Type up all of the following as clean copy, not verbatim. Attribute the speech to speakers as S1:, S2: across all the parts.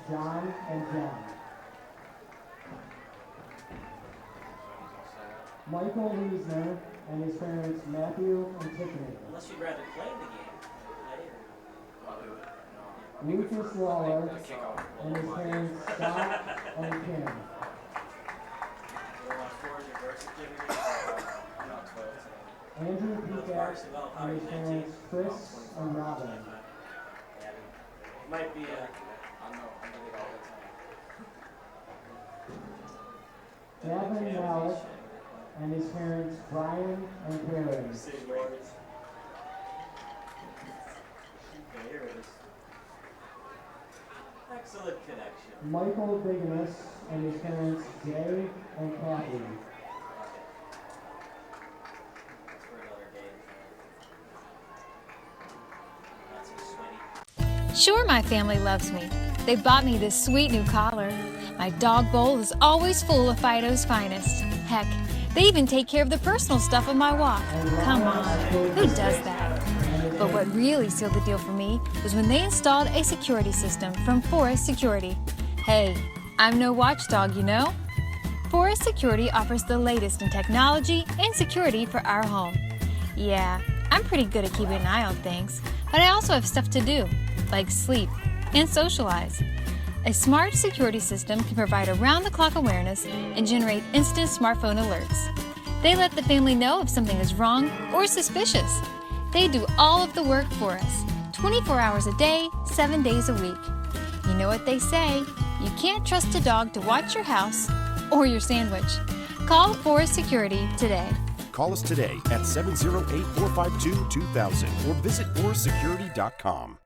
S1: John and Jen. Michael Wiesner and his parents Matthew and Tiffany.
S2: Unless you'd rather play the game.
S1: Lucas Waller and his parents Scott and Kim. Andrew Peacock and his parents Chris and Robin.
S2: Might be a...
S1: Gavin Malik and his parents Brian and Karen.
S2: Excellent connection.
S1: Michael Bigness and his parents Jay and Kathy.
S2: That's for another game. Not so sweaty.
S3: Sure, my family loves me. They bought me this sweet new collar. My dog bowl is always full of Fido's finest. Heck, they even take care of the personal stuff of my walk. Come on, who does that? But what really sealed the deal for me was when they installed a security system from Forest Security. Hey, I'm no watchdog, you know? Forest Security offers the latest in technology and security for our home. Yeah, I'm pretty good at keeping an eye on things, but I also have stuff to do, like sleep and socialize. A smart security system can provide around-the-clock awareness and generate instant smartphone alerts. They let the family know if something is wrong or suspicious. They do all of the work for us, 24 hours a day, 7 days a week. You know what they say, you can't trust a dog to watch your house or your sandwich. Call Forest Security today.
S4: Call us today at 708-452-2000 or visit forestsecurity.com.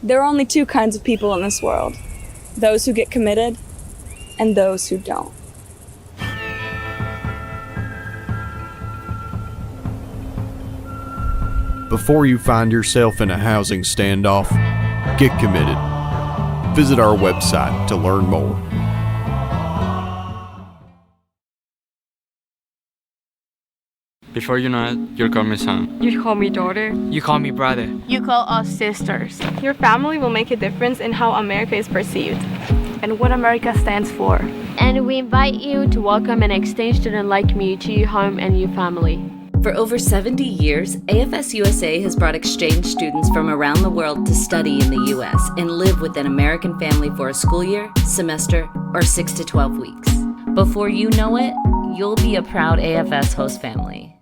S5: There are only two kinds of people in this world. Those who get committed and those who don't.
S6: Before you find yourself in a housing standoff, get committed. Visit our website to learn more.
S7: Before you know it, you'll call me son.
S8: You call me daughter.
S7: You call me brother.
S8: You call us sisters.
S5: Your family will make a difference in how America is perceived
S8: And what America stands for.
S9: And we invite you to welcome an exchange student like me to your home and your family.
S10: For over 70 years, AFS USA has brought exchange students from around the world to study in the U.S. and live with an American family for a school year, semester, or 6 to 12 weeks. Before you know it, you'll be a proud AFS host family.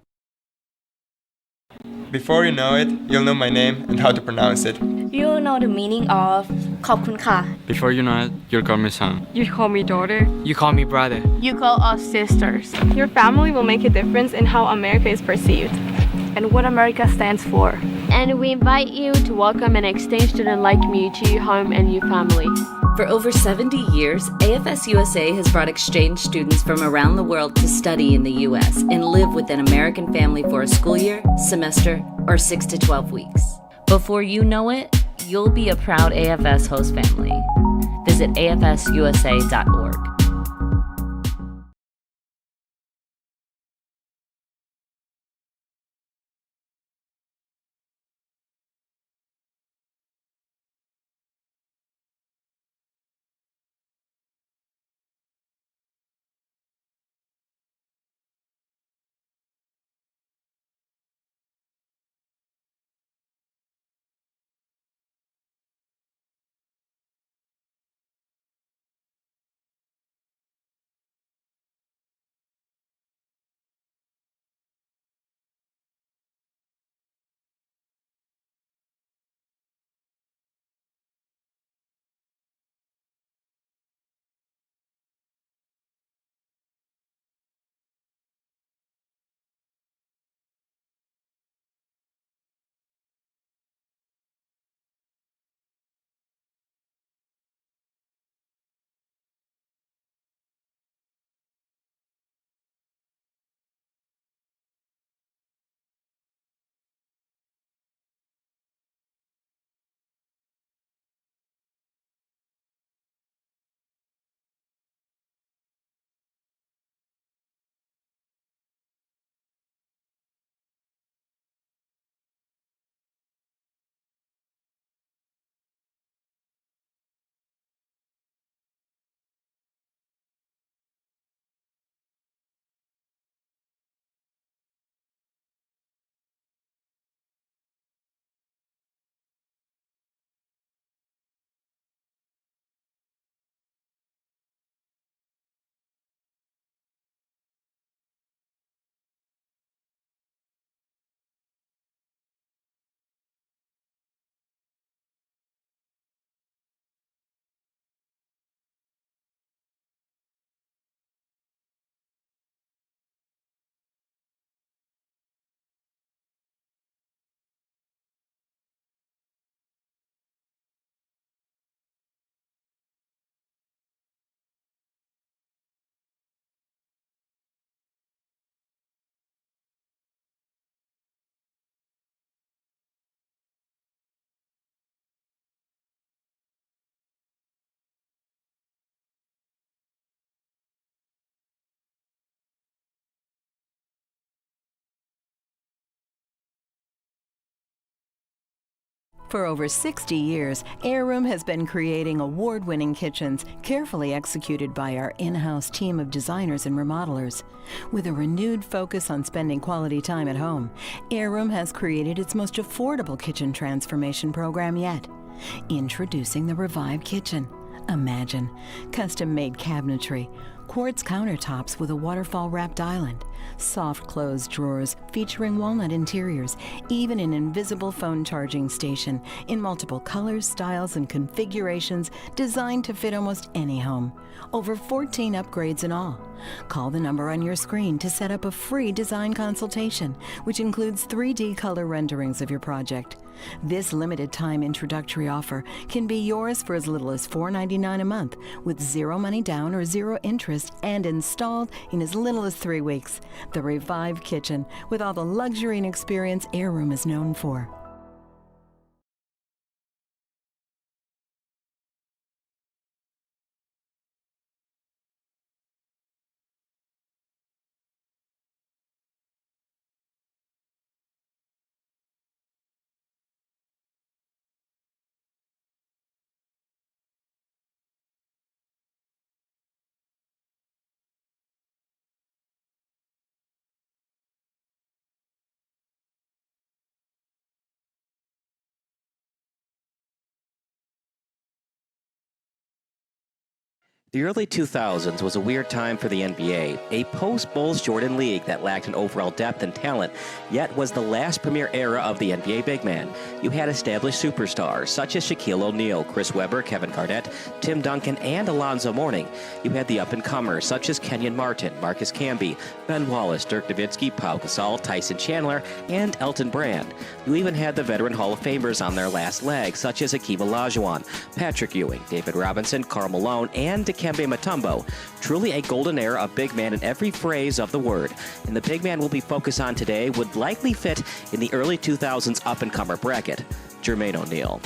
S11: Before you know it, you'll know my name and how to pronounce it.
S12: You'll know the meaning of ขอบคุณค่ะ
S7: Before you know it, you'll call me son.
S8: You call me daughter.
S7: You call me brother.
S8: You call us sisters.
S5: Your family will make a difference in how America is perceived
S8: and what America stands for.
S9: And we invite you to welcome an exchange student like me to your home and your family.
S10: For over 70 years, AFS USA has brought exchange students from around the world to study in the U.S. and live with an American family for a school year, semester, or 6 to 12 weeks. Before you know it, you'll be a proud AFS host family. Visit afsusa.org.
S13: For over 60 years, Heirloom has been creating award-winning kitchens carefully executed by our in-house team of designers and remodelers. With a renewed focus on spending quality time at home, Heirloom has created its most affordable kitchen transformation program yet. Introducing the Revive Kitchen. Imagine custom-made cabinetry, quartz countertops with a waterfall-wrapped island, soft closed drawers featuring walnut interiors, even an invisible phone charging station in multiple colors, styles, and configurations designed to fit almost any home. Over 14 upgrades in all. Call the number on your screen to set up a free design consultation, which includes 3D color renderings of your project. This limited-time introductory offer can be yours for as little as $4.99 a month, with zero money down or zero interest, and installed in as little as 3 weeks. The Revive Kitchen, with all the luxury and experience Heirloom is known for.
S14: The early 2000s was a weird time for the NBA, a post-Bulls Jordan league that lacked an overall depth and talent, yet was the last premier era of the NBA big man. You had established superstars such as Shaquille O'Neal, Chris Webber, Kevin Garnett, Tim Duncan, and Alonzo Mourning. You had the up-and-comers such as Kenyon Martin, Marcus Camby, Ben Wallace, Dirk Nowitzki, Pau Gasol, Tyson Chandler, and Elton Brand. You even had the veteran Hall of Famers on their last leg, such as Hakeem Olajuwon, Patrick Ewing, David Robinson, Karl Malone, and Dikembe Mutombo. Truly a golden era of big man in every phrase of the word. And the big man we'll be focused on today would likely fit in the early 2000s up-and-comer bracket, Jermaine O'Neal.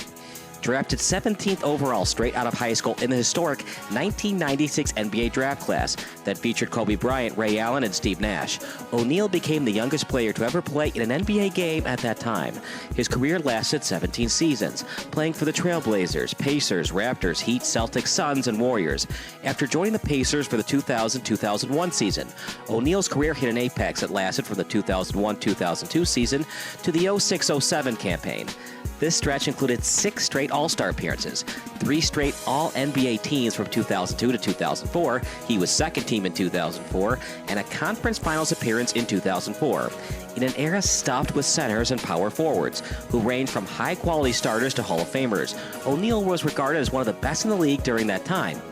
S14: Drafted 17th overall straight out of high school in the historic 1996 NBA draft class that featured Kobe Bryant, Ray Allen, and Steve Nash. O'Neal became the youngest player to ever play in an NBA game at that time. His career lasted 17 seasons, playing for the Trailblazers, Pacers, Raptors, Heat, Celtics, Suns, and Warriors. After joining the Pacers for the 2000-2001 season, O'Neal's career hit an apex that lasted from the 2001-2002 season to the 06-07 campaign. This stretch included 6 straight All-Star appearances, 3 straight All-NBA teams from 2002 to 2004, he was second team in 2004, and a conference finals appearance in 2004. In an era stuffed with centers and power forwards, who ranged from high-quality starters to Hall of Famers, O'Neal was regarded as one of the best in the league during that time.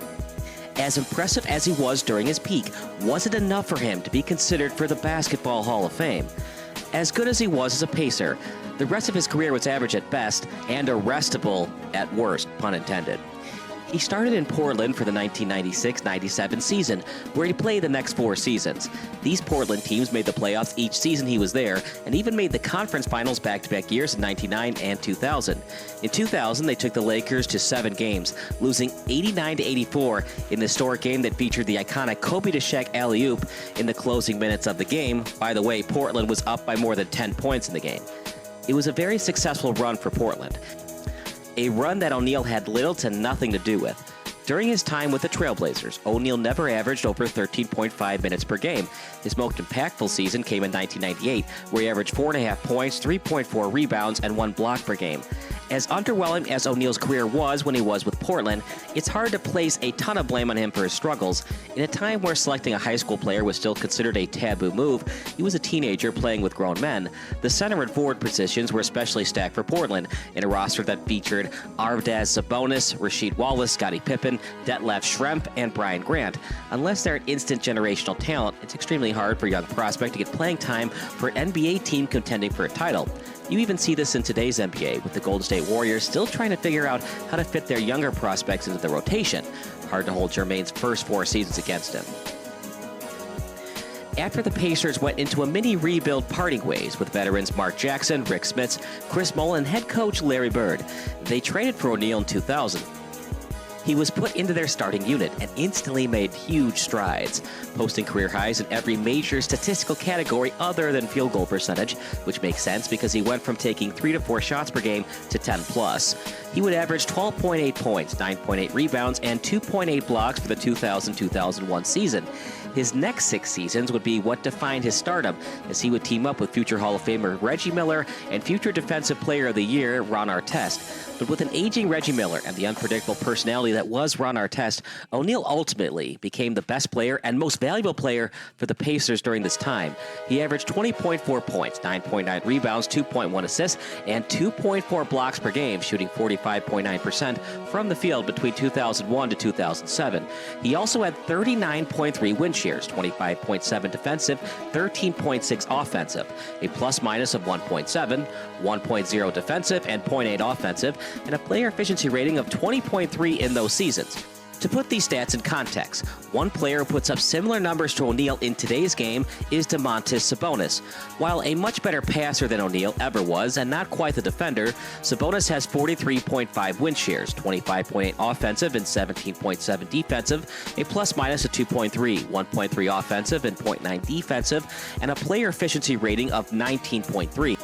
S14: As impressive as he was during his peak, was it enough for him to be considered for the Basketball Hall of Fame? As good as he was as a Pacer, the rest of his career was average at best and arrestable at worst, pun intended. He started in Portland for the 1996-97 season, where he played the next 4 seasons. These Portland teams made the playoffs each season he was there, and even made the conference finals back-to-back years in 99 and 2000. In 2000, they took the Lakers to 7 games, losing 89-84 in the historic game that featured the iconic Kobe to Shaq alley-oop in the closing minutes of the game. By the way, Portland was up by more than 10 points in the game. It was a very successful run for Portland, a run that O'Neal had little to nothing to do with. During his time with the Trailblazers, O'Neal never averaged over 13.5 minutes per game. His most impactful season came in 1998, where he averaged 4.5 points, 3.4 rebounds, and 1 block per game. As underwhelming as O'Neal's career was when he was with Portland, it's hard to place a ton of blame on him for his struggles. In a time where selecting a high school player was still considered a taboo move, he was a teenager playing with grown men. The center and forward positions were especially stacked for Portland, in a roster that featured Arvydas Sabonis, Rasheed Wallace, Scottie Pippen, Detlef Schrempf, and Brian Grant. Unless they're an instant generational talent, it's extremely hard for a young prospect to get playing time for an NBA team contending for a title. You even see this in today's NBA, with the Golden State Warriors still trying to figure out how to fit their younger prospects into the rotation. Hard to hold Jermaine's first 4 seasons against him. After the Pacers went into a mini rebuild parting ways with veterans Mark Jackson, Rick Smits, Chris Mullin, and head coach Larry Bird, they traded for O'Neal in 2000. He was put into their starting unit and instantly made huge strides, posting career highs in every major statistical category other than field goal percentage, which makes sense because he went from taking 3 to 4 shots per game to 10 plus. He would average 12.8 points, 9.8 rebounds, and 2.8 blocks for the 2000-2001 season. His next 6 seasons would be what defined his stardom, as he would team up with future Hall of Famer Reggie Miller and future Defensive Player of the Year Ron Artest. But with an aging Reggie Miller and the unpredictable personality that was Ron Artest, O'Neal ultimately became the best player and most valuable player for the Pacers during this time. He averaged 20.4 points, 9.9 rebounds, 2.1 assists, and 2.4 blocks per game, shooting 45.9% from the field between 2001 to 2007. He also had 39.3 win shares, 25.7 defensive, 13.6 offensive, a plus-minus of 1.7, 1.0 defensive, and 0.8 offensive, and a player efficiency rating of 20.3 in those seasons. To put these stats in context, one player who puts up similar numbers to O'Neal in today's game is Domantas Sabonis. While a much better passer than O'Neal ever was, and not quite the defender, Sabonis has 43.5 win shares, 25.8 offensive and 17.7 defensive, a plus-minus of 2.3, 1.3 offensive and 0.9 defensive, and a player efficiency rating of 19.3.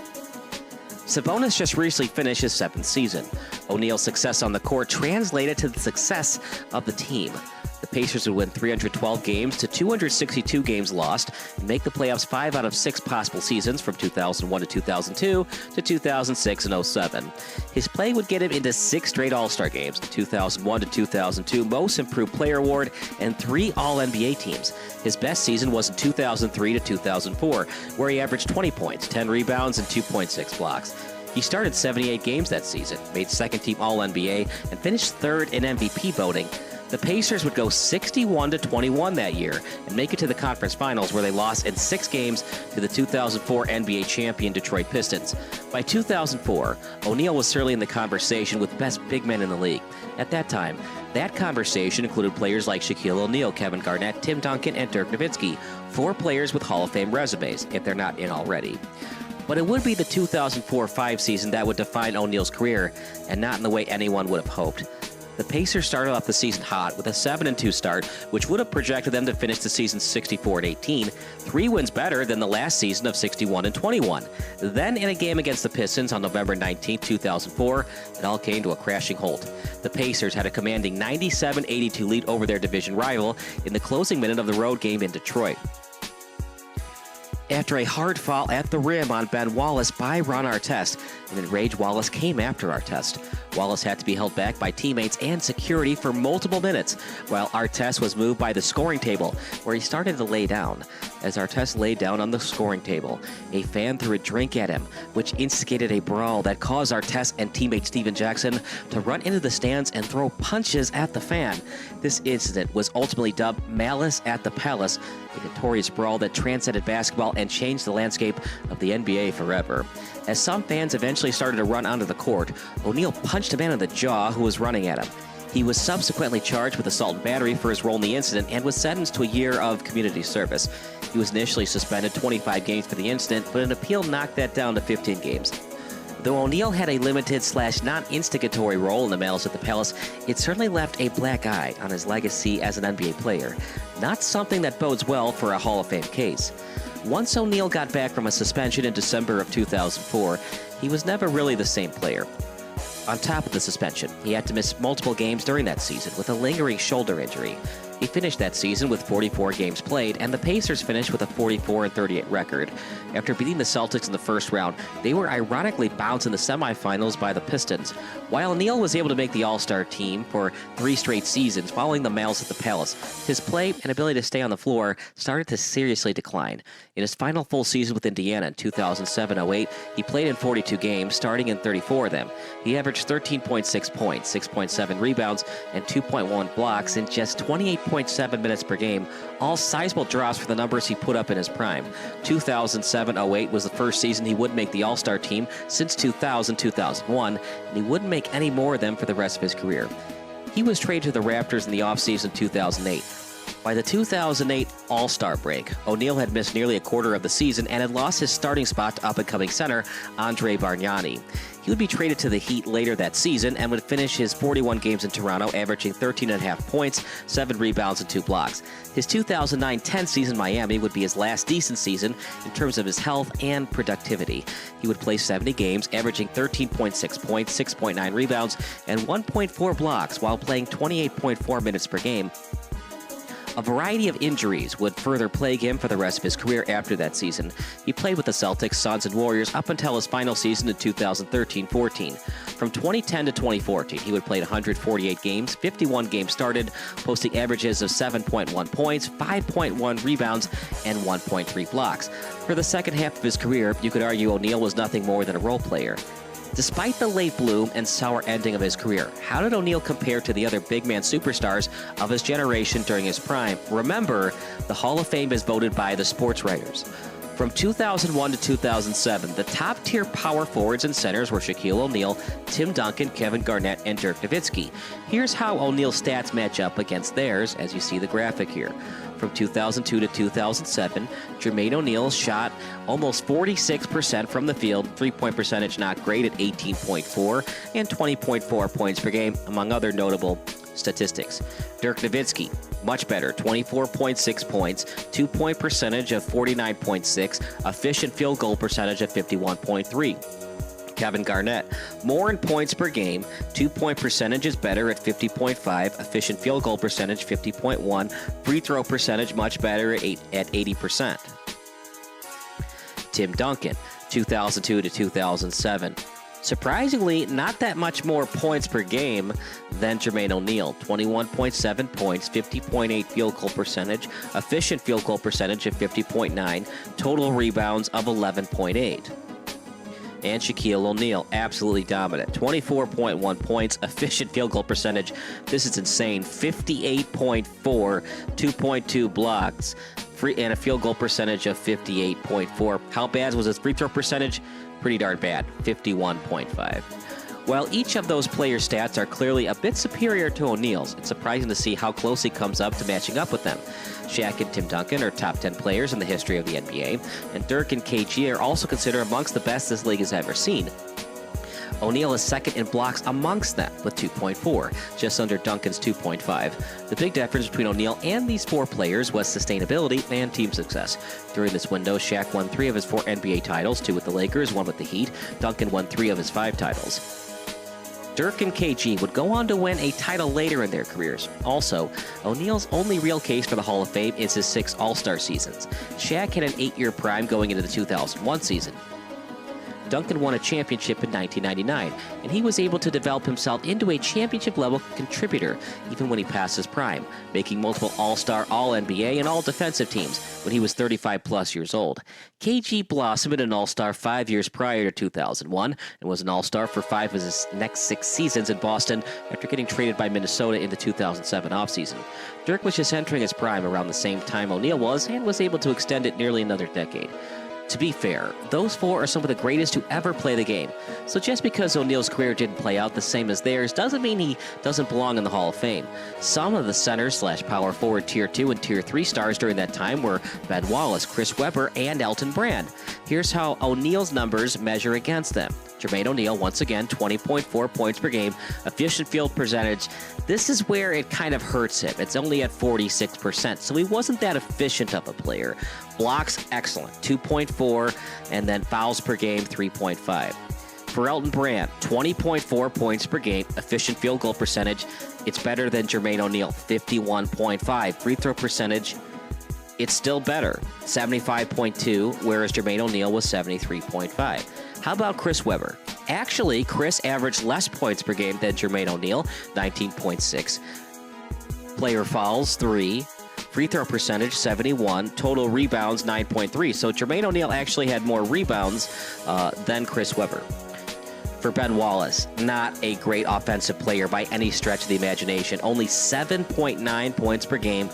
S14: Sabonis just recently finished his 7th season. O'Neal's success on the court translated to the success of the team. The Pacers would win 312 games to 262 games lost and make the playoffs 5 out of 6 possible seasons from 2001 to 2002 to 2006 and 07. His play would get him into 6 straight All-Star games, the 2001 to 2002 Most Improved Player Award, and 3 All-NBA teams. His best season was in 2003 to 2004, where he averaged 20 points, 10 rebounds, and 2.6 blocks. He started 78 games that season, made second-team All-NBA, and finished 3rd in MVP voting. The Pacers would go 61-21 that year and make it to the conference finals, where they lost in 6 games to the 2004 NBA champion Detroit Pistons. By 2004, O'Neal was certainly in the conversation with best big men in the league. At that time, that conversation included players like Shaquille O'Neal, Kevin Garnett, Tim Duncan, and Dirk Nowitzki, 4 players with Hall of Fame resumes, if they're not in already. But it would be the 2004-05 season that would define O'Neal's career, and not in the way anyone would have hoped. The Pacers started off the season hot with a 7-2 start, which would have projected them to finish the season 64-18, 3 wins better than the last season of 61-21. Then, in a game against the Pistons on November 19, 2004, it all came to a crashing halt. The Pacers had a commanding 97-82 lead over their division rival in the closing minute of the road game in Detroit. After a hard foul at the rim on Ben Wallace by Ron Artest, an enraged Wallace came after Artest. Wallace had to be held back by teammates and security for multiple minutes, while Artest was moved by the scoring table, where he started to lay down. As Artest lay down on the scoring table, a fan threw a drink at him, which instigated a brawl that caused Artest and teammate Steven Jackson to run into the stands and throw punches at the fan. This incident was ultimately dubbed Malice at the Palace, a notorious brawl that transcended basketball and changed the landscape of the NBA forever. As some fans eventually started to run onto the court, O'Neal punched a man in the jaw who was running at him. He was subsequently charged with assault and battery for his role in the incident and was sentenced to a year of community service. He was initially suspended 25 games for the incident, but an appeal knocked that down to 15 games. Though O'Neal had a limited/non-instigatory role in the Malice at the Palace, it certainly left a black eye on his legacy as an NBA player, not something that bodes well for a Hall of Fame case. Once O'Neal got back from a suspension in December of 2004, he was never really the same player. On top of the suspension, he had to miss multiple games during that season with a lingering shoulder injury. He finished that season with 44 games played, and the Pacers finished with a 44-38 record. After beating the Celtics in the first round, they were ironically bounced in the semifinals by the Pistons. While O'Neal was able to make the All-Star team for 3 straight seasons following the Malice at the Palace, his play and ability to stay on the floor started to seriously decline. In his final full season with Indiana in 2007-08, he played in 42 games, starting in 34 of them. He averaged 13.6 points, 6.7 rebounds, and 2.1 blocks in just 28.7 minutes per game, all sizable drops for the numbers he put up in his prime. 2007-08 was the first season he wouldn't make the All-Star team since 2000-2001, and he wouldn't make any more of them for the rest of his career. He was traded to the Raptors in the offseason 2008. By the 2008 All-Star break, O'Neal had missed nearly a quarter of the season and had lost his starting spot to up-and-coming center Andre Bargnani. He would be traded to the Heat later that season and would finish his 41 games in Toronto, averaging 13.5 points, 7 rebounds, and 2 blocks. His 2009-10 season in Miami would be his last decent season in terms of his health and productivity. He would play 70 games, averaging 13.6 points, 6.9 rebounds, and 1.4 blocks while playing 28.4 minutes per game. A variety of injuries would further plague him for the rest of his career after that season. He played with the Celtics, Suns, and Warriors up until his final season in 2013-14. From 2010 to 2014, he would play 148 games, 51 games started, posting averages of 7.1 points, 5.1 rebounds, and 1.3 blocks. For the second half of his career, you could argue O'Neal was nothing more than a role player. Despite the late bloom and sour ending of his career, how did O'Neal compare to the other big man superstars of his generation during his prime? Remember, the Hall of Fame is voted by the sports writers. From 2001 to 2007, the top-tier power forwards and centers were Shaquille O'Neal, Tim Duncan, Kevin Garnett, and Dirk Nowitzki. Here's how O'Neal's stats match up against theirs, as you see the graphic here. From 2002 to 2007, Jermaine O'Neal shot almost 46% from the field, three-point percentage not great at 18.4, and 20.4 points per game, among other notable statistics. Dirk Nowitzki, much better, 24.6 points, 2-point percentage of 49.6, efficient field goal percentage of 51.3. Kevin Garnett, more in points per game, 2-point percentage is better at 50.5, efficient field goal percentage 50.1, free throw percentage much better at 80%. Tim Duncan, 2002 to 2007. Surprisingly, not that much more points per game than Jermaine O'Neal. 21.7 points, 50.8 field goal percentage, efficient field goal percentage of 50.9, total rebounds of 11.8. And Shaquille O'Neal, absolutely dominant. 24.1 points, efficient field goal percentage. This is insane. 58.4, 2.2 blocks, and a field goal percentage of 58.4. How bad was his free throw percentage? Pretty darn bad, 51.5. While each of those player stats are clearly a bit superior to O'Neal's, it's surprising to see how close he comes up to matching up with them. Shaq and Tim Duncan are top 10 players in the history of the NBA, and Dirk and KG are also considered amongst the best this league has ever seen. O'Neal is second in blocks amongst them with 2.4, just under Duncan's 2.5. The big difference between O'Neal and these four players was sustainability and team success. During this window, Shaq won 3 of his 4 NBA titles, 2 with the Lakers, 1 with the Heat. Duncan won 3 of his 5 titles. Dirk and KG would go on to win a title later in their careers. Also, O'Neal's only real case for the Hall of Fame is his 6 All-Star seasons. Shaq had an 8-year prime going into the 2001 season. Duncan won a championship in 1999, and he was able to develop himself into a championship-level contributor even when he passed his prime, making multiple All-Star, All-NBA, and All-Defensive teams when he was 35-plus years old. KG blossomed in an All-Star 5 years prior to 2001 and was an All-Star for 5 of his next 6 seasons in Boston after getting traded by Minnesota in the 2007 offseason. Dirk was just entering his prime around the same time O'Neal was and was able to extend it nearly another decade. To be fair, those 4 are some of the greatest to ever play the game. So just because O'Neal's career didn't play out the same as theirs doesn't mean he doesn't belong in the Hall of Fame. Some of the centers/power forward Tier 2 and Tier 3 stars during that time were Ben Wallace, Chris Webber, and Elton Brand. Here's how O'Neal's numbers measure against them. Jermaine O'Neal, once again, 20.4 points per game, efficient field percentage. This is where it kind of hurts him. It's only at 46%, so he wasn't that efficient of a player. Blocks, excellent, 2.4, and then fouls per game, 3.5. For Elton Brand, 20.4 points per game, efficient field goal percentage. It's better than Jermaine O'Neal, 51.5. Free throw percentage, it's still better, 75.2, whereas Jermaine O'Neal was 73.5. How about Chris Webber? Actually, Chris averaged less points per game than Jermaine O'Neal, 19.6. Player fouls, 3. Free throw percentage, 71. Total rebounds, 9.3. So Jermaine O'Neal actually had more rebounds than Chris Webber. For Ben Wallace, not a great offensive player by any stretch of the imagination. Only 7.9 points per game.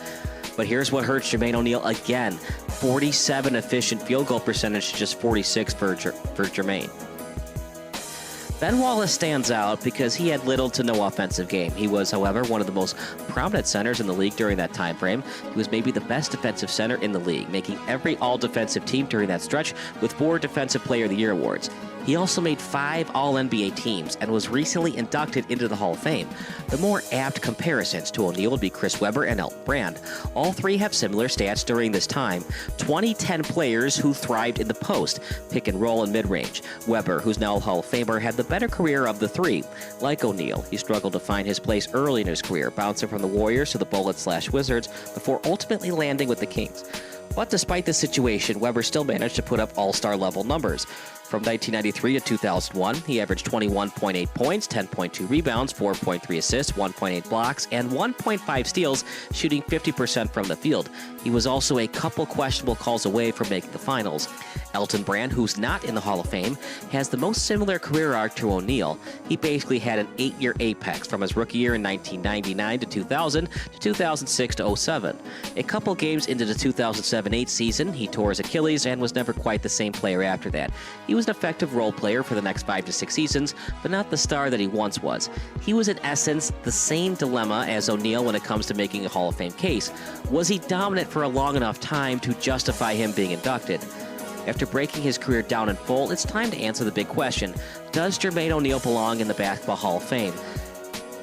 S14: But here's what hurts Jermaine O'Neal again. 47 efficient field goal percentage, just 46 for Jermaine. Ben Wallace stands out because he had little to no offensive game. He was, however, one of the most prominent centers in the league during that time frame. He was maybe the best defensive center in the league, making every all-defensive team during that stretch with 4 Defensive Player of the Year awards. He also made 5 All-NBA teams and was recently inducted into the Hall of Fame. The more apt comparisons to O'Neal would be Chris Webber and Elton Brand. All 3 have similar stats during this time. 2010 players who thrived in the post, pick and roll and mid-range. Webber, who's now a Hall of Famer, had the better career of the 3. Like O'Neal, he struggled to find his place early in his career, bouncing from the Warriors to the Bullets/Wizards before ultimately landing with the Kings. But despite this situation, Webber still managed to put up all-star level numbers. From 1993 to 2001, he averaged 21.8 points, 10.2 rebounds, 4.3 assists, 1.8 blocks, and 1.5 steals, shooting 50% from the field. He was also a couple questionable calls away from making the finals. Elton Brand, who's not in the Hall of Fame, has the most similar career arc to O'Neal. He basically had an 8-year apex from his rookie year in 1999 to 2000 to 2006 to 07. A couple games into the 2007-8 season, he tore his Achilles and was never quite the same player after that. He was an effective role player for the next 5 to 6 seasons, but not the star that he once was. He was in essence the same dilemma as O'Neal when it comes to making a Hall of Fame case. Was he dominant for a long enough time to justify him being inducted? After breaking his career down in full, it's time to answer the big question: does Jermaine O'Neal belong in the Basketball Hall of Fame?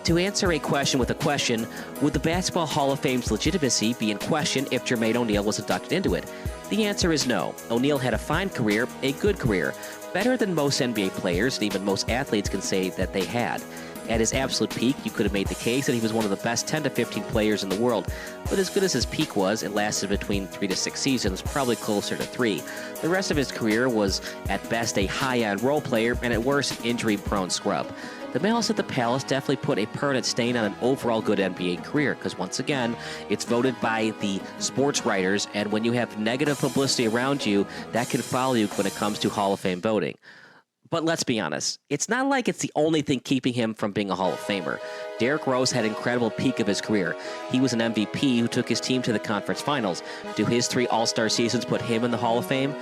S14: To answer a question with a question, would the Basketball Hall of Fame's legitimacy be in question if Jermaine O'Neal was inducted into it? The answer is no. O'Neal had a fine career, a good career, better than most NBA players and even most athletes can say that they had. At his absolute peak, you could have made the case that he was one of the best 10 to 15 players in the world. But as good as his peak was, it lasted between 3 to 6 seasons, probably closer to 3. The rest of his career was at best a high-end role player and at worst an injury-prone scrub. The Malice at the Palace definitely put a permanent stain on an overall good NBA career because, once again, it's voted by the sports writers, and when you have negative publicity around you, that can follow you when it comes to Hall of Fame voting. But let's be honest, it's not like it's the only thing keeping him from being a Hall of Famer. Derrick Rose had an incredible peak of his career. He was an MVP who took his team to the conference finals. Do his 3 All-Star seasons put him in the Hall of Fame?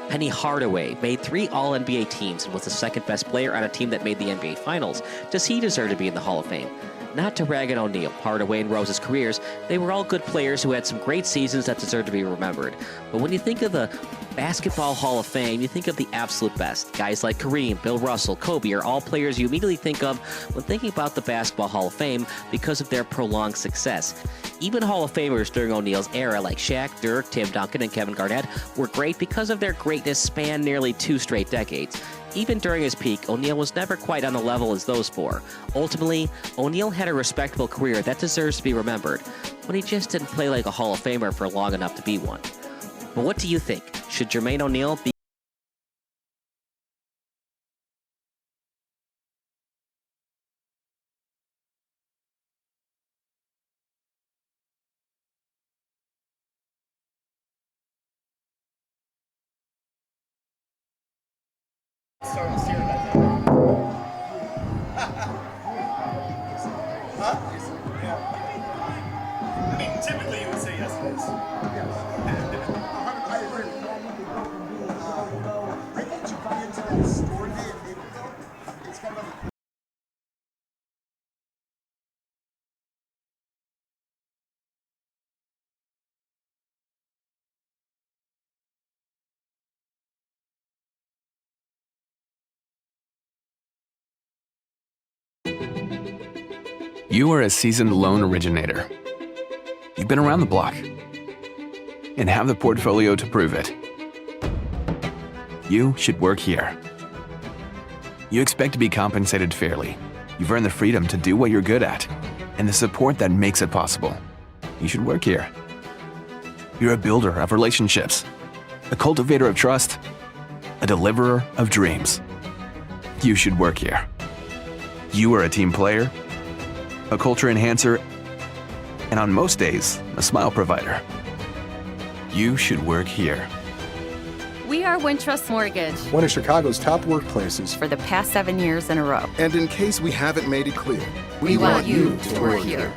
S14: Penny Hardaway made 3 All-NBA teams and was the second best player on a team that made the NBA Finals. Does he deserve to be in the Hall of Fame? Not to rag on O'Neal, Hardaway, and Rose's careers, they were all good players who had some great seasons that deserve to be remembered. But when you think of the Basketball Hall of Fame, you think of the absolute best. Guys like Kareem, Bill Russell, Kobe are all players you immediately think of when thinking about the Basketball Hall of Fame because of their prolonged success. Even Hall of Famers during O'Neal's era like Shaq, Dirk, Tim Duncan, and Kevin Garnett were great because of their greatness spanned nearly 2 straight decades. Even during his peak, O'Neal was never quite on the level as those 4. Ultimately, O'Neal had a respectable career that deserves to be remembered, but he just didn't play like a Hall of Famer for long enough to be one. But what do you think? Should Jermaine O'Neal be
S11: Typically, you would say yes to this. I agree. I think you come into that story, it's kind of
S15: You are a seasoned loan originator. You've been around the block and have the portfolio to prove it. You should work here. You expect to be compensated fairly. You've earned the freedom to do what you're good at and the support that makes it possible. You should work here. You're a builder of relationships, a cultivator of trust, a deliverer of dreams. You should work here. You are a team player, a culture enhancer, and on most days, a smile provider. You should work here.
S16: We are Wintrust Mortgage.
S17: One of Chicago's top workplaces
S16: For the past 7 years in a row.
S17: And in case we haven't made it clear,
S16: We want you to work here.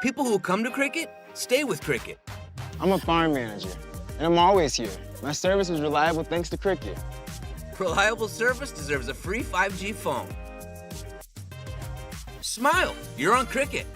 S18: People who come to cricket stay with cricket.
S19: I'm a farm manager, and I'm always here. My service is reliable thanks to cricket.
S18: Reliable service deserves a free 5G phone. Smile, you're on cricket.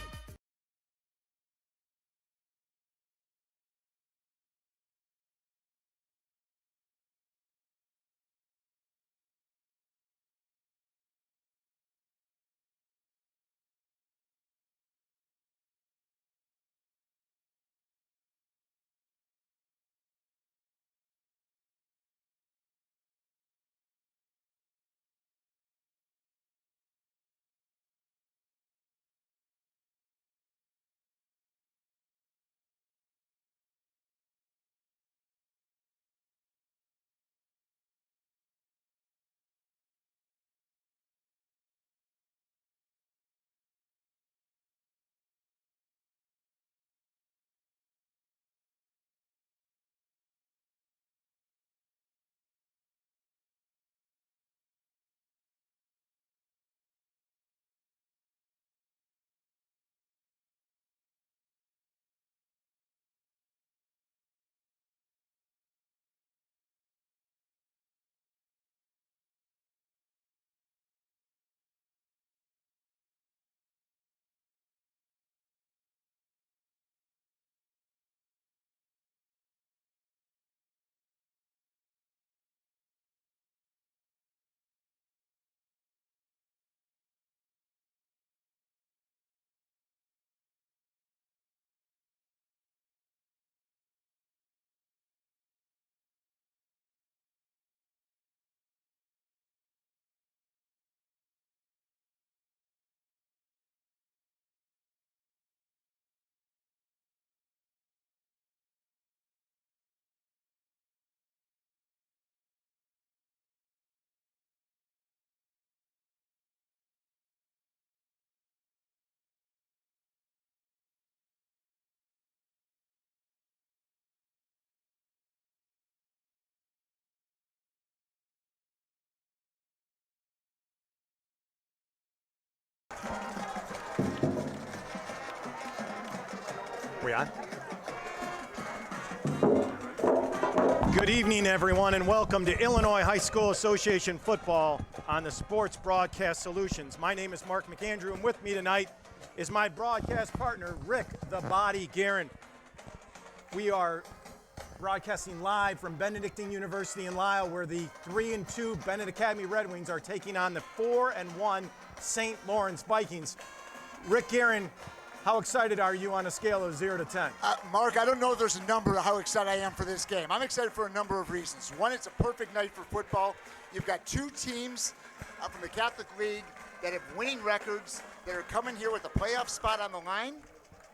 S20: We on? Good evening, everyone, and welcome to Illinois High School Association football on the Sports Broadcast Solutions. My name is Mark McAndrew, and with me tonight is my broadcast partner, Rick the Body Guerin. We are broadcasting live from Benedictine University in Lisle, where the 3-2 Benet Academy Red Wings are taking on the 4-1 St. Lawrence Vikings. Rick Guerin, how excited are you on a scale of 0 to 10?
S21: Mark, I don't know if there's a number of how excited I am for this game. I'm excited for a number of reasons. One, it's a perfect night for football. You've got two teams from the Catholic League that have winning records that are coming here with a playoff spot on the line,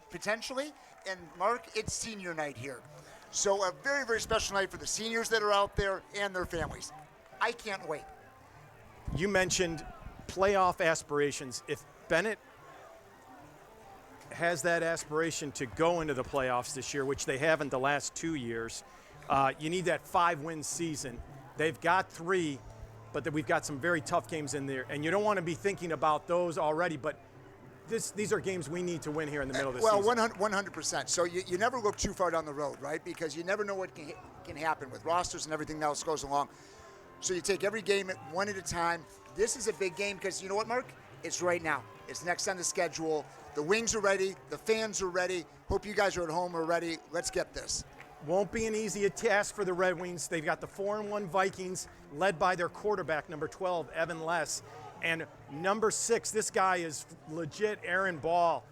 S21: potentially. And Mark, it's senior night here. So a very, very special night for the seniors that are out there and their families. I can't wait.
S20: You mentioned playoff aspirations. If Benet has that aspiration to go into the playoffs this year, which they haven't the last 2 years, you need that 5-win season. They've got 3, but we've got some very tough games in there, and you don't want to be thinking about those already, but these are games we need to win here in the middle of the season.
S21: Well, 100%. So you never look too far down the road, right? Because you never know what can happen with rosters and everything else goes along. So you take every game one at a time. This is a big game because you know what, Mark? It's right now. It's next on the schedule. The Wings are ready. The fans are ready. Hope you guys are at home are ready. Let's get this.
S20: Won't be an easy task for the Red Wings. They've got the 4-1 Vikings led by their quarterback, number 12, Evan Less. And number 6, this guy is legit Aaron Ball.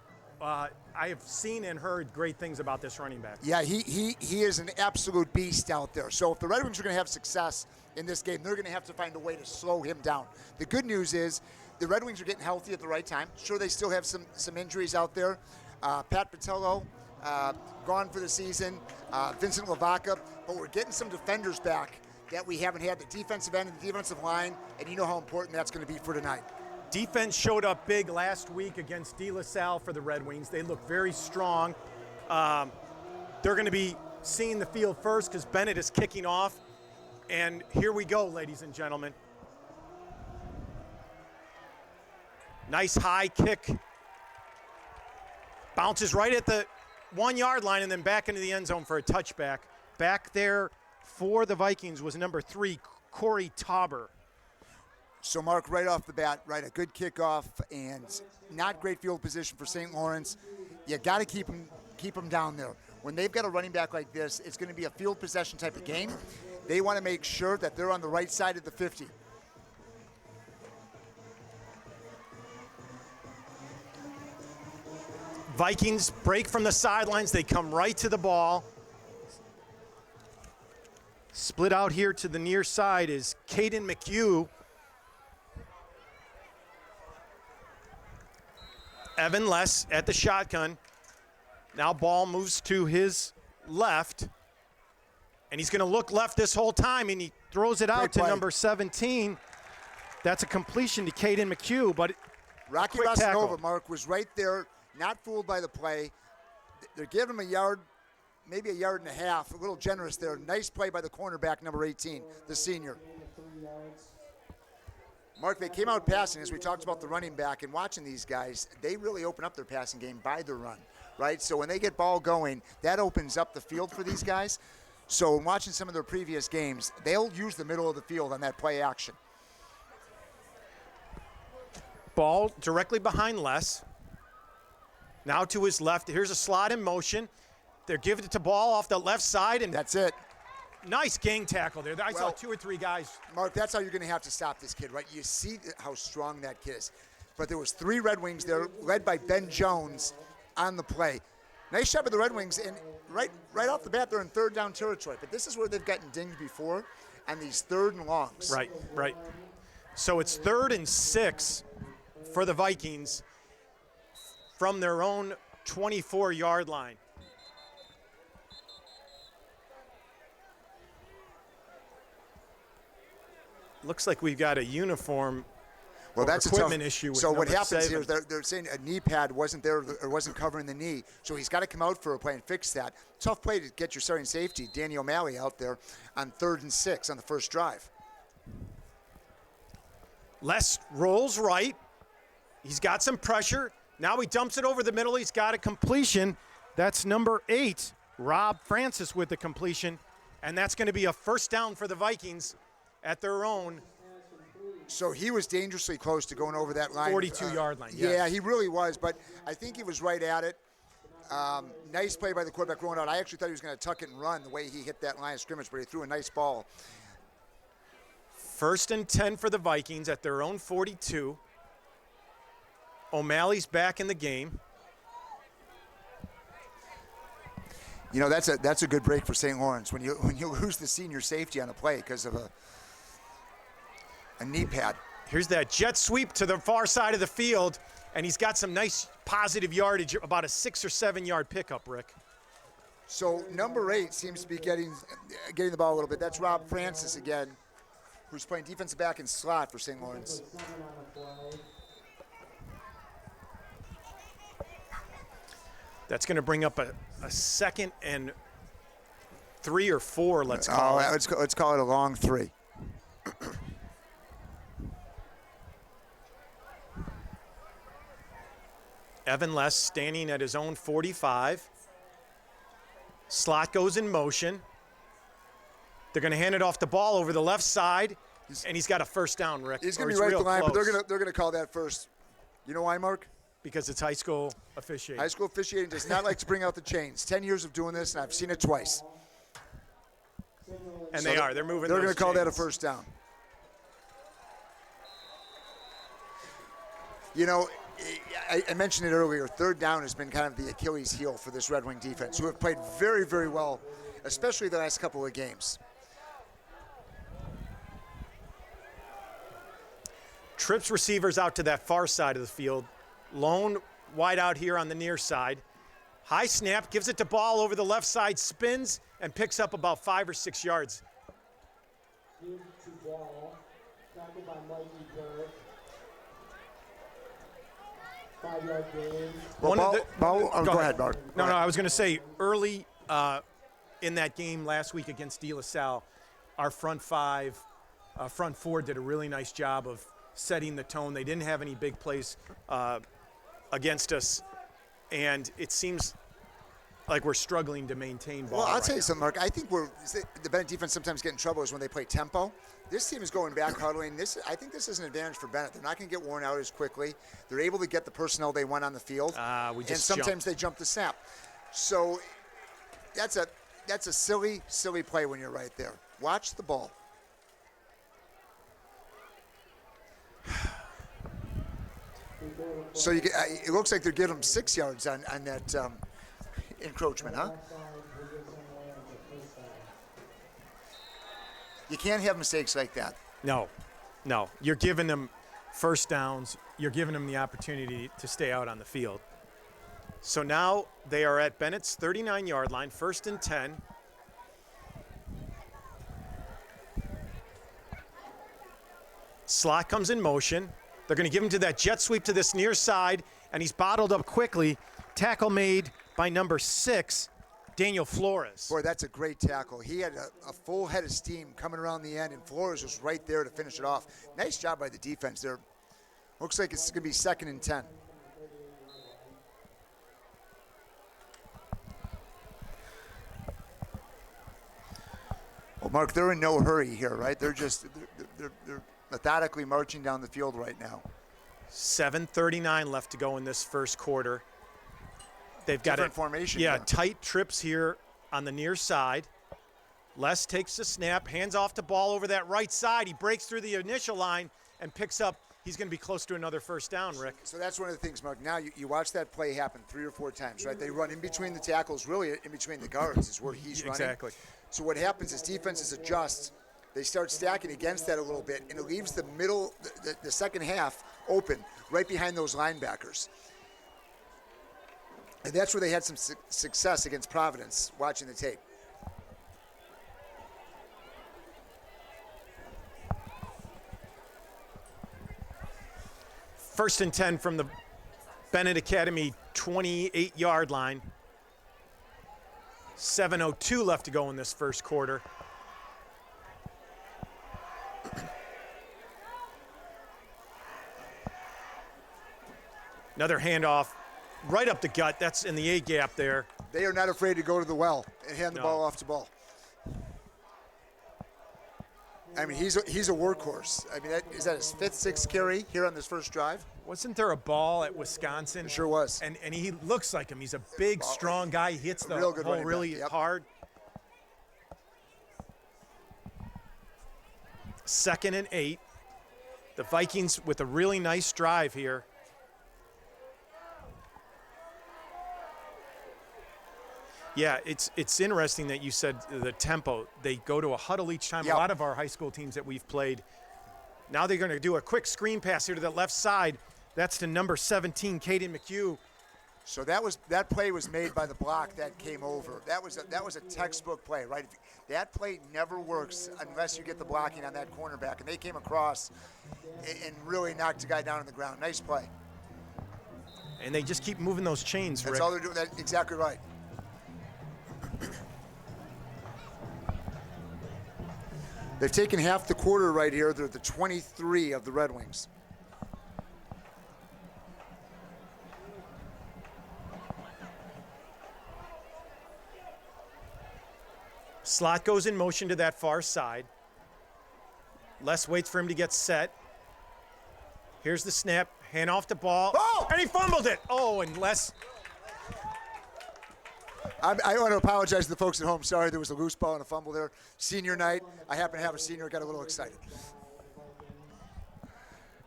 S20: I have seen and heard great things about this running back.
S21: Yeah, he is an absolute beast out there. So if the Red Wings are going to have success in this game, they're going to have to find a way to slow him down. The good news is the Red Wings are getting healthy at the right time. Sure, they still have some injuries out there. Pat Patello, gone for the season. Vincent Lavaca, but we're getting some defenders back that we haven't had, the defensive end and the defensive line, and you know how important that's going to be for tonight.
S20: Defense showed up big last week against De La Salle for the Red Wings. They look very strong. They're going to be seeing the field first because Benet is kicking off. And here we go, ladies and gentlemen. Nice high kick. Bounces right at the 1 yard line and then back into the end zone for a touchback. Back there for the Vikings was number 3, Corey Tauber.
S21: So, Mark, right off the bat, right, a good kickoff and not great field position for St. Laurence. You got to keep them down there. When they've got a running back like this, it's going to be a field possession type of game. They want to make sure that they're on the right side of the 50.
S20: Vikings break from the sidelines. They come right to the ball. Split out here to the near side is Caden McHugh. Evan Less at the shotgun. Now ball moves to his left. And he's going to look left this whole time, and he throws it out to number 17. That's a completion to Caden McHugh, but
S21: Rocky Rosanova, Mark, was right there, not fooled by the play. They're giving him a yard, maybe a yard and a half, a little generous there. Nice play by the cornerback, number 18, the senior. Mark, they came out passing, as we talked about the running back, and watching these guys, they really open up their passing game by the run, right? So when they get ball going, that opens up the field for these guys. So in watching some of their previous games, they'll use the middle of the field on that play action.
S20: Ball directly behind Les. Now to his left. Here's a slot in motion. They're giving it to ball off the left side, and
S21: that's it.
S20: Nice gang tackle there. I saw 2 or 3 guys.
S21: Mark, that's how you're going to have to stop this kid, right? You see how strong that kid is. But there was 3 Red Wings there, led by Ben Jones on the play. Nice shot by the Red Wings, and right off the bat, they're in third down territory. But this is where they've gotten dinged before, on these 3rd and longs.
S20: Right. So it's 3rd and 6 for the Vikings from their own 24-yard line. Looks like we've got a uniform
S21: that's
S20: equipment issue with
S21: so what
S20: number
S21: happens
S20: 7.
S21: here is they're saying a knee pad wasn't there or wasn't covering the knee, so he's got to come out for a play and fix that. Tough play to get your starting safety, Danny O'Malley, out there on 3rd and 6 on the first drive.
S20: Les rolls right. He's got some pressure. Now he dumps it over the middle. He's got a completion. That's number 8, Rob Francis, with the completion, and that's going to be a first down for the Vikings at their own.
S21: So he was dangerously close to going over that line.
S20: 42-yard line,
S21: yes.
S20: yes.
S21: Yeah, he really was, but I think he was right at it. Nice play by the quarterback rolling out. I actually thought he was going to tuck it and run the way he hit that line of scrimmage, but he threw a nice ball.
S20: 1st and 10 for the Vikings at their own 42. O'Malley's back in the game.
S21: You know, that's a good break for St. Lawrence when you lose the senior safety on a play because of a knee pad.
S20: Here's that jet sweep to the far side of the field, and he's got some nice positive yardage, about a 6 or 7 yard pickup, Rick.
S21: So number 8 seems to be getting the ball a little bit. That's Rob Francis again, who's playing defensive back in slot for St. Lawrence.
S20: That's going to bring up a 2nd and 3 or 4, let's call it.
S21: Let's call it a long 3.
S20: Evan Less standing at his own 45. Slot goes in motion. They're going to hand it off the ball over the left side, and he's got a first down, Rick.
S21: He's going to be right at the line, but they're going to call that first. You know why, Mark?
S20: Because it's high school officiating.
S21: High school officiating does not like to bring out the chains. 10 years of doing this, and I've seen it twice.
S20: And so they're moving.
S21: They're going to call that a first down. You know, I mentioned it earlier, 3rd down has been kind of the Achilles heel for this Red Wing defense, who have played very, very well, especially the last couple of games.
S20: Trips receivers out to that far side of the field. Lone wide out here on the near side. High snap, gives it to ball over the left side, spins, and picks up about 5 or 6 yards.
S1: Give to ball, tackled by Mikey Burke. 5-yard gain.
S21: Go ahead, Mark.
S20: No, I was going to say early in that game last week against De La Salle, our front 4 did a really nice job of setting the tone. They didn't have any big plays against us, and it seems like we're struggling to maintain ball.
S21: Well, I'll
S20: right
S21: tell you
S20: now.
S21: something, Mark. I think the Benet defense sometimes get in trouble is when they play tempo. This team is going back huddling. I think this is an advantage for Benet. They're not going to get worn out as quickly. They're able to get the personnel they want on the field.
S20: We just
S21: and sometimes they jump the snap. So that's a silly play when you're right there. Watch the ball. So it looks like they're giving them 6 yards on that encroachment, huh? You can't have mistakes like that.
S20: No. You're giving them first downs. You're giving them the opportunity to stay out on the field. So now they are at Bennett's 39-yard line, 1st and 10. Slot comes in motion. They're going to give him to that jet sweep to this near side, and he's bottled up quickly. Tackle made by number 6, Daniel Flores.
S21: Boy, that's a great tackle. He had a full head of steam coming around the end, and Flores was right there to finish it off. Nice job by the defense there. Looks like it's going to be 2nd and 10. Well, Mark, they're in no hurry here, right? They're methodically marching down the field right now.
S20: 7:39 left to go in this first quarter. They've got
S21: different formation.
S20: Yeah, tight trips here on the near side. Les takes the snap, hands off the ball over that right side. He breaks through the initial line and picks up. He's going to be close to another first down, Rick.
S21: So that's one of the things, Mark. Now you watch that play happen 3 or 4 times, right? They run in between the tackles, really in between the guards is where he's running.
S20: Exactly.
S21: So what happens is defenses adjust. They start stacking against that a little bit, and it leaves the middle, the second half open right behind those linebackers. And that's where they had some success against Providence, watching the tape.
S20: First and 10 from the Benet Academy 28-yard line. 7:02 left to go in this first quarter. Another handoff right up the gut. That's in the A gap there.
S21: They are not afraid to go to the well and hand the ball off to ball. I mean, he's a workhorse. I mean, is that his 5th, 6th carry here on this first drive?
S20: Wasn't there a ball at Wisconsin?
S21: It sure was.
S20: And he looks like him. He's a big, strong guy. He hits the hole really hard. 2nd and 8. The Vikings with a really nice drive here. Yeah, it's interesting that you said the tempo. They go to a huddle each time.
S21: Yep.
S20: A lot of our high school teams that we've played. Now they're going to do a quick screen pass here to the left side. That's to number 17, Caden McHugh.
S21: So that play was made by the block that came over. That was a textbook play, right? That play never works unless you get the blocking on that cornerback. And they came across and really knocked the guy down on the ground. Nice play.
S20: And they just keep moving those chains, Rick.
S21: That's all they're doing. That's exactly right. They've taken half the quarter right here. They're the 23 of the Red Wings.
S20: Slot goes in motion to that far side. Les waits for him to get set. Here's the snap. Hand off the ball.
S21: Oh!
S20: And he fumbled it. Oh, and Les.
S21: I want to apologize to the folks at home. Sorry, there was a loose ball and a fumble there. Senior night. I happen to have a senior. Got a little excited.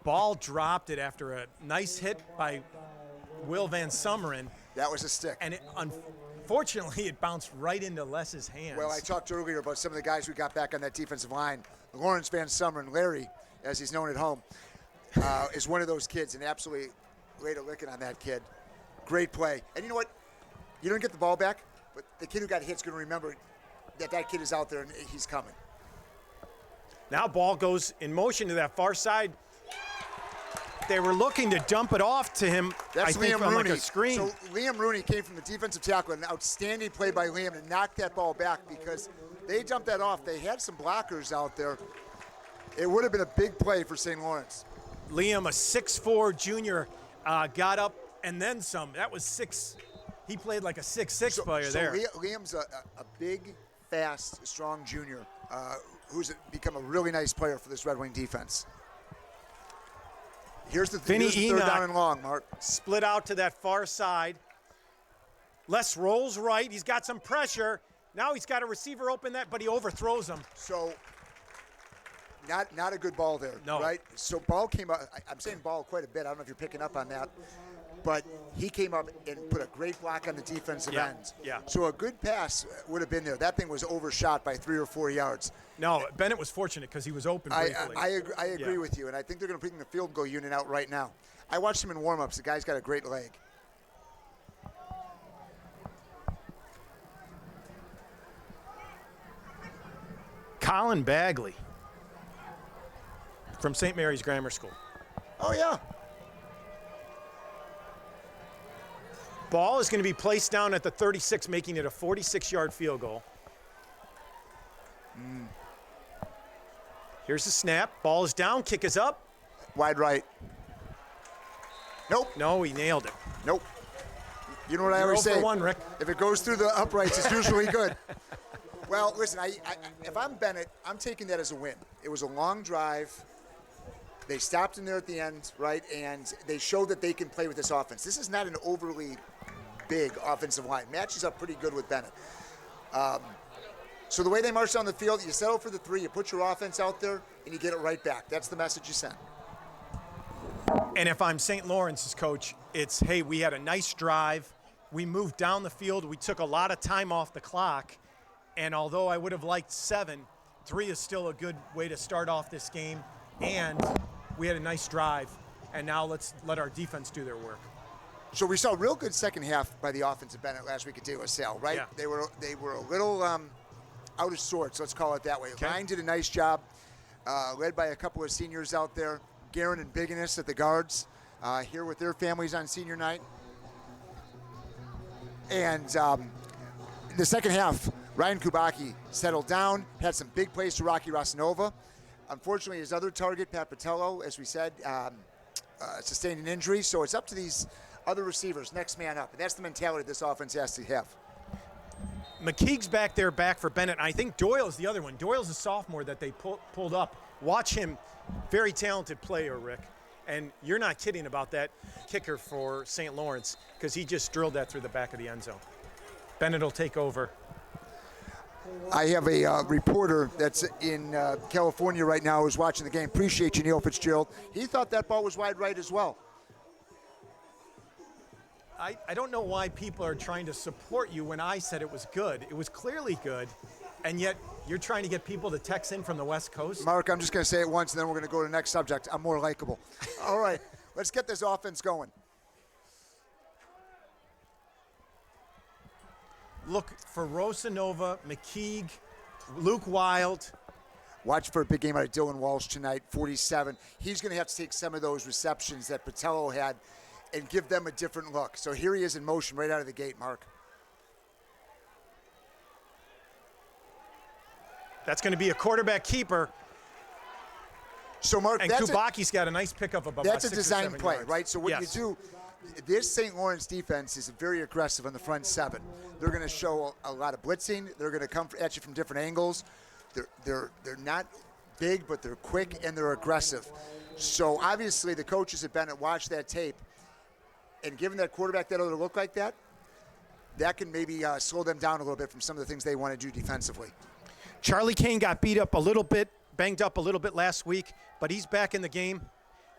S20: Ball dropped it after a nice hit by Will Van Summeren.
S21: That was a stick.
S20: And unfortunately, it bounced right into Les's hands.
S21: Well, I talked earlier about some of the guys we got back on that defensive line. Laurence Van Summeren, Larry, as he's known at home, is one of those kids, and absolutely laid a licking on that kid. Great play. And you know what? You don't get the ball back, but the kid who got hit's going to remember that kid is out there and he's coming.
S20: Now ball goes in motion to that far side. They were looking to dump it off to him.
S21: That's
S20: I think
S21: Liam
S20: on
S21: Rooney.
S20: Like a screen.
S21: So Liam Rooney came from the defensive tackle, an outstanding play by Liam to knock that ball back because they dumped that off. They had some blockers out there. It would have been a big play for St. Lawrence.
S20: Liam, a 6'4" junior, got up and then some. That was 6. He played like a 6'6" player there.
S21: Liam's a big, fast, strong junior who's become a really nice player for this Red Wing defense. Here's the third down and long, Mark.
S20: Split out to that far side. Les rolls right. He's got some pressure. Now he's got a receiver open but he overthrows him.
S21: So not a good ball there,
S20: no.
S21: Right? So ball came up. I'm saying ball quite a bit. I don't know if you're picking up on that. But he came up and put a great block on the defensive end.
S20: Yeah.
S21: So a good pass would have been there. That thing was overshot by 3 or 4 yards.
S20: No, Benet was fortunate because he was open briefly.
S21: I agree with you, and I think they're going to bring the field goal unit out right now. I watched him in warm-ups. The guy's got a great leg.
S20: Colin Bagley from St. Mary's Grammar School.
S21: Oh, yeah.
S20: Ball is going to be placed down at the 36, making it a 46-yard field goal. Here's the snap. Ball is down. Kick is up.
S21: Wide right. Nope.
S20: No, he nailed it.
S21: Nope. You know what I always say?
S20: 0 for 1, Rick.
S21: If it goes through the uprights, it's usually good. Well, listen, if I'm Benet, I'm taking that as a win. It was a long drive. They stopped in there at the end, right? And they showed that they can play with this offense. This is not an overly big offensive line. Matches up pretty good with Benet. So the way they march down the field, you settle for the 3, you put your offense out there, and you get it right back. That's the message you send.
S20: And if I'm St. Lawrence's coach, it's, hey, we had a nice drive. We moved down the field. We took a lot of time off the clock. And although I would have liked 7, 3 is still a good way to start off this game. And we had a nice drive. And now let's let our defense do their work.
S21: So we saw a real good second half by the offense of Benet last week at De La Salle, right?
S20: Yeah.
S21: They were a little out of sorts, let's call it that way.
S20: Okay.
S21: Ryan did a nice job, led by a couple of seniors out there. Guerin and Biggins at the guards, here with their families on senior night. And in the second half, Ryan Kubacki settled down, had some big plays to Rocky Rosanova. Unfortunately, his other target, Pat Patello, as we said, sustained an injury. So it's up to these other receivers, next man up. And that's the mentality this offense has to have.
S20: McKeague's back there, back for Benet. I think Doyle's the other one. Doyle's a sophomore that they pulled up. Watch him. Very talented player, Rick. And you're not kidding about that kicker for St. Lawrence because he just drilled that through the back of the end zone. Benet will take over.
S21: I have a reporter that's in California right now who's watching the game. Appreciate you, Neil Fitzgerald. He thought that ball was wide right as well.
S20: I don't know why people are trying to support you when I said it was good. It was clearly good, and yet you're trying to get people to text in from the West Coast?
S21: Mark, I'm just going to say it once, and then we're going to go to the next subject. I'm more likable. All right, let's get this offense going.
S20: Look for Rosanova, McKeague, Luke Wild.
S21: Watch for a big game out of Dylan Walsh tonight, 47. He's going to have to take some of those receptions that Patello had and give them a different look. So here he is in motion right out of the gate, Mark.
S20: That's going to be a quarterback keeper.
S21: So, Mark,
S20: and Kubaki's got a nice pickup of about 6 or 7
S21: That's a design play,
S20: yards.
S21: right? So what you do, this St. Lawrence defense is very aggressive on the front 7. They're going to show a lot of blitzing. They're going to come at you from different angles. They're not big, but they're quick and they're aggressive. So obviously the coaches at Benet watch that tape, and giving that quarterback that other look like that, that can maybe slow them down a little bit from some of the things they want to do defensively.
S20: Charlie Kane got beat up a little bit, banged up a little bit last week, but he's back in the game,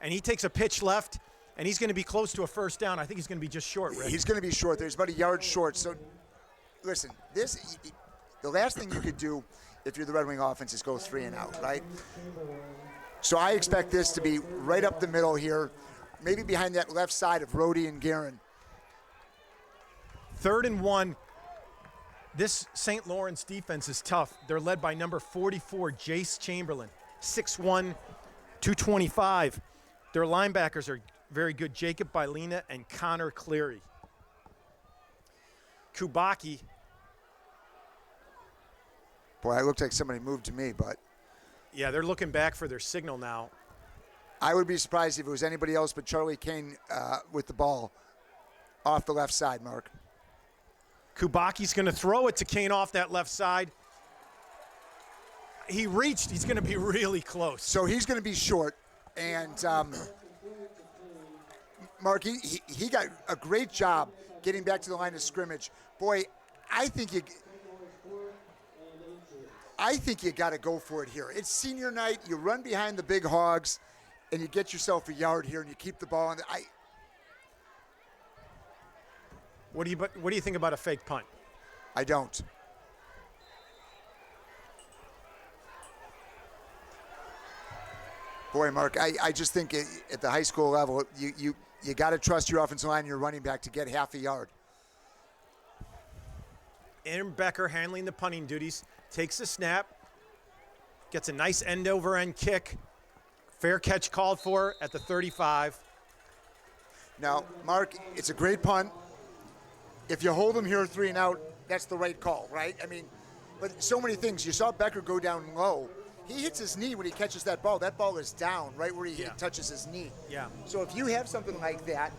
S20: and he takes a pitch left, and he's going to be close to a first down. I think he's going to be just short, Rick.
S21: He's going to be short. There's about a yard short. So, listen, the last thing you could do if you're the Red Wing offense is go 3 and out, right? So I expect this to be right up the middle here, maybe behind that left side of Rhodey and Guerin.
S20: 3rd and 1. This St. Lawrence defense is tough. They're led by number 44, Jace Chamberlain, 6'1", 225. Their linebackers are very good, Jacob Bailina and Connor Cleary. Kubaki.
S21: Boy, it looked like somebody moved to me, but.
S20: Yeah, they're looking back for their signal now.
S21: I would be surprised if it was anybody else but Charlie Kane with the ball. off the left side, Mark.
S20: Kubaki's going to throw it to Kane off that left side. He reached. He's going to be really close.
S21: So he's going to be short. And, Mark, he got a great job getting back to the line of scrimmage. Boy, I think you got to go for it here. It's senior night. You run behind the big hogs, and you get yourself a yard here, and you keep the ball on.
S20: What do you think about a fake punt?
S21: I don't. Boy, Mark, I just think at the high school level, you got to trust your offensive line and your running back to get half a yard.
S20: Aaron Becker handling the punting duties, takes the snap, gets a nice end-over-end kick. Fair catch called for at the 35.
S21: Now, Mark, it's a great punt. If you hold him here 3 and out, that's the right call, right? I mean, but so many things. You saw Becker go down low. He hits his knee when he catches that ball. That ball is down right where he touches his knee.
S20: Yeah.
S21: So if you have something like that,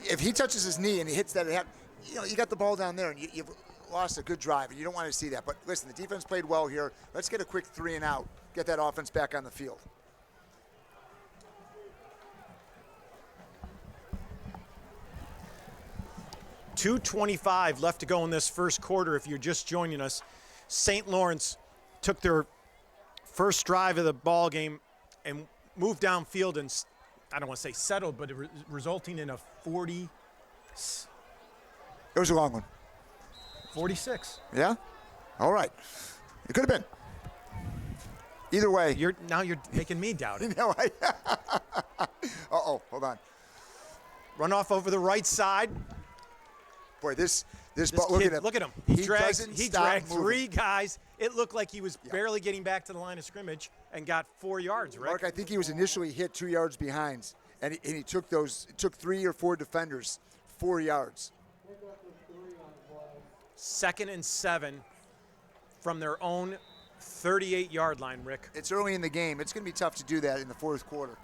S21: if he touches his knee and he hits that, you got the ball down there and you've lost a good drive, and you don't want to see that. But listen, the defense played well here. Let's get a quick 3 and out, get that offense back on the field.
S20: .225 left to go in this first quarter. If you're just joining us, St. Laurence took their first drive of the ball game and moved downfield and, I don't want to say settled, but resulting in a 40.
S21: It was a long one.
S20: 46.
S21: Yeah? All right. It could have been. Either way.
S20: Now you're making me doubt it.
S21: Uh-oh, hold on.
S20: Run off over the right side.
S21: Boy, this ball,
S20: look at him. He dragged
S21: moving.
S20: 3 guys. It looked like he was barely getting back to the line of scrimmage and got 4 yards, right?
S21: Mark, I think he was initially hit 2 yards behind, and he took 3 or 4 defenders 4 yards.
S20: 2nd and 7 from their own 38-yard line, Rick.
S21: It's early in the game. It's going to be tough to do that in the fourth quarter.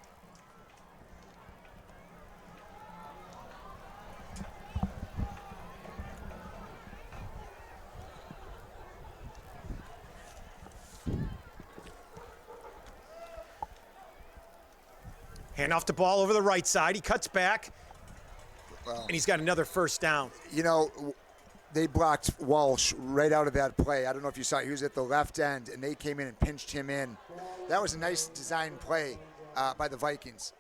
S20: Hand off the ball over the right side. He cuts back, and he's got another first down.
S21: You know, they blocked Walsh right out of that play. I don't know if you saw it. He was at the left end, and they came in and pinched him in. That was a nice design play by the Vikings.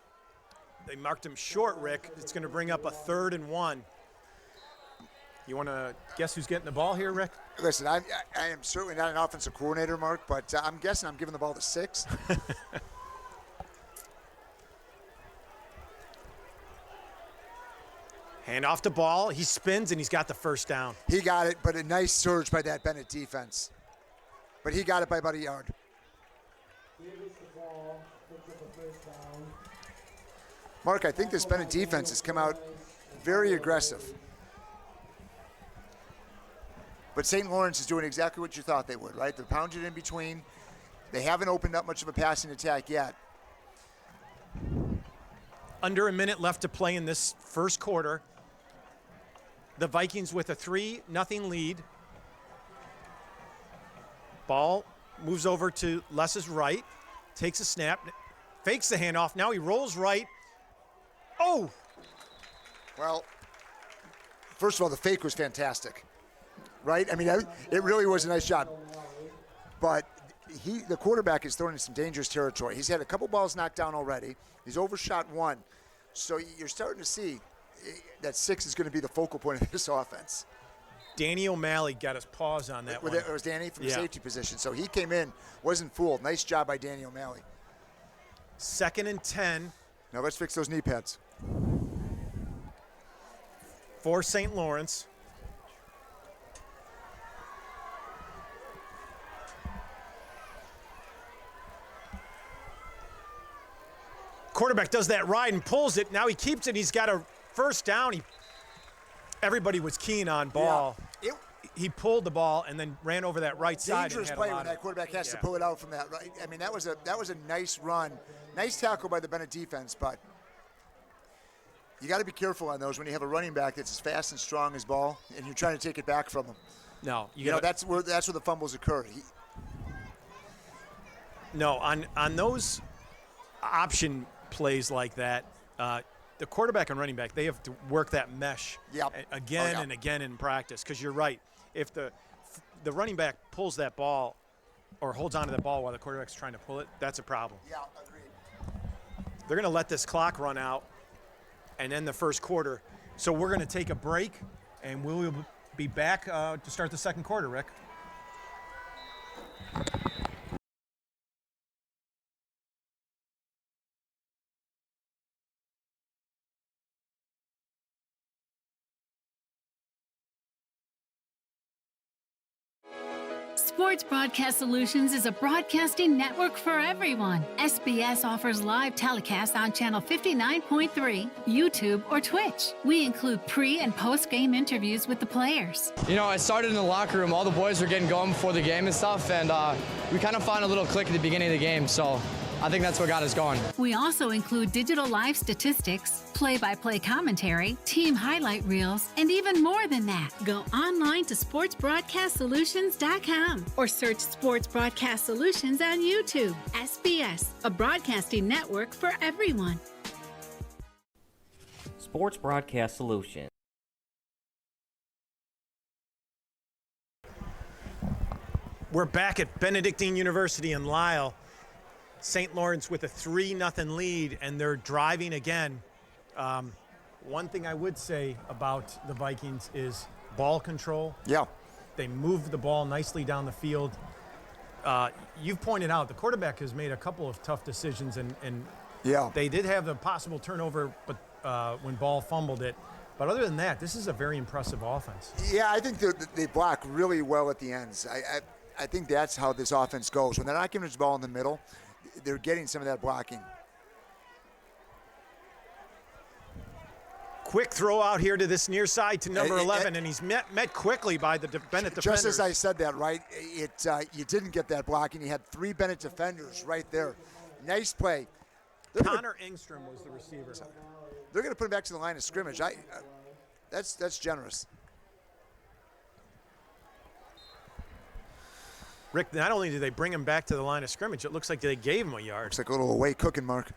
S20: They marked him short, Rick. It's going to bring up a 3rd and 1. You want to guess who's getting the ball here, Rick?
S21: Listen, I am certainly not an offensive coordinator, Mark, but I'm guessing I'm giving the ball to 6.
S20: Hand off the ball. He spins, and he's got the first down.
S21: He got it, but a nice surge by that Benet defense. But he got it by about a yard. Mark, I think this Benet defense has come out very aggressive. But St. Laurence is doing exactly what you thought they would, right? They're pounding in between. They haven't opened up much of a passing attack yet.
S20: Under a minute left to play in this first quarter. The Vikings with a 3-0 lead. Ball moves over to Les's right. Takes a snap. Fakes the handoff. Now he rolls right. Oh!
S21: Well, first of all, the fake was fantastic. Right? I mean, it really was a nice job. But the quarterback is throwing in some dangerous territory. He's had a couple balls knocked down already. He's overshot 1. So you're starting to see that 6 is going to be the focal point of this offense.
S20: Danny O'Malley got his paws on that one.
S21: It was Danny from the safety position. So he came in, wasn't fooled. Nice job by Danny O'Malley.
S20: 2nd and 10.
S21: Now let's fix those knee pads.
S20: For St. Laurence. Quarterback does that ride and pulls it. Now he keeps it. He's got a first down. Everybody was keen on ball.
S21: Yeah.
S20: he pulled the ball and then ran over that right side.
S21: Dangerous play when that quarterback has to pull it out from that right. I mean, that was a nice run, nice tackle by the Benet defense, but you got to be careful on those when you have a running back that's as fast and strong as Ball, and you're trying to take it back from him.
S20: No,
S21: you know that's where the fumbles occur.
S20: No, on those option plays like that, the quarterback and running back, they have to work that mesh again and again in practice. Because you're right, if the running back pulls that ball or holds onto the ball while the quarterback's trying to pull it, that's a problem.
S21: Yeah, agreed.
S20: They're going to let this clock run out and end the first quarter. So we're going to take a break, and we'll be back to start the second quarter, Rick.
S2: Sports Broadcast Solutions is a broadcasting network for everyone. SBS offers live telecasts on Channel 59.3, YouTube, or Twitch. We include pre- and post-game interviews with the players.
S22: You know, it started in the locker room. All the boys were getting going before the game and stuff, and we kind of found a little click at the beginning of the game, so I think that's what got us going.
S2: We also include digital live statistics, play-by-play commentary, team highlight reels, and even more than that. Go online to sportsbroadcastsolutions.com or search Sports Broadcast Solutions on YouTube. SBS, a broadcasting network for everyone.
S23: Sports Broadcast Solutions.
S20: We're back at Benedictine University in Lisle. St. Laurence with a 3-0 lead, and they're driving again. One thing I would say about the Vikings is ball control.
S21: Yeah.
S20: They move the ball nicely down the field. You've pointed out the quarterback has made a couple of tough decisions, and they did have a possible turnover, but when Ball fumbled it. But other than that, this is a very impressive offense.
S21: Yeah, I think they block really well at the ends. I think that's how this offense goes. When they're not giving the ball in the middle, they're getting some of that blocking.
S20: Quick throw out here to this near side to number 11, and he's met quickly by the Benet defenders.
S21: Just as I said that, right? You didn't get that blocking. You had 3 Benet defenders right there. Nice play.
S20: Connor Engstrom was the receiver.
S21: They're going to put him back to the line of scrimmage. That's generous.
S20: Rick, not only did they bring him back to the line of scrimmage, it looks like they gave him a yard.
S21: Looks like a little away cooking, Mark.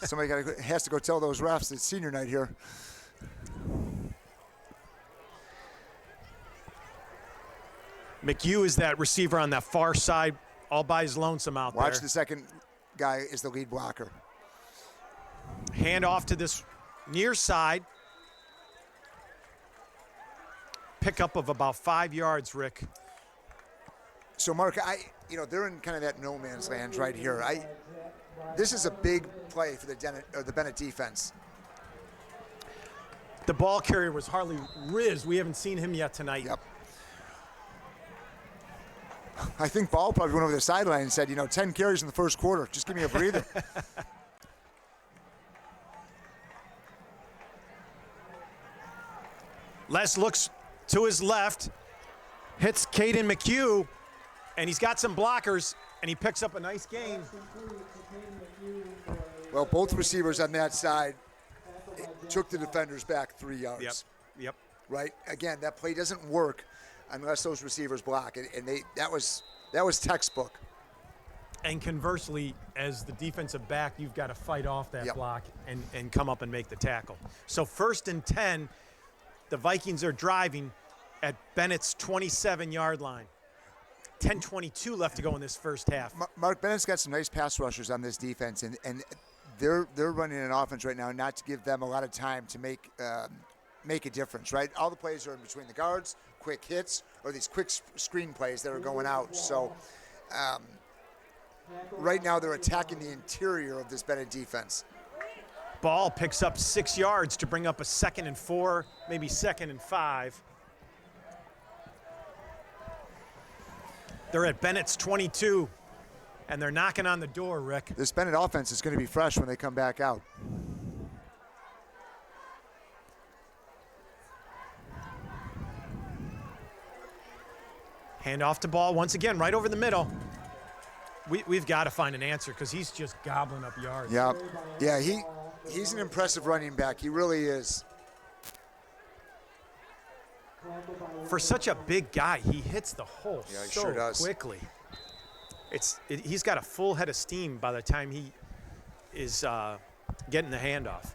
S21: Somebody has to go tell those refs it's senior night here.
S20: McHugh is that receiver on that far side, all by his lonesome out there.
S21: Watch the second guy is the lead blocker.
S20: Hand off to this near side. Pickup of about 5 yards, Rick.
S21: So, Mark, they're in kind of that no man's land right here. This is a big play for the Benet defense.
S20: The ball carrier was Harley Riz. We haven't seen him yet tonight.
S21: Yep. I think Ball probably went over the sideline and said, 10 carries in the first quarter. Just give me a breather.
S20: Les looks to his left, hits Caden McHugh, and he's got some blockers, and he picks up a nice gain.
S21: Well, both receivers on that side took the defenders back 3 yards.
S20: Yep.
S21: Right? Again, that play doesn't work unless those receivers block, and that was textbook.
S20: And conversely, as the defensive back, you've got to fight off that block and come up and make the tackle. So 1st and 10, the Vikings are driving at Bennett's 27-yard line. 10:22 left to go in this first half.
S21: Mark, Bennett's got some nice pass rushers on this defense, and they're running an offense right now not to give them a lot of time to make a difference, right? All the plays are in between the guards, quick hits, or these quick screen plays that are going out. So right now they're attacking the interior of this Benet defense.
S20: Ball picks up 6 yards to bring up a 2nd and 4, maybe 2nd and 5. They're at Bennett's 22, and they're knocking on the door, Rick.
S21: This Benet offense is going to be fresh when they come back out.
S20: Hand off to Ball once again, right over the middle. We've got to find an answer because he's just gobbling up yards.
S21: Yeah, he's an impressive running back. He really is.
S20: For such a big guy, he hits the hole so
S21: sure does.
S20: quickly. He's got a full head of steam by the time he is getting the handoff.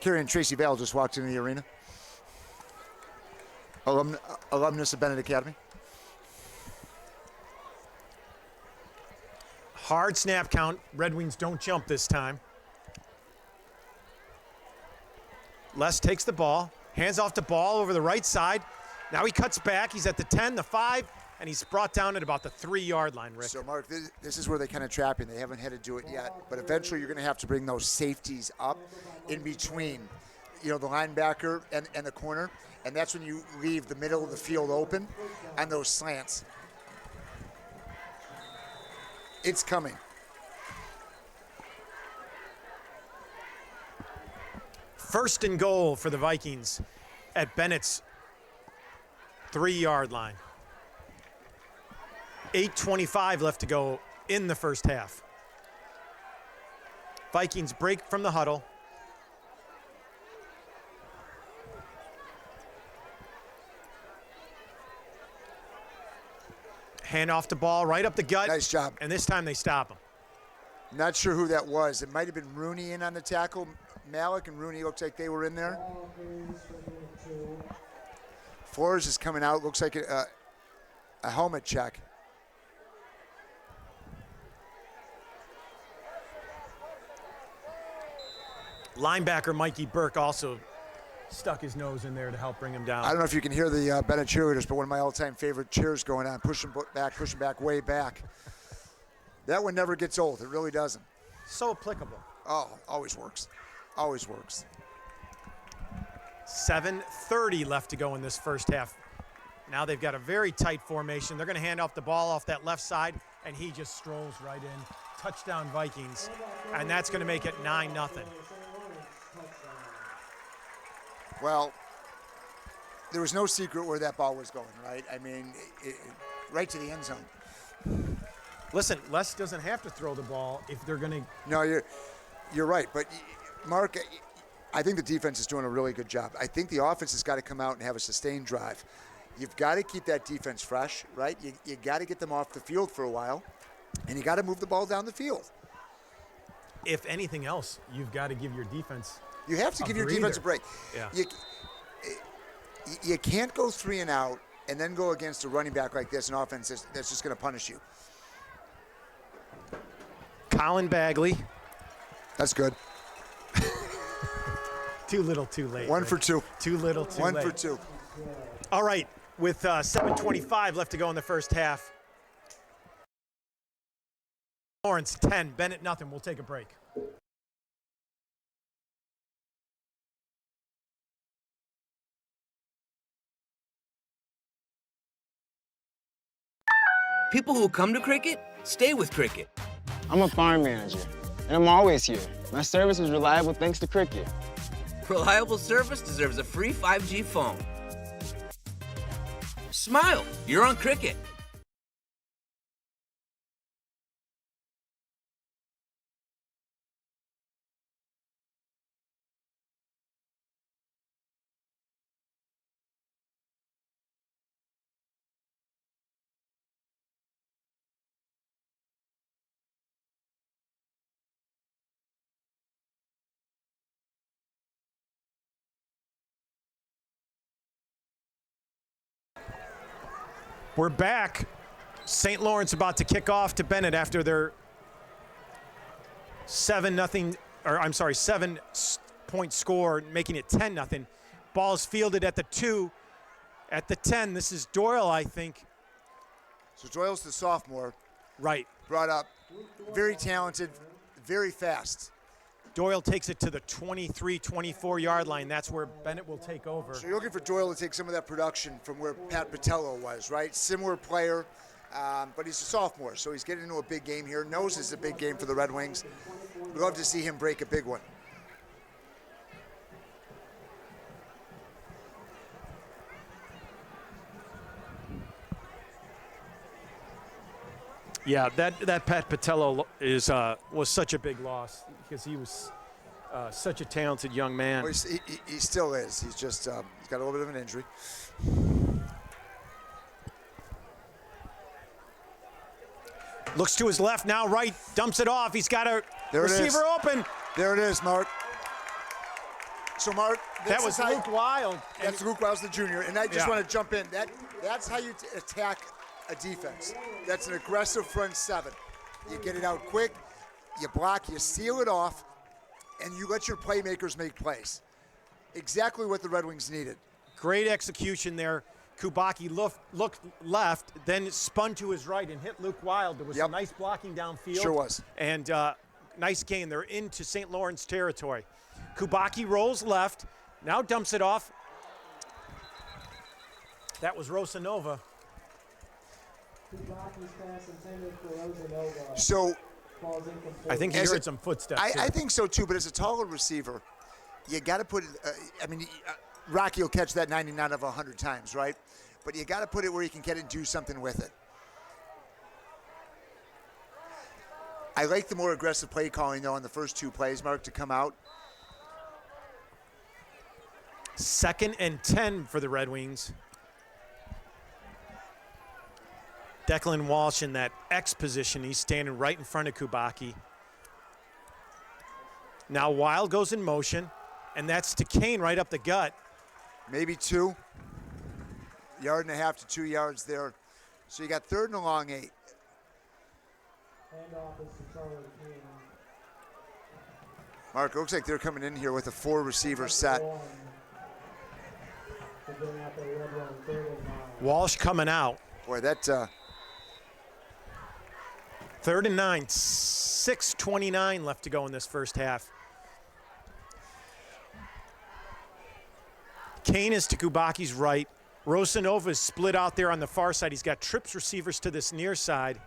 S21: Kerry and Tracy Vale just walked into the arena. Alumnus of Benet Academy.
S20: Hard snap count. Red Wings don't jump this time. Les takes the ball, hands off to Ball over the right side. Now he cuts back. He's at the 10, the 5, and he's brought down at about the 3-yard line, Rick.
S21: So, Mark, this is where they kind of trap him. They haven't had to do it yet, but eventually you're going to have to bring those safeties up in between, the linebacker and the corner, and that's when you leave the middle of the field open on those slants. It's coming.
S20: First and goal for the Vikings at Bennett's 3-yard line. 8:25 left to go in the first half. Vikings break from the huddle. Hand off to Ball, right up the gut.
S21: Nice job.
S20: And this time they stop him.
S21: Not sure who that was. It might have been Rooney in on the tackle. Malik and Rooney looks like they were in there. Flores is coming out. Looks like a helmet check.
S20: Linebacker Mikey Burke also stuck his nose in there to help bring him down.
S21: I don't know if you can hear the Benet cheerleaders, but one of my all-time favorite cheers going on. Pushing back, way back. That one never gets old. It really doesn't.
S20: So applicable.
S21: Oh, always works. Always works.
S20: 7:30 left to go in this first half. Now they've got a very tight formation. They're going to hand off the ball off that left side, and he just strolls right in. Touchdown Vikings, and that's going to make it 9-0.
S21: Well, there was no secret where that ball was going, right? I mean, right to the end zone.
S20: Listen, Les doesn't have to throw the ball if they're going to.
S21: No, you're right. But, Mark, I think the defense is doing a really good job. I think the offense has got to come out and have a sustained drive. You've got to keep that defense fresh, right? You got to get them off the field for a while, and you got to move the ball down the field.
S20: If anything else, you've got to give your defense.
S21: You have to give your defense a break.
S20: Yeah.
S21: You can't go 3 and out and then go against a running back like this, an offense that's just going to punish you.
S20: Colin Bagley.
S21: That's good.
S20: Too little, too late.
S21: 1 for 2.
S20: Too little, too late.
S21: 1 for 2.
S20: All right, with 7:25 left to go in the first half. Laurence 10, Benet nothing. We'll take a break.
S18: People who come to cricket, stay with cricket.
S19: I'm a farm manager, and I'm always here. My service is reliable thanks to cricket.
S18: Reliable service deserves a free 5G phone. Smile, you're on cricket.
S20: We're back. St. Lawrence about to kick off to Benet after their 7-point score, making it 10-0. Ball is fielded at the 2. At the 10, this is Doyle, I think.
S21: So Doyle's the sophomore.
S20: Right.
S21: Brought up. Very talented, very fast.
S20: Doyle takes it to the 23, 24-yard line. That's where Benet will take over.
S21: So you're looking for Doyle to take some of that production from where Pat Patello was, right? Similar player, but he's a sophomore, so he's getting into a big game here. Knows it's a big game for the Red Wings. We'd love to see him break a big one.
S20: Yeah, that Pat Patello was such a big loss because he was such a talented young man.
S21: Well, he still is. He's just he's got a little bit of an injury.
S20: Looks to his left, now right, dumps it off. He's got a receiver open.
S21: There it is, Mark. So, Mark,
S20: that was Luke Wild.
S21: That's Luke Wild, the junior. And I just want to jump in. That's how you attack a defense. That's an aggressive front seven. You get it out quick, you block, you seal it off, and you let your playmakers make plays. Exactly what the Red Wings needed.
S20: Great execution there. Kubacki looked left, then spun to his right and hit Luke Wild. There was some nice blocking downfield.
S21: Sure was.
S20: And nice gain. They're into St. Lawrence territory. Kubacki rolls left, now dumps it off. That was Rosanova.
S21: So
S20: I think he heard some footsteps.
S21: I think so too, but as a taller receiver, you got to put it, Rocky will catch that 99 of 100 times, right? But you got to put it where you can get it and do something with it. I like the more aggressive play calling, though, on the first two plays, Mark, to come out.
S20: 2nd and 10 for the Red Wings. Declan Walsh in that X position. He's standing right in front of Kubacki. Now Wild goes in motion, and that's to Kane right up the gut.
S21: Maybe 2. 1.5 to 2 yards there. So you got 3rd and a long 8. Mark, it looks like they're coming in here with a 4-receiver set.
S20: Walsh coming out.
S21: Boy, that...
S20: 3rd and 9, 6:29 left to go in this first half. Kane is to Kubacki's right. Rosanova is split out there on the far side. He's got trips receivers to this near side.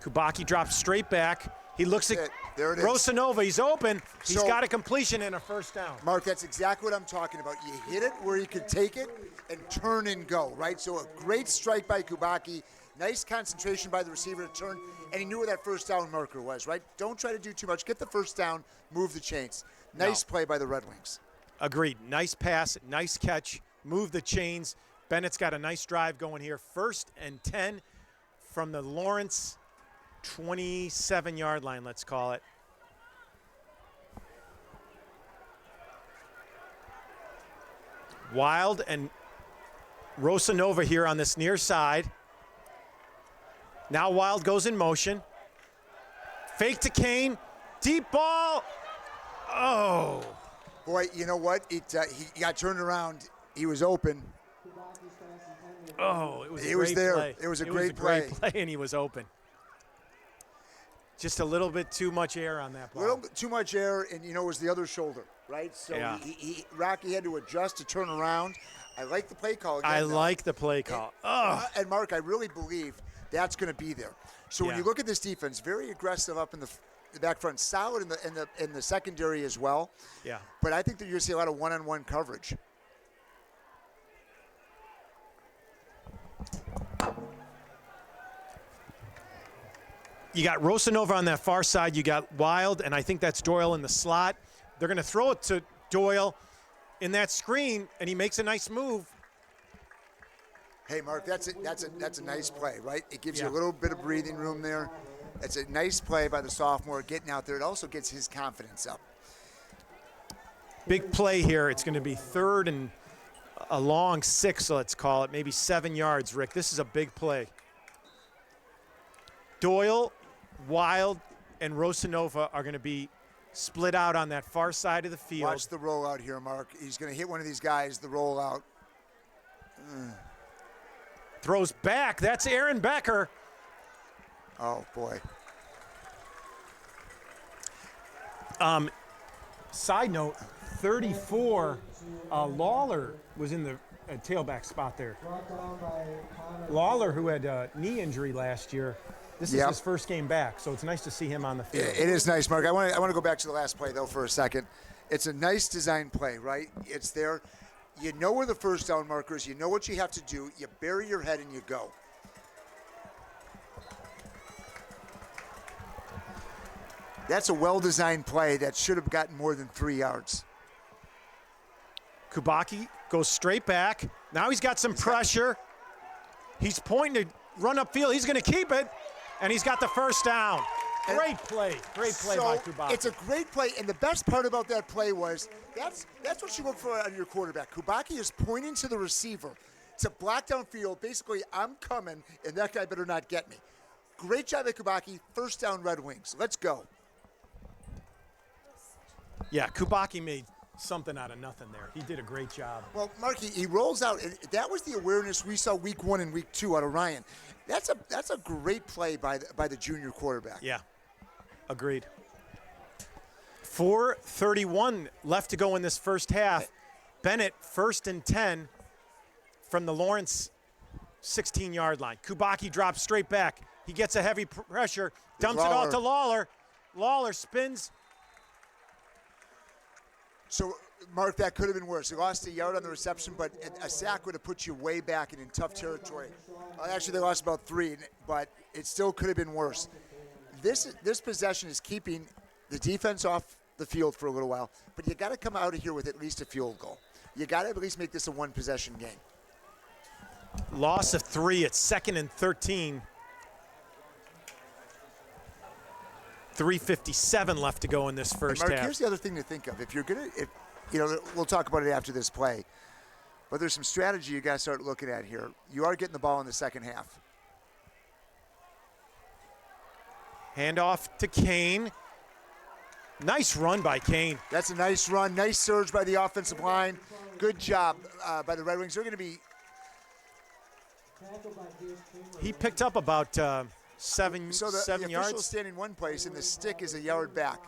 S20: Kubacki drops straight back. He looks at Rosanova. He's open. He's got a completion and a first down.
S21: Mark, that's exactly what I'm talking about. You hit it where you could take it and turn and go, right? So a great strike by Kubacki. Nice concentration by the receiver to turn, and he knew where that first down marker was, right? Don't try to do too much. Get the first down, move the chains. Nice play by the Red Wings.
S20: Agreed. Nice pass, nice catch, move the chains. Bennett's got a nice drive going here. 1st and 10 from the Laurence 27-yard line, let's call it. Wild and Rosanova here on this near side. Now Wild goes in motion. Fake to Kane. Deep ball. Oh.
S21: Boy, you know what? He got turned around. He was open.
S20: Oh, it was
S21: there.
S20: Play.
S21: It was a great play.
S20: And he was open. Just a little bit too much air on that ball.
S21: A little bit too much air, and, it was the other shoulder, right? So Rocky had to adjust to turn around. I like the play call. Again,
S20: I like the play call.
S21: And Mark, I really believe that's going to be there. So when you look at this defense, very aggressive up in the back front, solid in the secondary as well.
S20: Yeah.
S21: But I think that you're going to see a lot of one-on-one coverage.
S20: You got Rosanova on that far side. You got Wild, and I think that's Doyle in the slot. They're going to throw it to Doyle in that screen, and he makes a nice move.
S21: Hey, Mark, that's a nice play, right? It gives you a little bit of breathing room there. It's a nice play by the sophomore getting out there. It also gets his confidence up.
S20: Big play here. It's going to be 3rd and a long 6, let's call it, maybe 7 yards, Rick. This is a big play. Doyle, Wild, and Rosanova are going to be split out on that far side of the field.
S21: Watch the rollout here, Mark. He's going to hit one of these guys, the rollout.
S20: Throws back. That's Aaron Becker.
S21: Oh, boy.
S20: Side note, 34, Lawler was in the tailback spot there. Lawler, who had a knee injury last year, This is his first game back, so it's nice to see him on the field.
S21: It is nice, Mark. I want to go back to the last play, though, for a second. It's a nice design play, right? It's there. You know where the first down marker is. You know what you have to do. You bury your head and you go. That's a well-designed play that should have gotten more than 3 yards.
S20: Kubacki goes straight back. Now he's got some pressure. He's pointing to run upfield. He's going to keep it, and he's got the first down. Great play by Kubacki.
S21: It's a great play, and the best part about that play was that's what you look for out of your quarterback. Kubacki is pointing to the receiver. It's a black downfield. Basically, I'm coming, and that guy better not get me. Great job by Kubacki. First down, Red Wings. Let's go.
S20: Yeah, Kubacki made something out of nothing there. He did a great job.
S21: Well, Mark, he rolls out. And that was the awareness we saw week 1 and week 2 out of Ryan. That's a great play by the junior quarterback.
S20: Yeah, agreed. 4:31 left to go in this first half. Benet 1st and 10 from the Laurence 16-yard line. Kubacki drops straight back. He gets a heavy pressure, dumps it off to Lawler. Lawler spins.
S21: So, Mark, that could have been worse. He lost a yard on the reception, but a sack would have put you way back and in tough territory. Actually, they lost about 3, but it still could have been worse. This possession is keeping the defense off the field for a little while, but you got to come out of here with at least a field goal. You got to at least make this a one-possession game.
S20: Loss of 3 at 2nd and 13. 3:57 left to go in this first
S21: Mark,
S20: half.
S21: here's the other thing to think of. If you're gonna, we'll talk about it after this play, but there's some strategy you got to start looking at here. You are getting the ball in the second half.
S20: Handoff to Kane. Nice run by Kane.
S21: That's a nice run. Nice surge by the offensive line. Good job by the Red Wings. They're going to be.
S20: He picked up about 7 yards.
S21: The official's standing one place, and the stick is a yard back.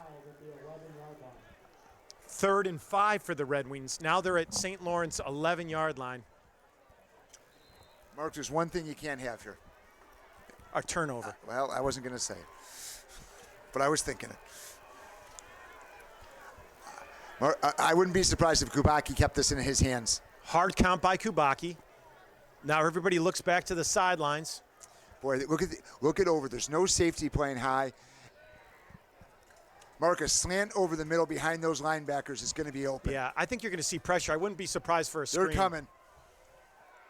S20: 3rd and 5 for the Red Wings. Now they're at St. Lawrence 11-yard line.
S21: Mark, there's one thing you can't have here.
S20: A turnover.
S21: Well, I wasn't going to say it, but I was thinking it. Mark, I wouldn't be surprised if Kubacki kept this in his hands.
S20: Hard count by Kubacki. Now everybody looks back to the sidelines.
S21: Boy, look it over. There's no safety playing high. Mark, a slant over the middle behind those linebackers is going to be open.
S20: Yeah, I think you're going to see pressure. I wouldn't be surprised for a screen.
S21: They're coming.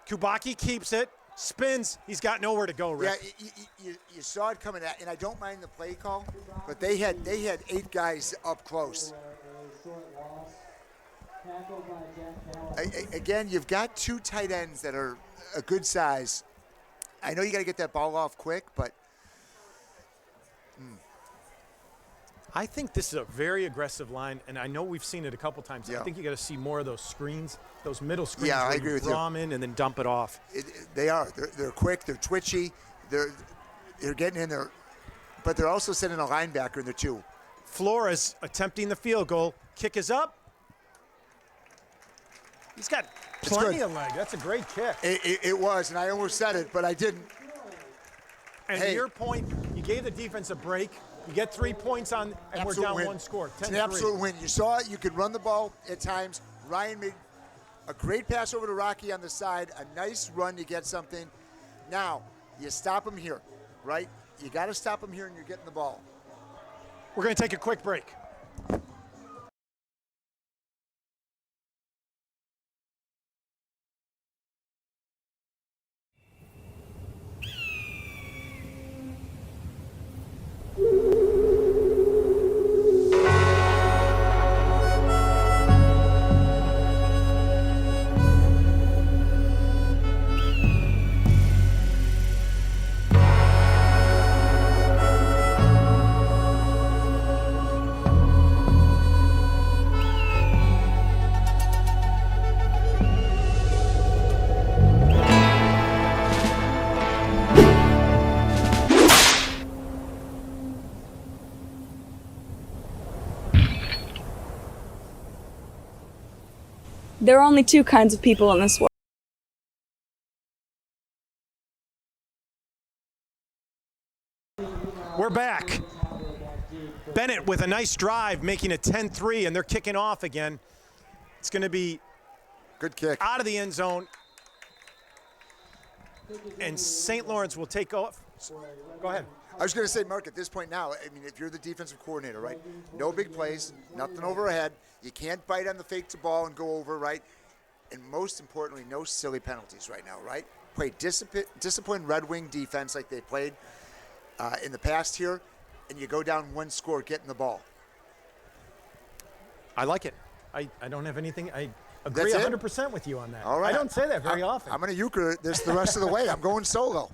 S20: Kubacki keeps it, spins. He's got nowhere to go, Rick.
S21: Yeah, you saw it coming at, and I don't mind the play call, but they had 8 guys up close. Again, you've got 2 tight ends that are a good size. I know you got to get that ball off quick, but
S20: I think this is a very aggressive line, and I know we've seen it a couple times.
S21: Yeah.
S20: I think you got to see more of those screens, those middle screens.
S21: Yeah, I
S20: where
S21: agree
S20: you
S21: with
S20: draw
S21: you.
S20: them in and then dump it off.
S21: They are. They're quick. They're twitchy. They're getting in there, but they're also sending a linebacker in there too.
S20: Flores attempting the field goal. Kick is up. He's got plenty of leg. That's a great kick.
S21: It was, and I almost said it, but I didn't.
S20: And to your point, you gave the defense a break. You get 3 points on, and we're down 1 score.
S21: It's an absolute win. You saw it. You could run the ball at times. Ryan made a great pass over to Rocky on the side. A nice run to get something. Now, you stop him here, right? You got to stop him here, and you're getting the ball.
S20: We're going to take a quick break.
S5: There are only 2 kinds of people in this world.
S20: back. Benet with a nice drive, making it 10-3, and they're kicking off again. It's going to be
S21: good kick
S20: out of the end zone. And St. Lawrence will take off. Go ahead.
S21: I was going to say, Mark, at this point now, I mean, if you're the defensive coordinator, right, no big plays, nothing overhead. You can't bite on the fake to ball and go over, right? And most importantly, no silly penalties right now, right? Play disciplined Red Wing defense like they played in the past here, and you go down one score getting the ball.
S20: I like it. I don't have anything. I agree 100% with you on that.
S21: All right.
S20: I don't say that very often.
S21: I'm going to euchre this the rest of the way. I'm going solo.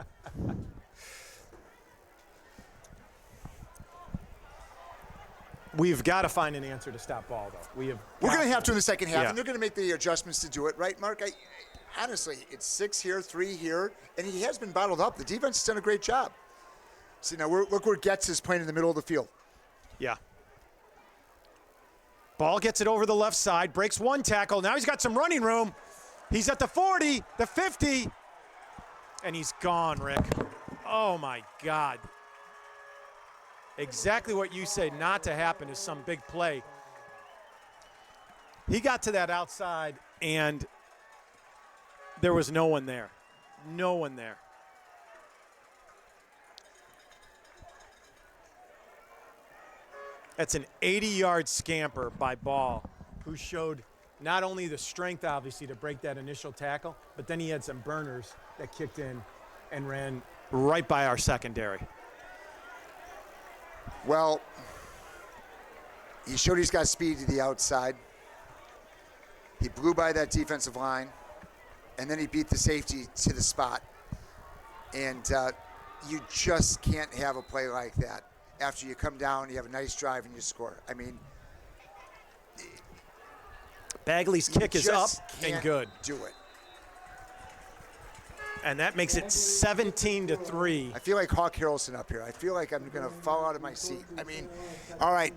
S20: We've got to find an answer to stop ball, though. We're
S21: going to have to in the second half,
S20: Yeah.
S21: and they're going to make the adjustments to do it, right, Mark? Honestly, it's 6 here, 3 here, and he has been bottled up. The defense has done a great job. See, now look where Getz is playing in the middle of the field.
S20: Yeah. Ball gets it over the left side, breaks one tackle. Now he's got some running room. He's at the 40, the 50, and he's gone, Rick. Oh, my God. Exactly what you say not to happen is some big play. He got to that outside, and there was no one there. No one there. That's an 80-yard scamper by Ball, who showed not only the strength, obviously, to break that initial tackle, but then he had some burners that kicked in and ran right by our secondary.
S21: Well, he showed he's got speed to the outside. He blew by that defensive line, and then he beat the safety to the spot. And you just can't have a play like that after you come down, you have a nice drive, and you score. I mean,
S20: Bagley's kick is up and good.
S21: Do it.
S20: And that makes it 17-3.
S21: I feel like Hawk Harrelson up here. I feel like I'm going to fall out of my seat. I mean, all right.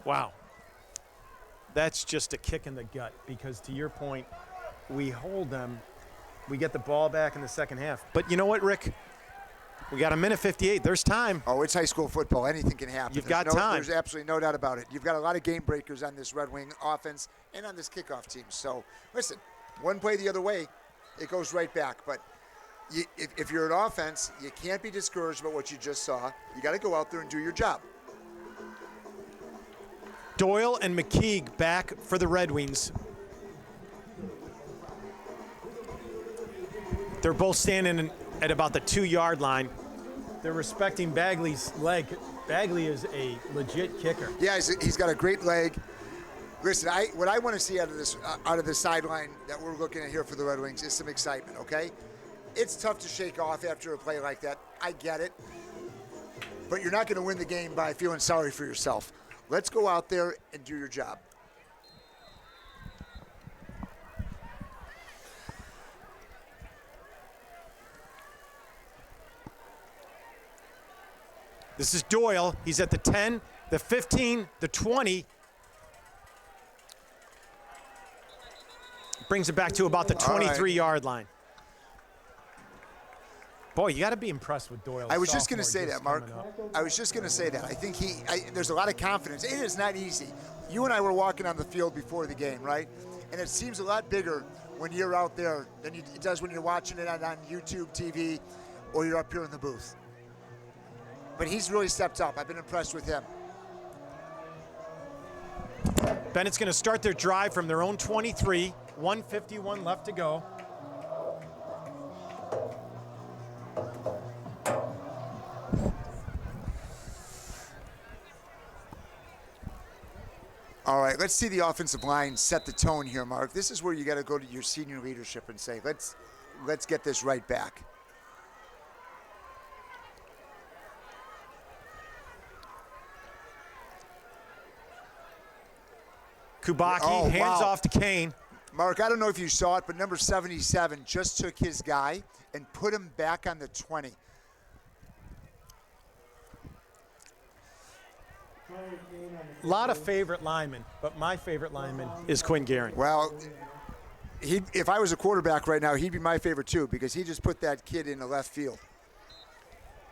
S20: Wow. That's just a kick in the gut because, to your point, we hold them. We get the ball back in the second half. But you know what, Rick? We got a minute 58. There's time.
S21: Oh, it's high school football. Anything can happen.
S20: You've got time.
S21: There's absolutely no doubt about it. You've got a lot of game breakers on this Red Wing offense and on this kickoff team. So, listen, one play the other way, it goes right back. But if you're an offense, you can't be discouraged about what you just saw. You got to go out there and do your job.
S20: Doyle and McKeague back for the Red Wings. They're both standing at about the 2-yard line. They're respecting Bagley's leg. Bagley is a legit kicker.
S21: Yeah, he's got a great leg. Listen, what I want to see out of this sideline that we're looking at here for the Red Wings is some excitement, okay? It's tough to shake off after a play like that. I get it. But you're not going to win the game by feeling sorry for yourself. Let's go out there and do your job.
S20: This is Doyle. He's at the 10, the 15, the 20. Brings it back to about the 23-yard line. Boy, you got to be impressed with Doyle.
S21: I was just going to say that, Mark. I was just going to say that. I think there's a lot of confidence. It is not easy. You and I were walking on the field before the game, right? And it seems a lot bigger when you're out there than it does when you're watching it on YouTube TV or you're up here in the booth. But he's really stepped up. I've been impressed with him.
S20: Bennett's going to start their drive from their own 23, 1:51 left to go.
S21: All right, let's see the offensive line set the tone here, Mark. This is where you got to go to your senior leadership and say, let's get this right back.
S20: Kubaki hands off to Kane.
S21: Mark, I don't know if you saw it, but number 77 just took his guy and put him back on the 20.
S20: A lot of favorite linemen, but my favorite lineman is Quinn Guerin.
S21: Well, if I was a quarterback right now, he'd be my favorite too because he just put that kid in the left field.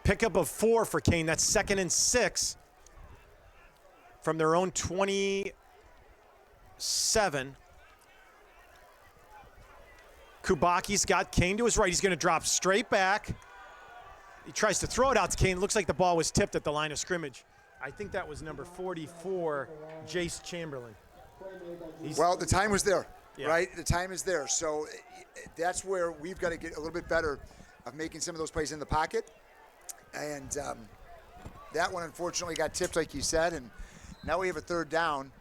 S20: Pickup of 4 for Kane. That's 2nd and 6 from their own 27. Kubaki's got Kane to his right. He's going to drop straight back. He tries to throw it out to Kane. Looks like the ball was tipped at the line of scrimmage. I think that was number 44, Jace Chamberlain.
S21: Well, the time was there, right? The time is there. So that's where we've got to get a little bit better of making some of those plays in the pocket. And that one, unfortunately, got tipped, like you said, and now we have a 3rd down.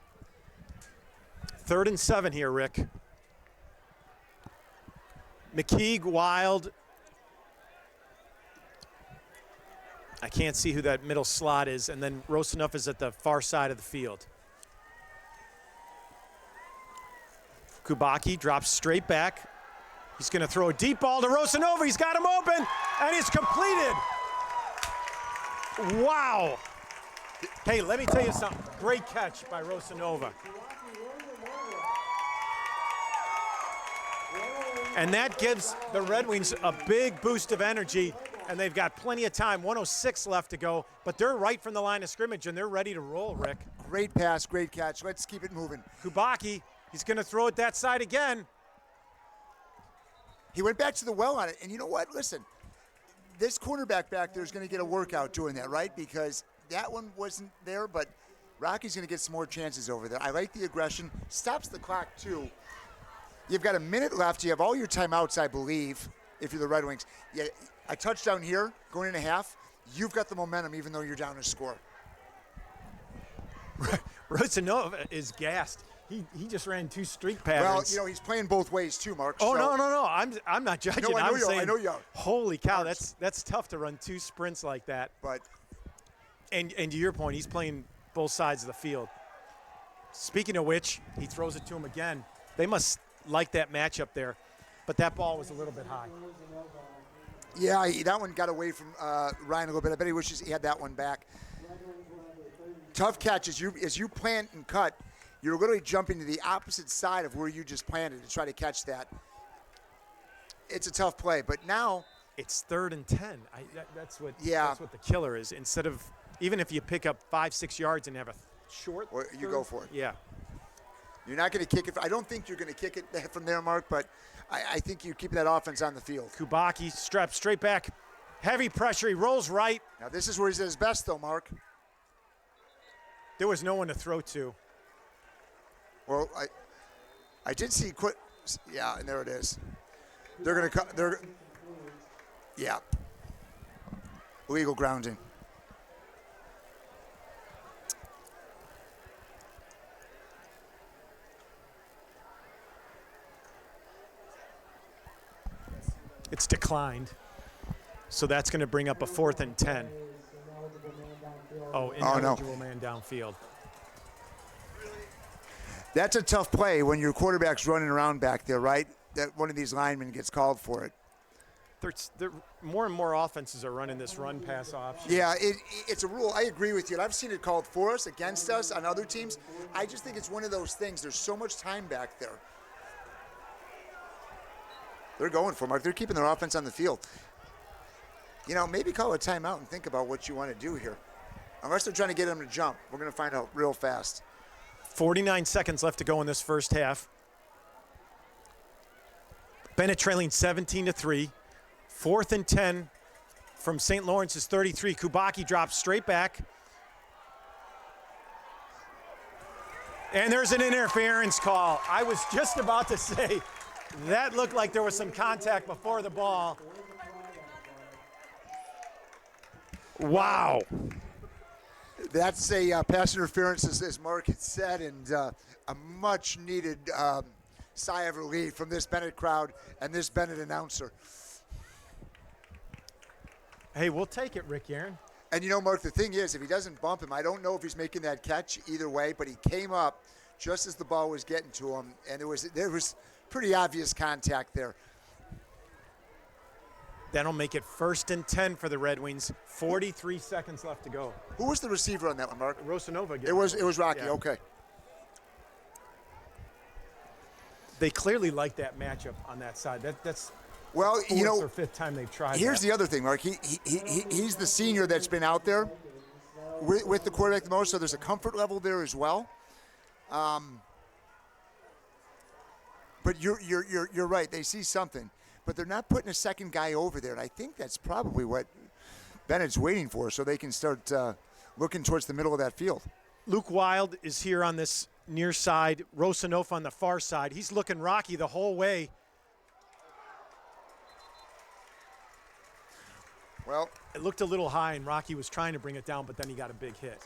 S20: 3rd and 7 here, Rick. McKeague, Wild. I can't see who that middle slot is, and then Rosanov is at the far side of the field. Kubaki drops straight back. He's going to throw a deep ball to Rosanova. He's got him open, and it's completed. Wow. Hey, let me tell you something. Great catch by Rosanova. And that gives the Red Wings a big boost of energy, and they've got plenty of time. 1:06 left to go, but they're right from the line of scrimmage, and they're ready to roll, Rick.
S21: Great pass, great catch. Let's keep it moving.
S20: Kubaki, he's going to throw it that side again.
S21: He went back to the well on it, and you know what? Listen, this cornerback back there is going to get a workout doing that, right? Because that one wasn't there, but Rocky's going to get some more chances over there. I like the aggression. Stops the clock, too. You've got a minute left. You have all your timeouts, I believe, if you're the Red Wings. Yeah, a touchdown here, going in a half, you've got the momentum even though you're down a score.
S20: Rosanova is gassed. He just ran 2 streak patterns.
S21: Well, he's playing both ways too, Mark.
S20: Oh, so. No. I'm not judging.
S21: No, I know you are.
S20: Holy cow, that's tough to run 2 sprints like that.
S21: But
S20: and to your point, he's playing both sides of the field. Speaking of which, he throws it to him again. They must like that matchup there, but that ball was a little bit high.
S21: Yeah, that one got away from Ryan a little bit. I bet he wishes he had that one back. Tough catch as you plant and cut. You're literally jumping to the opposite side of where you just planted to try to catch that. It's a tough play, but now
S20: it's 3rd and 10. That's what the killer is. Instead of, even if you pick up 5-6 yards and have a short,
S21: or you go for it.
S20: Yeah.
S21: You're not going to kick it. I don't think you're going to kick it from there, Mark, but I think you're keeping that offense on the field.
S20: Kubaki strapped straight back. Heavy pressure. He rolls right.
S21: Now, this is where he's at his best, though, Mark.
S20: There was no one to throw to.
S21: Well, I did see quit. Yeah, and there it is. They're going to cut. Yeah. Illegal grounding.
S20: It's declined. So that's going to bring up a 4th and 10. Ineligible man downfield.
S21: That's a tough play when your quarterback's running around back there, right? That one of these linemen gets called for it.
S20: More and more offenses are running this run-pass option.
S21: Yeah, it's a rule. I agree with you. And I've seen it called for us, against us, on other teams. I just think it's one of those things. There's so much time back there. They're going for it, Mark. They're keeping their offense on the field. Maybe call a timeout and think about what you want to do here. Unless they're trying to get them to jump. We're going to find out real fast.
S20: 49 seconds left to go in this first half. Benet trailing 17-3. 4th and 10 from St. Lawrence's 33. Kubaki drops straight back. And there's an interference call. I was just about to say that looked like there was some contact before the ball. Wow.
S21: That's a pass interference, as Mark had said, and a much-needed sigh of relief from this Benet crowd and this Benet announcer.
S20: Hey, we'll take it, Rick Aaron.
S21: And Mark, the thing is, if he doesn't bump him, I don't know if he's making that catch either way, but he came up just as the ball was getting to him, and there was pretty obvious contact there.
S20: That'll make it 1st and 10 for the Red Wings. 43 seconds left to go.
S21: Who was the receiver on that one, Mark?
S20: Rosanova.
S21: It was Rocky. Yeah. Okay.
S20: They clearly like that matchup on that side.
S21: Well, you know,
S20: fourth or fifth time they've tried.
S21: Here's the other thing, Mark. He's the senior that's been out there with the quarterback the most, so there's a comfort level there as well. But you're right. They see something, but they're not putting a second guy over there. And I think that's probably what Bennett's waiting for, so they can start looking towards the middle of that field.
S20: Luke Wild is here on this near side. Rosanov on the far side. He's looking rocky the whole way.
S21: Well,
S20: it looked a little high, and Rocky was trying to bring it down, but then he got a big hit.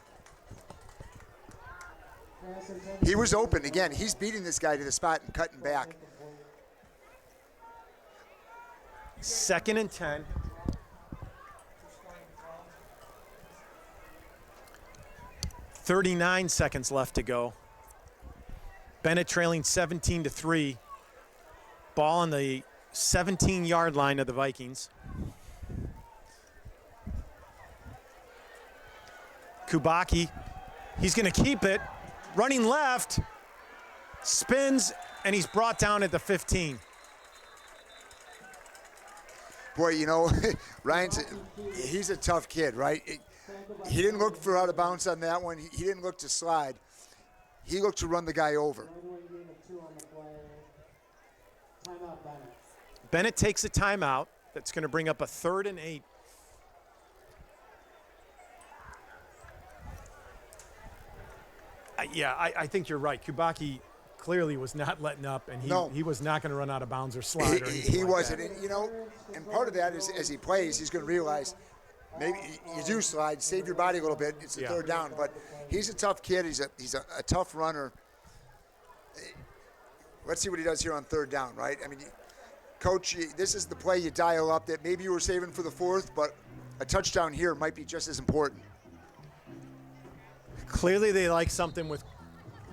S21: He was open. Again, he's beating this guy to the spot and cutting back.
S20: 2nd and 10. .39 seconds left to go. Benet trailing 17-3. Ball on the 17-yard line of the Vikings. Kubacki, he's going to keep it. Running left, spins, and he's brought down at the 15.
S21: Boy, you know, he's a tough kid, right? He didn't look for out of bounds on that one. He didn't look to slide. He looked to run the guy over.
S20: Benet takes a timeout. That's going to bring up a 3rd and 8. I think you're right. Kubacki clearly was not letting up, and he was not going to run out of bounds or slide or anything
S21: He
S20: like
S21: wasn't.
S20: that.
S21: And, you know, and part of that is as he plays, he's going to realize maybe you do slide, save your body a little bit. It's a 3rd down, but he's a tough kid. He's a tough runner. Let's see what he does here on 3rd down, right? I mean, Coach, this is the play you dial up that maybe you were saving for the 4th, but a touchdown here might be just as important.
S20: Clearly they like something with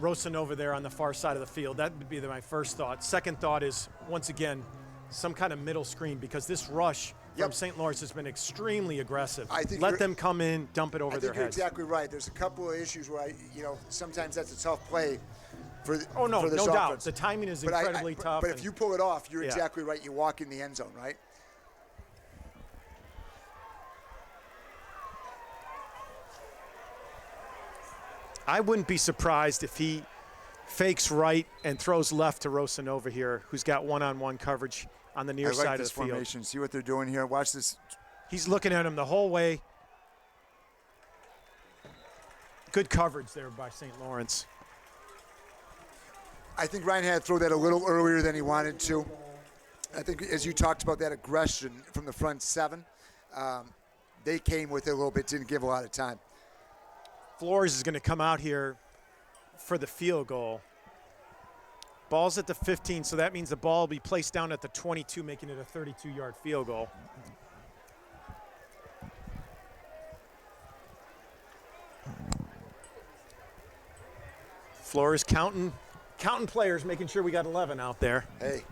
S20: Rosanova there on the far side of the field. That would be my first thought. Second thought is, once again, some kind of middle screen, because this rush from St. Lawrence has been extremely aggressive. Let them come in, dump it over their heads.
S21: You're exactly right. There's a couple of issues where, sometimes that's a tough play for this
S20: no
S21: offense.
S20: doubt. The timing is incredibly tough.
S21: But if you pull it off, you're exactly right. You walk in the end zone, right?
S20: I wouldn't be surprised if he fakes right and throws left to Rosanova here, who's got one-on-one coverage on the near side of the field.
S21: Formation. See what they're doing here. Watch this.
S20: He's looking at him the whole way. Good coverage there by St. Lawrence.
S21: I think Ryan had to throw that a little earlier than he wanted to. I think as you talked about that aggression from the front 7, they came with it a little bit, didn't give a lot of time.
S20: Flores is going to come out here for the field goal. Ball's at the 15, so that means the ball will be placed down at the 22, making it a 32-yard field goal. Flores counting players, making sure we got 11 out there.
S21: Hey,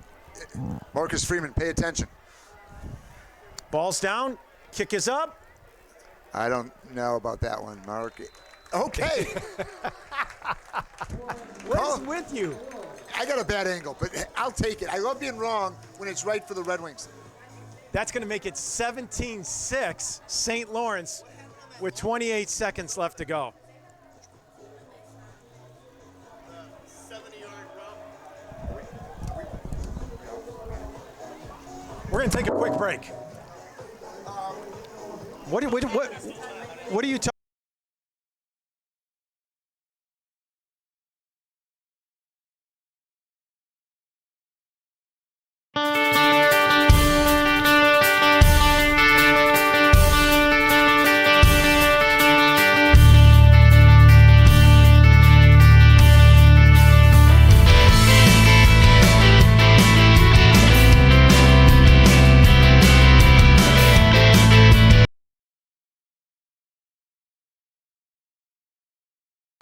S21: Marcus Freeman, pay attention.
S20: Ball's down, kick is up.
S21: I don't know about that one, Mark. Okay.
S20: What is with you?
S21: I got a bad angle, but I'll take it. I love being wrong when it's right for the Red Wings.
S20: That's going to make it 17-6, St. Lawrence, with 28 seconds left to go. We're going to take a quick break. What are you talking?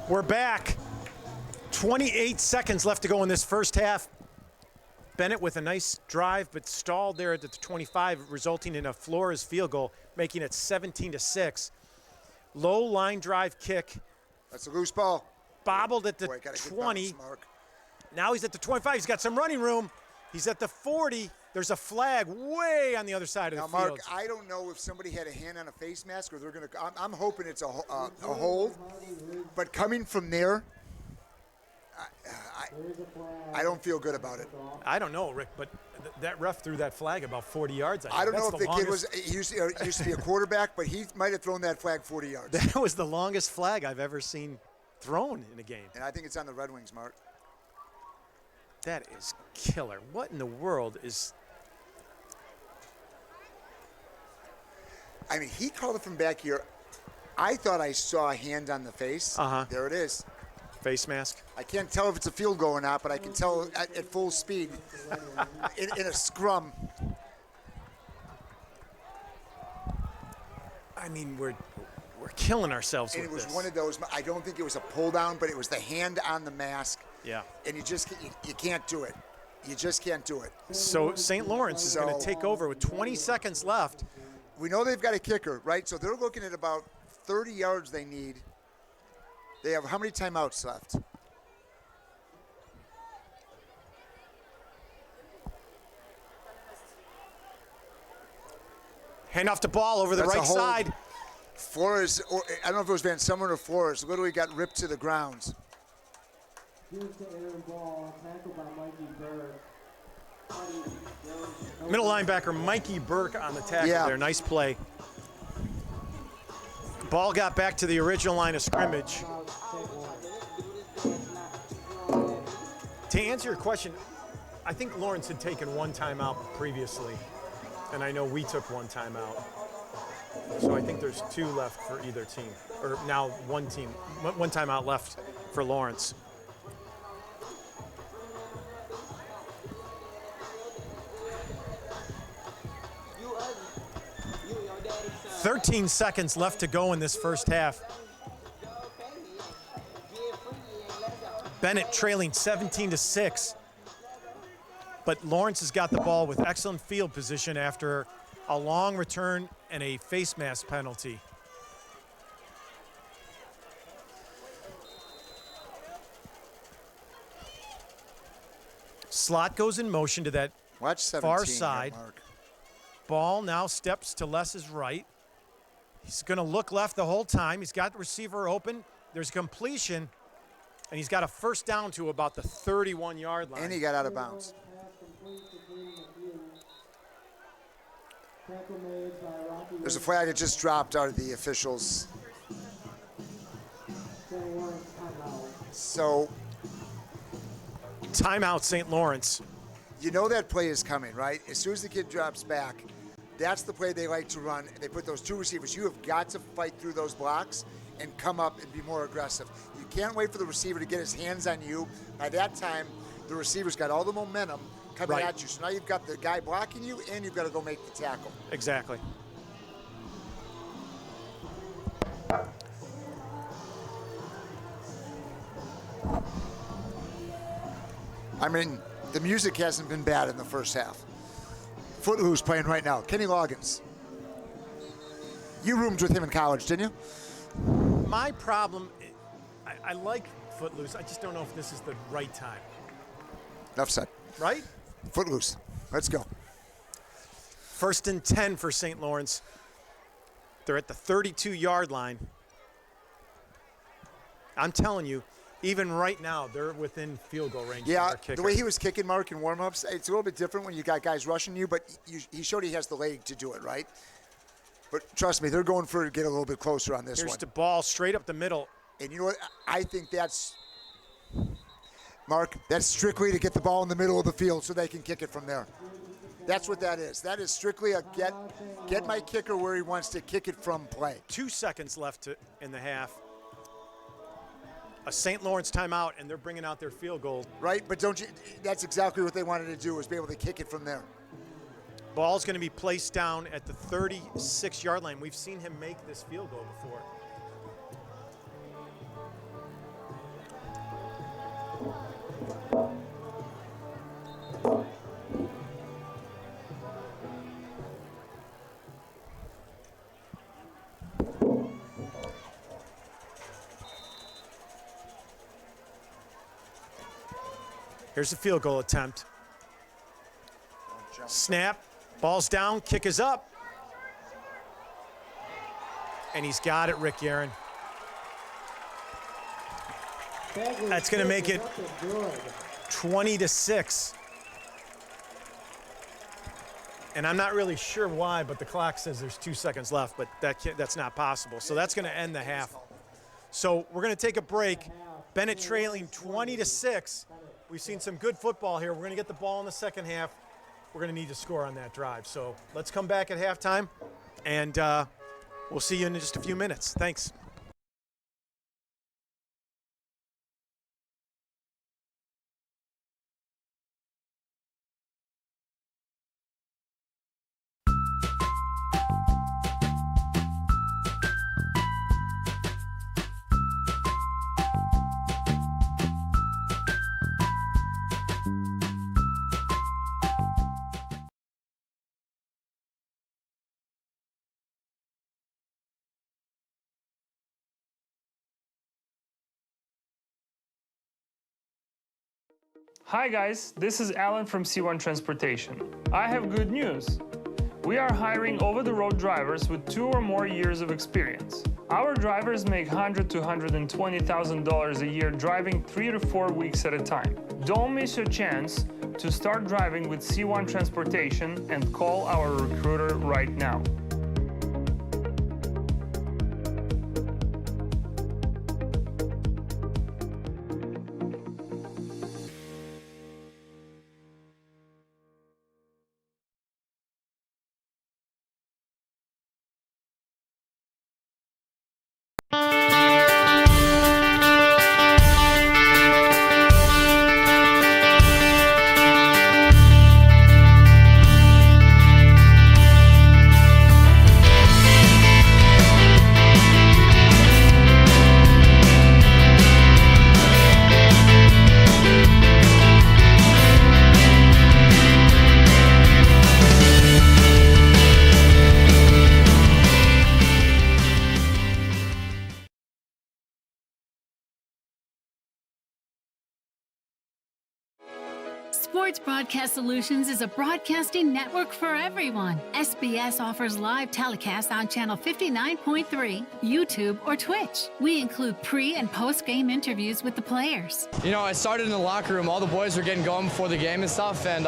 S20: We're back. 28 seconds left to go in this first half. Benet with a nice drive, but stalled there at the 25, resulting in a Flores field goal, making it 17-6. Low line drive kick.
S21: That's a loose ball.
S20: Bobbled at the 20. Now he's at the 25. He's got some running room. He's at the 40. There's a flag way on the other side of the
S21: Mark,
S20: field.
S21: I don't know if somebody had a hand on a face mask or they're going to. I'm hoping it's a hold. But coming from there, I don't feel good about it.
S20: I don't know, Rick, but that ref threw that flag about 40 yards.
S21: I don't know if the kid used to be a quarterback, but he might have thrown that flag 40 yards.
S20: That was the longest flag I've ever seen thrown in a game.
S21: And I think it's on the Red Wings, Mark.
S20: That is killer. What in the world is...
S21: I mean, he called it from back here. I thought I saw a hand on the face. There it is.
S20: Face mask.
S21: I can't tell if it's a field goal or not, but I can tell at full speed in a scrum.
S20: I mean, we're killing ourselves
S21: and
S20: with
S21: it was
S20: this.
S21: one of those. I don't think it was a pull down, but it was the hand on the mask.
S20: Yeah.
S21: And you can't do it. You just can't do it.
S20: So St. Lawrence is going to take over with 20 seconds left.
S21: We know they've got a kicker, right? So they're looking at about 30 yards they need. They have how many timeouts left?
S20: Hand off the ball over the right side.
S21: Flores, or I don't know if it was Van Summeren or Flores, literally got ripped to the ground.
S1: Here's the Aaron ball, tackled by Mikey Burke.
S20: Middle linebacker Mikey Burke on the tackle there. Nice play. Ball got back to the original line of scrimmage. To answer your question, I think Laurence had taken one timeout previously, and I know we took one timeout. So I think there's 2 left for either team, or now one timeout left for Laurence. "13 seconds left to go in this first half. Benet trailing 17-6. But Laurence has got the ball with excellent field position after a long return and a face mask penalty. Slot goes in motion to that far side. Ball now steps to Les's right. He's going to look left the whole time. He's got the receiver open. There's completion, and he's got a first down to about the 31-yard line.
S21: And he got out of bounds. There's a flag that just dropped out of the officials. So,
S20: timeout, St. Lawrence.
S21: You know that play is coming, right? As soon as the kid drops back, that's the play they like to run. They put those 2 receivers. You have got to fight through those blocks and come up and be more aggressive. You can't wait for the receiver to get his hands on you. By that time, the receiver's got all the momentum coming at you. So now you've got the guy blocking you, and you've got to go make the tackle.
S20: Exactly.
S21: I mean, the music hasn't been bad in the first half. Footloose playing right now. Kenny Loggins. You roomed with him in college, didn't you?
S20: My problem, I like Footloose. I just don't know if this is the right time.
S21: Enough said.
S20: Right?
S21: Footloose. Let's go.
S20: 1st and 10 for St. Lawrence. They're at the 32-yard line. I'm telling you, even right now, they're within field goal range.
S21: Yeah, the way he was kicking, Mark, in warm-ups, it's a little bit different when you got guys rushing you, but he showed he has the leg to do it, right? But trust me, they're going for it to get a little bit closer on this one.
S20: Here's the ball straight up the middle.
S21: And you know what? I think that's, Mark, that's strictly to get the ball in the middle of the field so they can kick it from there. That's what that is. That is strictly a get my kicker where he wants to kick it from play.
S20: 2 seconds left in the half. A St. Lawrence timeout, and they're bringing out their field goal.
S21: Right, but don't you? That's exactly what they wanted to do, was be able to kick it from there.
S20: Ball's going to be placed down at the 36-yard line. We've seen him make this field goal before. Here's the field goal attempt. Snap, ball's down, kick is up. And he's got it, Rick Aaron. That's going to make it 20-6. And I'm not really sure why, but the clock says there's 2 seconds left, but that's not possible. So that's going to end the half. So we're going to take a break. Benet trailing 20-6. We've seen some good football here. We're going to get the ball in the second half. We're going to need to score on that drive. So let's come back at halftime, and we'll see you in just a few minutes. Thanks.
S3: Hi guys, this is Alan from C1 Transportation. I have good news. We are hiring over-the-road drivers with 2 or more years of experience. Our drivers make $100,000 to $120,000 a year driving 3 to 4 weeks at a time. Don't miss your chance to start driving with C1 Transportation and call our recruiter right now.
S2: Sports Broadcast Solutions is a broadcasting network for everyone. SBS offers live telecasts on Channel 59.3, YouTube, or Twitch. We include pre- and post-game interviews with the players.
S22: You know, I started in the locker room. All the boys were getting going before the game and stuff, and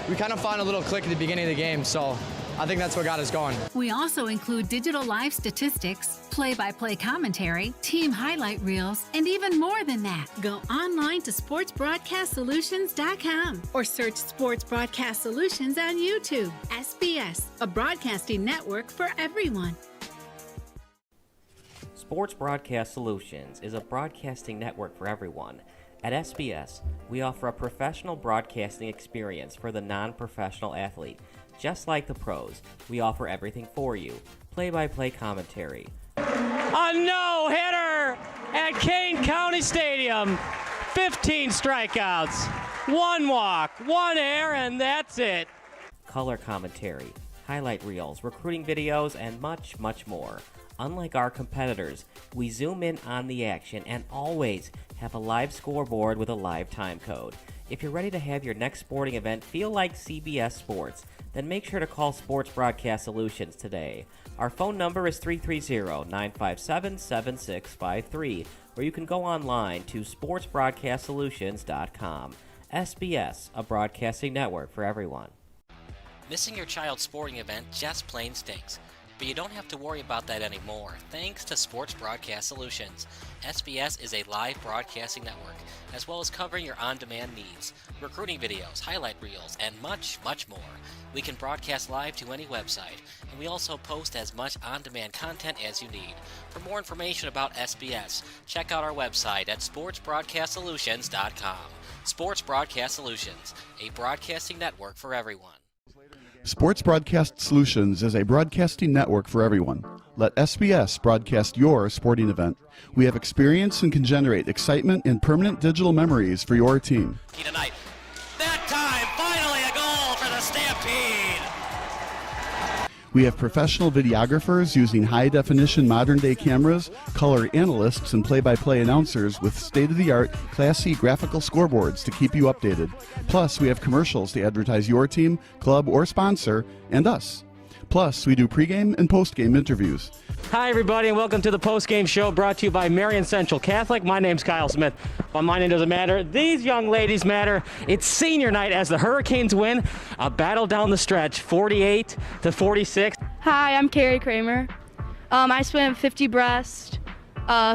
S22: we kind of found a little click at the beginning of the game, so I think that's what got us going.
S2: We also include digital live statistics, play-by-play commentary, team highlight reels, and even more than that. Go online to sportsbroadcastsolutions.com or search Sports Broadcast Solutions on YouTube. SBS, a broadcasting network for everyone.
S23: Sports Broadcast Solutions is a broadcasting network for everyone. At SBS, we offer a professional broadcasting experience for the non-professional athlete. Just like the pros, we offer everything for you. Play-by-play commentary.
S4: A no-hitter at Kane County Stadium. 15 strikeouts, 1 walk, 1 error, and that's it.
S23: Color commentary, highlight reels, recruiting videos, and much, much more. Unlike our competitors, we zoom in on the action and always have a live scoreboard with a live time code. If you're ready to have your next sporting event feel like CBS Sports, then make sure to call Sports Broadcast Solutions today. Our phone number is 330-957-7653, or you can go online to sportsbroadcastsolutions.com. SBS, a broadcasting network for everyone.
S6: Missing your child's sporting event just plain stinks. But you don't have to worry about that anymore, thanks to Sports Broadcast Solutions. SBS is a live broadcasting network, as well as covering your on-demand needs, recruiting videos, highlight reels, and much, much more. We can broadcast live to any website, and we also post as much on-demand content as you need. For more information about SBS, check out our website at sportsbroadcastsolutions.com. Sports Broadcast Solutions, a broadcasting network for everyone.
S24: Sports Broadcast Solutions is a broadcasting network for everyone. Let SBS broadcast your sporting event. We have experience and can generate excitement and permanent digital memories for your team.
S6: Tonight. That time, finally a goal for the Stampede.
S24: We have professional videographers using high-definition modern-day cameras, color analysts, and play-by-play announcers with state-of-the-art, classy graphical scoreboards to keep you updated. Plus, we have commercials to advertise your team, club, or sponsor, and us. Plus, we do pregame and postgame interviews.
S4: Hi, everybody, and welcome to the postgame show brought to you by Marion Central Catholic. My name's Kyle Smith, but my name doesn't matter. These young ladies matter. It's senior night as the Hurricanes win a battle down the stretch, 48-46.
S5: Hi, I'm Carrie Kramer. I swim 50 breast,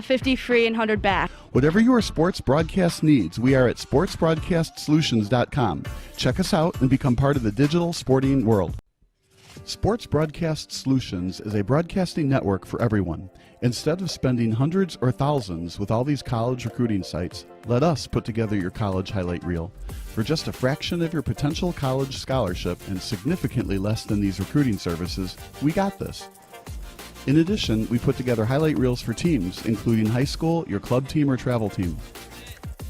S5: 50 free, and 100 back.
S24: Whatever your sports broadcast needs, we are at sportsbroadcastsolutions.com. Check us out and become part of the digital sporting world. Sports Broadcast Solutions is a broadcasting network for everyone. Instead of spending hundreds or thousands with all these college recruiting sites, let us put together your college highlight reel. For just a fraction of your potential college scholarship and significantly less than these recruiting services, we got this. In addition, we put together highlight reels for teams, including high school, your club team, or travel team.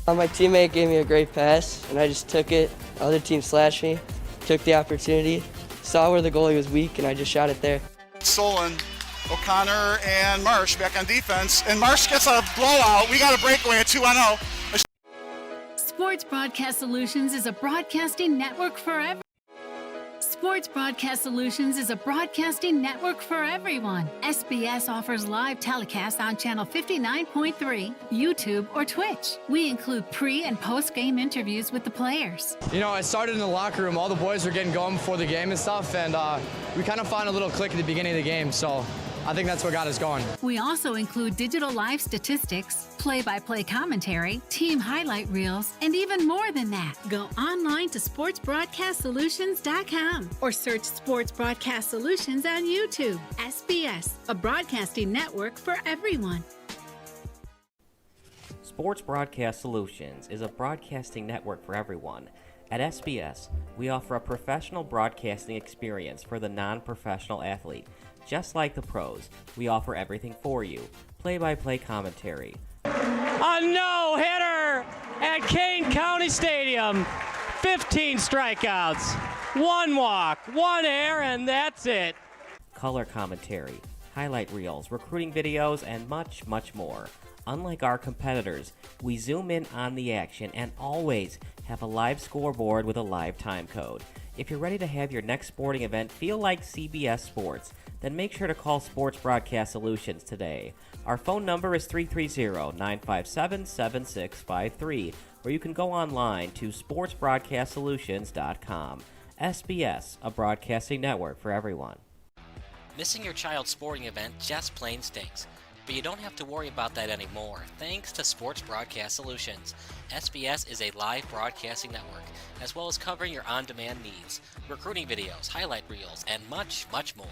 S7: My teammate gave me a great pass, and I just took it. The other team slashed me, took the opportunity, saw where the goalie was weak, and I just shot it there.
S8: Solon, O'Connor, and Marsh back on defense, and Marsh gets a blowout. We got a breakaway at 2-0.
S2: Sports Broadcast Solutions is a broadcasting network for everyone. Sports Broadcast Solutions is a broadcasting network for everyone. SBS offers live telecasts on channel 59.3, YouTube, or Twitch. We include pre- and post-game interviews with the players.
S22: You know, it started in the locker room. All the boys were getting going before the game and stuff, and we kind of found a little click at the beginning of the game, so I think that's what got us going.
S2: We also include digital live statistics, play-by-play commentary, team highlight reels, and even more than that. Go online to sportsbroadcastsolutions.com or search Sports Broadcast Solutions on YouTube. SBS, a broadcasting network for everyone.
S23: Sports Broadcast Solutions is a broadcasting network for everyone. At SBS, we offer a professional broadcasting experience for the non-professional athlete. Just like the pros, we offer everything for you. Play-by-play commentary.
S4: A no-hitter at Kane County Stadium. 15 strikeouts, 1 walk, 1 error, and that's it.
S23: Color commentary, highlight reels, recruiting videos, and much, much more. Unlike our competitors, we zoom in on the action and always have a live scoreboard with a live time code. If you're ready to have your next sporting event feel like CBS Sports, then make sure to call Sports Broadcast Solutions today. Our phone number is 330-957-7653, or you can go online to sportsbroadcastsolutions.com. SBS, a broadcasting network for everyone.
S6: Missing your child's sporting event just plain stinks. But you don't have to worry about that anymore, thanks to Sports Broadcast Solutions. SBS is a live broadcasting network, as well as covering your on-demand needs, recruiting videos, highlight reels, and much, much more.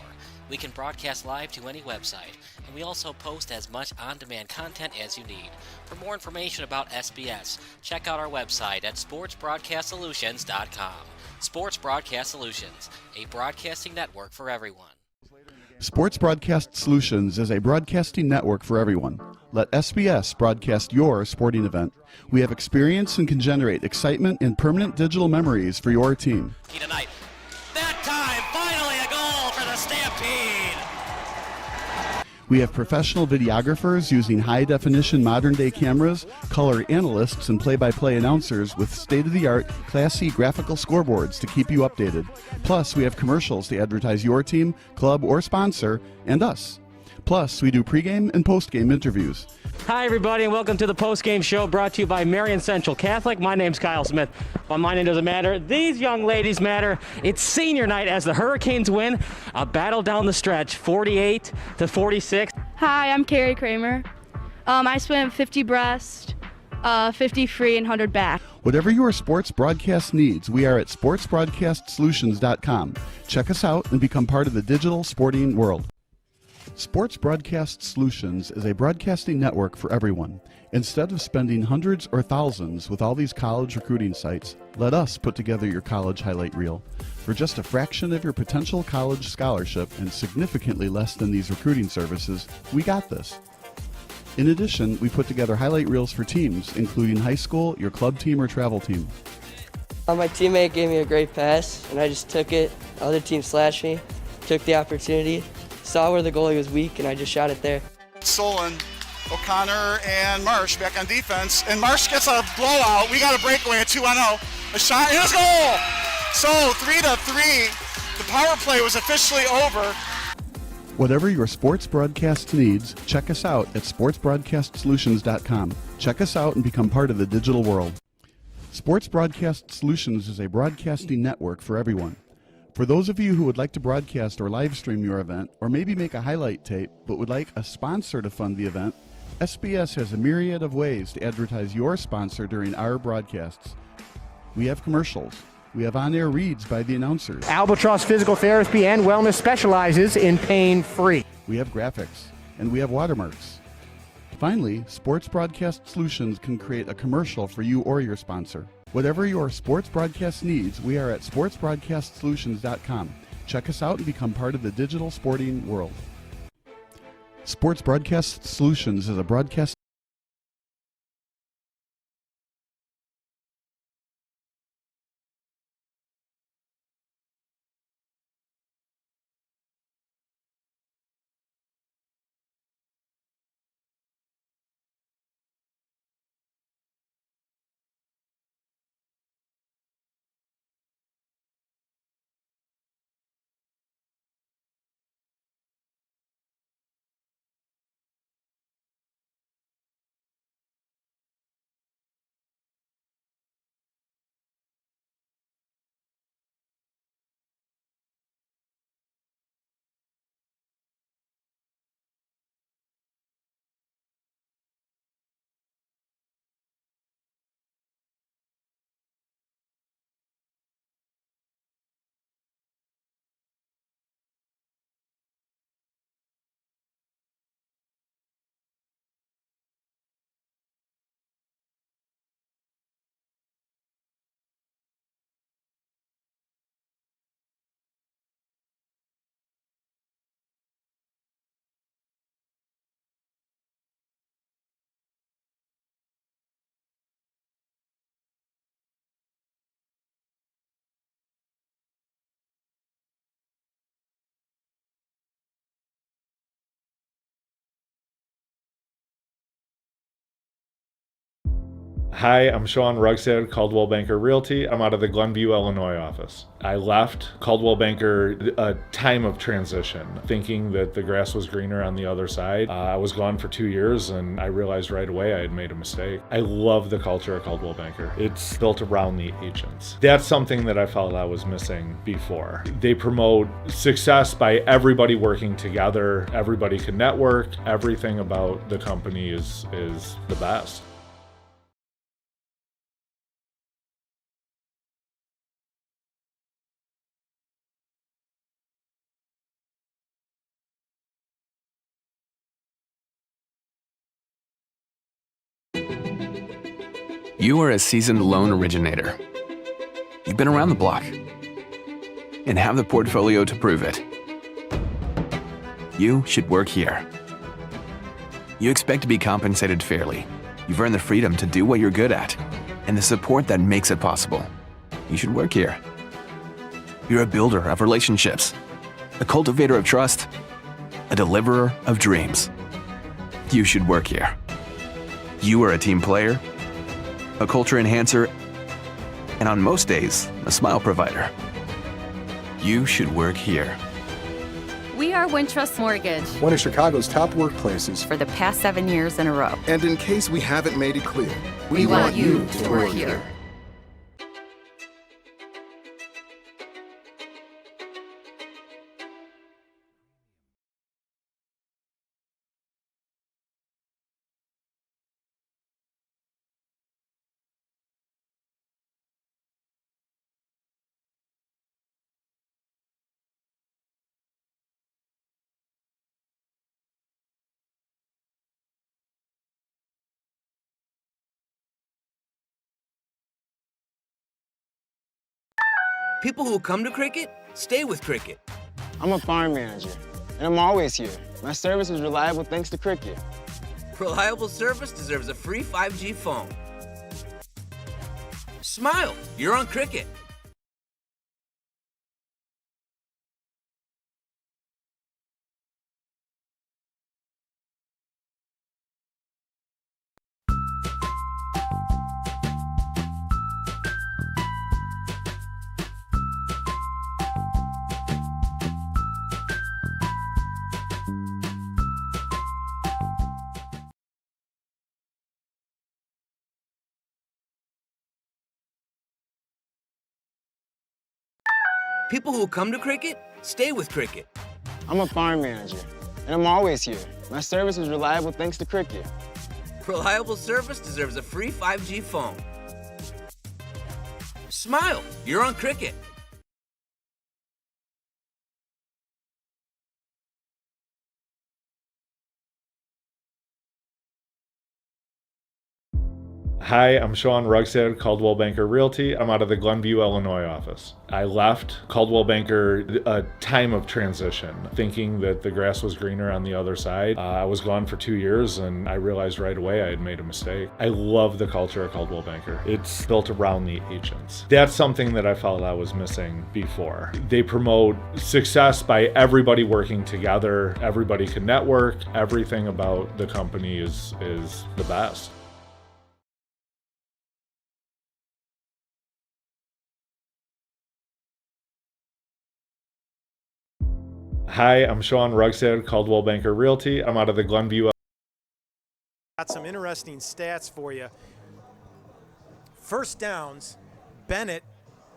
S6: We can broadcast live to any website, and we also post as much on-demand content as you need. For more information about SBS, check out our website at sportsbroadcastsolutions.com. Sports Broadcast Solutions, a broadcasting network for everyone.
S24: Sports Broadcast Solutions is a broadcasting network for everyone. Let SBS broadcast your sporting event. We have experience and can generate excitement and permanent digital memories for your team.
S6: Tonight. That time, finally a goal for the Stampede!
S24: We have professional videographers using high-definition modern-day cameras, color analysts, and play-by-play announcers with state-of-the-art, classy graphical scoreboards to keep you updated. Plus, we have commercials to advertise your team, club, or sponsor, and us. Plus, we do pregame and postgame interviews.
S4: Hi, everybody, and welcome to the postgame show brought to you by Marion Central Catholic. My name's Kyle Smith, but my name doesn't matter. These young ladies matter. It's senior night as the Hurricanes win a battle down the stretch, 48-46.
S5: Hi, I'm Carrie Kramer. I swim 50 breast, 50 free, and 100 back.
S24: Whatever your sports broadcast needs, we are at sportsbroadcastsolutions.com. Check us out and become part of the digital sporting world. Sports Broadcast Solutions is a broadcasting network for everyone. Instead of spending hundreds or thousands with all these college recruiting sites, let us put together your college highlight reel. For just a fraction of your potential college scholarship and significantly less than these recruiting services, we got this. In addition, we put together highlight reels for teams, including high school, your club team, or travel team.
S7: My teammate gave me a great pass, and I just took it. The other team slashed me, took the opportunity, saw where the goalie was weak, and I just shot it there.
S8: Solon, O'Connor, and Marsh back on defense. And Marsh gets a blowout. We got a breakaway at 2-0. A shot, and a goal! So 3-3. The power play was officially over.
S24: Whatever your sports broadcast needs, check us out at sportsbroadcastsolutions.com. Check us out and become part of the digital world. Sports Broadcast Solutions is a broadcasting network for everyone. For those of you who would like to broadcast or live stream your event, or maybe make a highlight tape but would like a sponsor to fund the event, SBS has a myriad of ways to advertise your sponsor during our broadcasts. We have commercials. We have on-air reads by the announcers.
S9: Albatross Physical Therapy and Wellness specializes in pain-free.
S24: We have graphics, and we have watermarks. Finally, Sports Broadcast Solutions can create a commercial for you or your sponsor. Whatever your sports broadcast needs, we are at sportsbroadcastsolutions.com. Check us out and become part of the digital sporting world. Sports Broadcast Solutions is a broadcast.
S10: Hi, I'm Sean Rugstad, Caldwell Banker Realty. I'm out of the Glenview, Illinois office. I left Caldwell Banker a time of transition, thinking that the grass was greener on the other side. I was gone for 2 years and I realized right away I had made a mistake. I love the culture of Caldwell Banker. It's built around the agents. That's something that I felt I was missing before. They promote success by everybody working together. Everybody can network. Everything about the company is the best.
S15: You are a seasoned loan originator. You've been around the block and have the portfolio to prove it. You should work here. You expect to be compensated fairly. You've earned the freedom to do what you're good at and the support that makes it possible. You should work here. You're a builder of relationships, a cultivator of trust, a deliverer of dreams. You should work here. You are a team player, a culture enhancer, and on most days, a smile provider. You should work here.
S16: We are Wintrust Mortgage
S17: One of Chicago's top workplaces.
S16: for the past 7 years in a row.
S17: And in case we haven't made it clear,
S16: We want you to work here.
S18: People who come to cricket stay with cricket.
S19: I'm a farm manager, and I'm always here. My service is reliable thanks to cricket.
S18: Reliable service deserves a free 5G phone. Smile, you're on cricket. People who come to cricket stay with cricket.
S19: I'm a farm manager, and I'm always here. My service is reliable thanks to cricket.
S18: Reliable service deserves a free 5G phone. Smile, you're on cricket.
S10: Hi, I'm Sean Rugstad, Caldwell Banker Realty. I'm out of the Glenview, Illinois office. I left Caldwell Banker a time of transition, thinking that the grass was greener on the other side. I was gone for 2 years and I realized right away I had made a mistake. I love the culture of Caldwell Banker. It's built around the agents. That's something that I felt I was missing before. They promote success by everybody working together. Everybody can network. Everything about the company is the best. Hi, I'm Sean Rugstad, Caldwell Banker Realty. I'm out of the Glenview.
S20: Got some interesting stats for you. First downs, Benet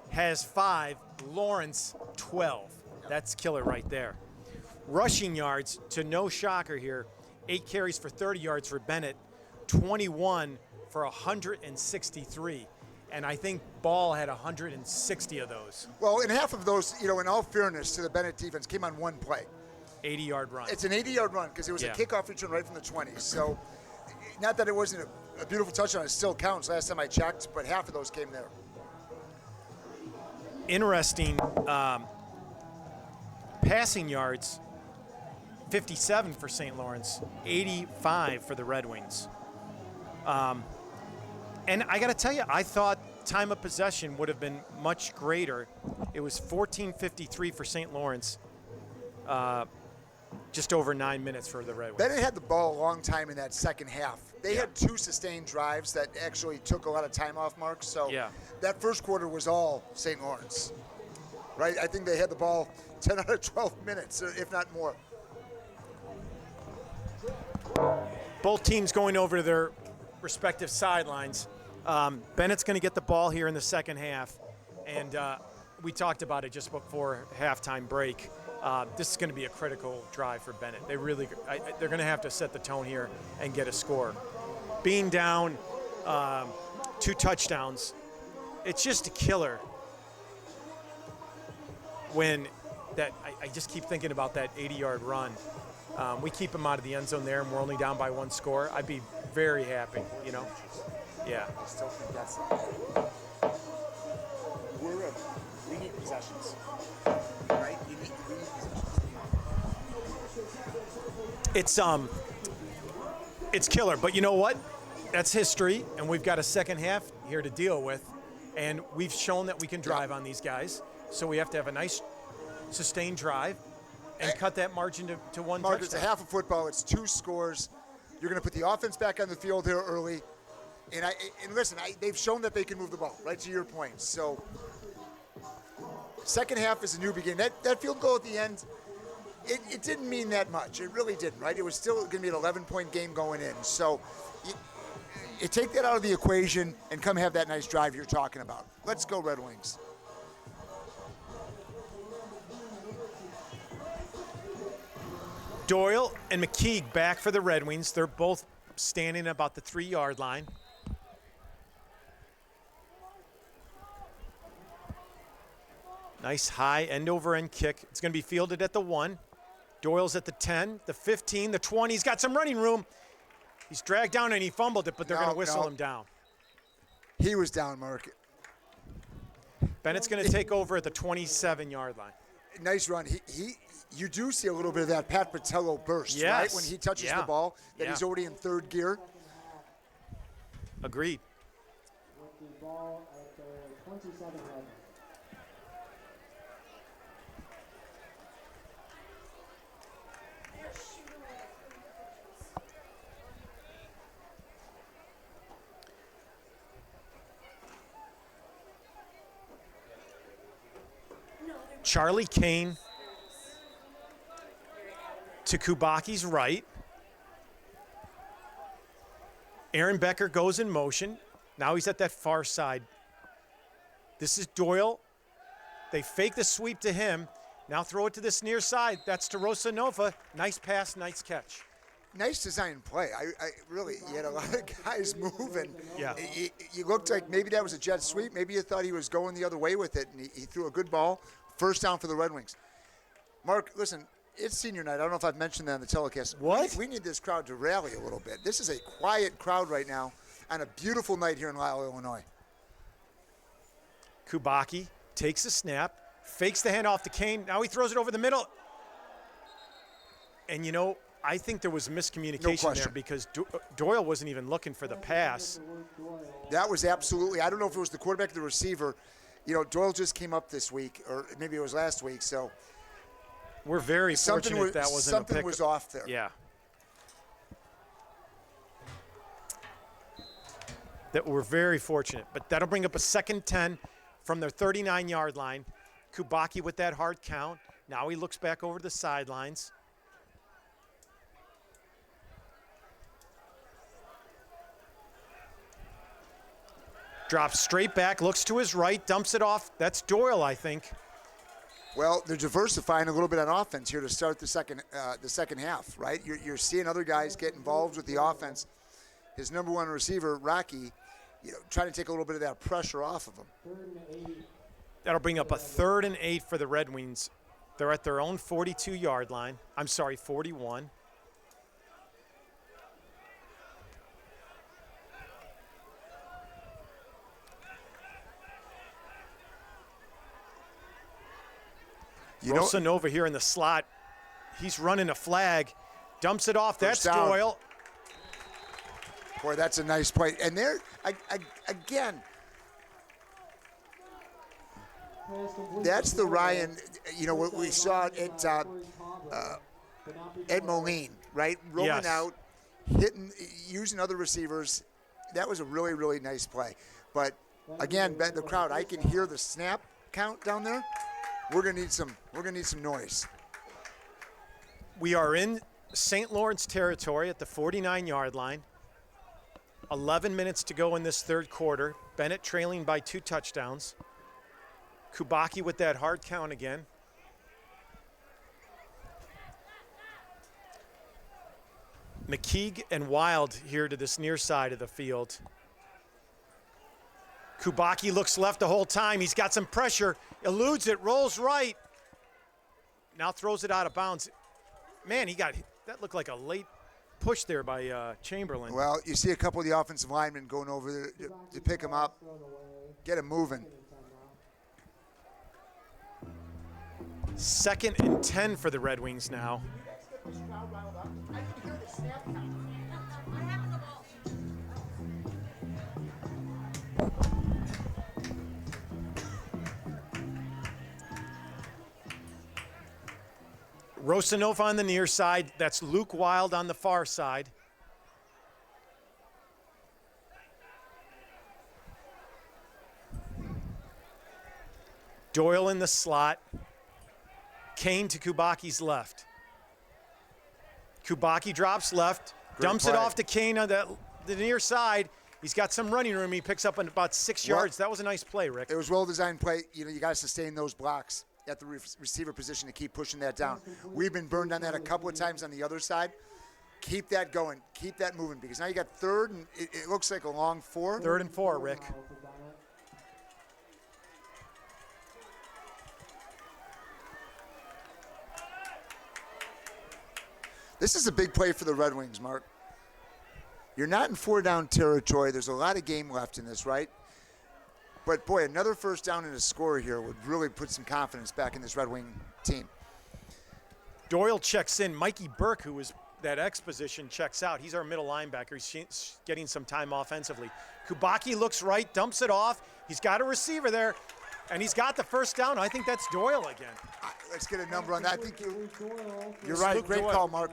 S20: has 5, Laurence 12. That's killer right there. Rushing yards, to no shocker here, 8 carries for 30 yards for Benet, 21 for 163. And I think Ball had 160 of those.
S21: Well, and half of those, in all fairness to the Benet defense, came on one play.
S20: 80-yard run.
S21: It's an 80-yard run because it was a kickoff return right from the 20s. So, not that it wasn't a beautiful touchdown, it still counts last time I checked, but half of those came there.
S20: Interesting passing yards, 57 for St. Lawrence, 85 for the Red Wings. And I got to tell you, I thought time of possession would have been much greater. It was 14:53 for St. Lawrence, just over 9 minutes for the Red Wings.
S21: Benet had the ball a long time in that second half. They had 2 sustained drives that actually took a lot of time off, Mark. So that first quarter was all St. Lawrence, right? I think they had the ball 10 out of 12 minutes, if not more.
S20: Both teams going over to their respective sidelines. Bennett's going to get the ball here in the second half, and we talked about it just before halftime break. This is going to be a critical drive for Benet. They're going to have to set the tone here and get a score. Being down 2 touchdowns, it's just a killer when that. I just keep thinking about that 80-yard run. We keep them out of the end zone there, and we're only down by 1 score. I'd be very happy, Yeah.
S21: I still think that's we need possessions, right? We need possessions.
S20: It's killer, but you know what? That's history, and we've got a second half here to deal with, and we've shown that we can drive on these guys. So we have to have a nice, sustained drive and cut that margin to 1
S21: Mark,
S20: touchdown.
S21: it's a half of football. It's 2 scores. You're going to put the offense back on the field here early. And listen, they've shown that they can move the ball, right to your point. So, second half is a new beginning. That field goal at the end, it didn't mean that much. It really didn't, right? It was still going to be an 11-point game going in. So, you take that out of the equation and come have that nice drive you're talking about. Let's go, Red Wings.
S20: Doyle and McKeague back for the Red Wings. They're both standing about the 3-yard line. Nice high end-over-end kick. It's going to be fielded at the 1. Doyle's at the 10, the 15, the 20. He's got some running room. He's dragged down and he fumbled it, but they're going to whistle him down.
S21: He was down, Mark.
S20: Bennett's going to take over at the 27-yard line.
S21: Nice run. You do see a little bit of that Pat Patello burst, right? When he touches the ball, that he's already in 3rd gear.
S20: Agreed.
S1: With the ball at the 27-yard line.
S20: Charlie Kane to Kubaki's right. Aaron Becker goes in motion. Now he's at that far side. This is Doyle They fake the sweep to him. Now throw it to this near side. That's to Rosanova. Nice pass, nice catch.
S21: Nice design play. I really, you had a lot of guys moving.
S20: Yeah.
S21: You looked like maybe that was a jet sweep. Maybe you thought he was going the other way with it, and he threw a good ball. First down for the Red Wings. Mark, listen, it's senior night. I don't know if I've mentioned that on the telecast.
S20: What?
S21: We need this crowd to rally a little bit. This is a quiet crowd right now on a beautiful night here in Lisle, Illinois.
S20: Kubacki takes the snap, fakes the handoff to Kane. Now he throws it over the middle. And, you know, I think there was miscommunication there because Doyle wasn't even looking for the pass.
S21: That was absolutely, I don't know if it was the quarterback or the receiver. You know, Doyle just came up this week, or maybe it was last week, so.
S20: We're very fortunate that wasn't a pick.
S21: Something was off there.
S20: Yeah. That we're very fortunate. But that'll bring up a 2nd 10 from their 39-yard line. Kubacki with that hard count. Now he looks back over the sidelines. Drops straight back, looks to his right, dumps it off. That's Doyle, I think.
S21: Well, they're diversifying a little bit on offense here to start the second half, right? You're seeing other guys get involved with the offense. His number one receiver, Rocky, trying to take a little bit of that pressure off of him.
S20: That'll bring up a 3rd and 8 for the Red Wings. They're at their own 42-yard line. I'm sorry, 41. Wilson over here in the slot. He's running a flag. Dumps it off. That's Doyle.
S21: Boy, that's a nice play. And there, again, that's the Ryan, what we saw at Ed Moline, right? Rolling out, hitting, using other receivers. That was a really, really nice play. But, again, the crowd, I can hear the snap count down there. We're gonna need some noise.
S20: We are in St. Lawrence territory at the 49-yard line. 11 minutes to go in this 3rd quarter. Benet trailing by 2 touchdowns. Kubacki with that hard count again. McKeague and Wild here to this near side of the field. Kubacki looks left the whole time. He's got some pressure, eludes it, rolls right. Now throws it out of bounds. Man, that looked like a late push there by Chamberlain.
S21: Well, you see a couple of the offensive linemen going over there to pick him up, get him moving.
S20: 2nd and 10 for the Red Wings now. Rosanova on the near side. That's Luke Wild on the far side. Doyle in the slot. Kane to Kubacki's left. Kubacki drops left, dumps it off to Kane on the near side. He's got some running room. He picks up on about 6 yards. That was a nice play, Rick.
S21: It was well-designed play. You got to sustain those blocks at the receiver position to keep pushing that down. We've been burned on that a couple of times on the other side. Keep that going. Keep that moving, because now you got 3rd, and it looks like a long 4.
S20: 3rd and 4, Rick.
S21: This is a big play for the Red Wings, Mark. You're not in 4-down territory. There's a lot of game left in this, right? But, boy, another first down and a score here would really put some confidence back in this Red Wing team.
S20: Doyle checks in. Mikey Burke, who was that X position, checks out. He's our middle linebacker. He's getting some time offensively. Kubacki looks right, dumps it off. He's got a receiver there, and he's got the first down. I think that's Doyle again.
S21: Let's get a number on that. I think you're right. Great call, Mark.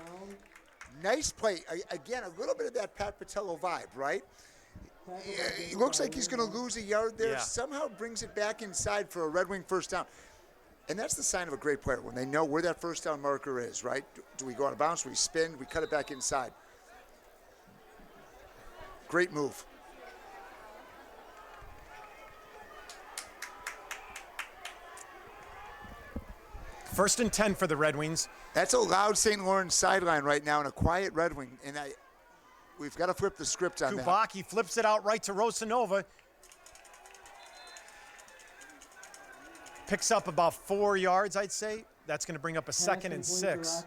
S21: Nice play. Again, a little bit of that Pat Patello vibe, right? It looks like he's going to lose a yard there.
S20: Yeah.
S21: Somehow brings it back inside for a Red Wing first down. And that's the sign of a great player, when they know where that first down marker is, right? Do we go out of bounds? Do we spin? Do we cut it back inside? Great move.
S20: First and 10 for the Red Wings.
S21: That's a loud St. Lawrence sideline right now and a quiet Red Wing. And we've got to flip the script on that.
S20: Kubaki flips it out right to Rosanova. Picks up about 4 yards, I'd say. That's going to bring up a 2nd and 6.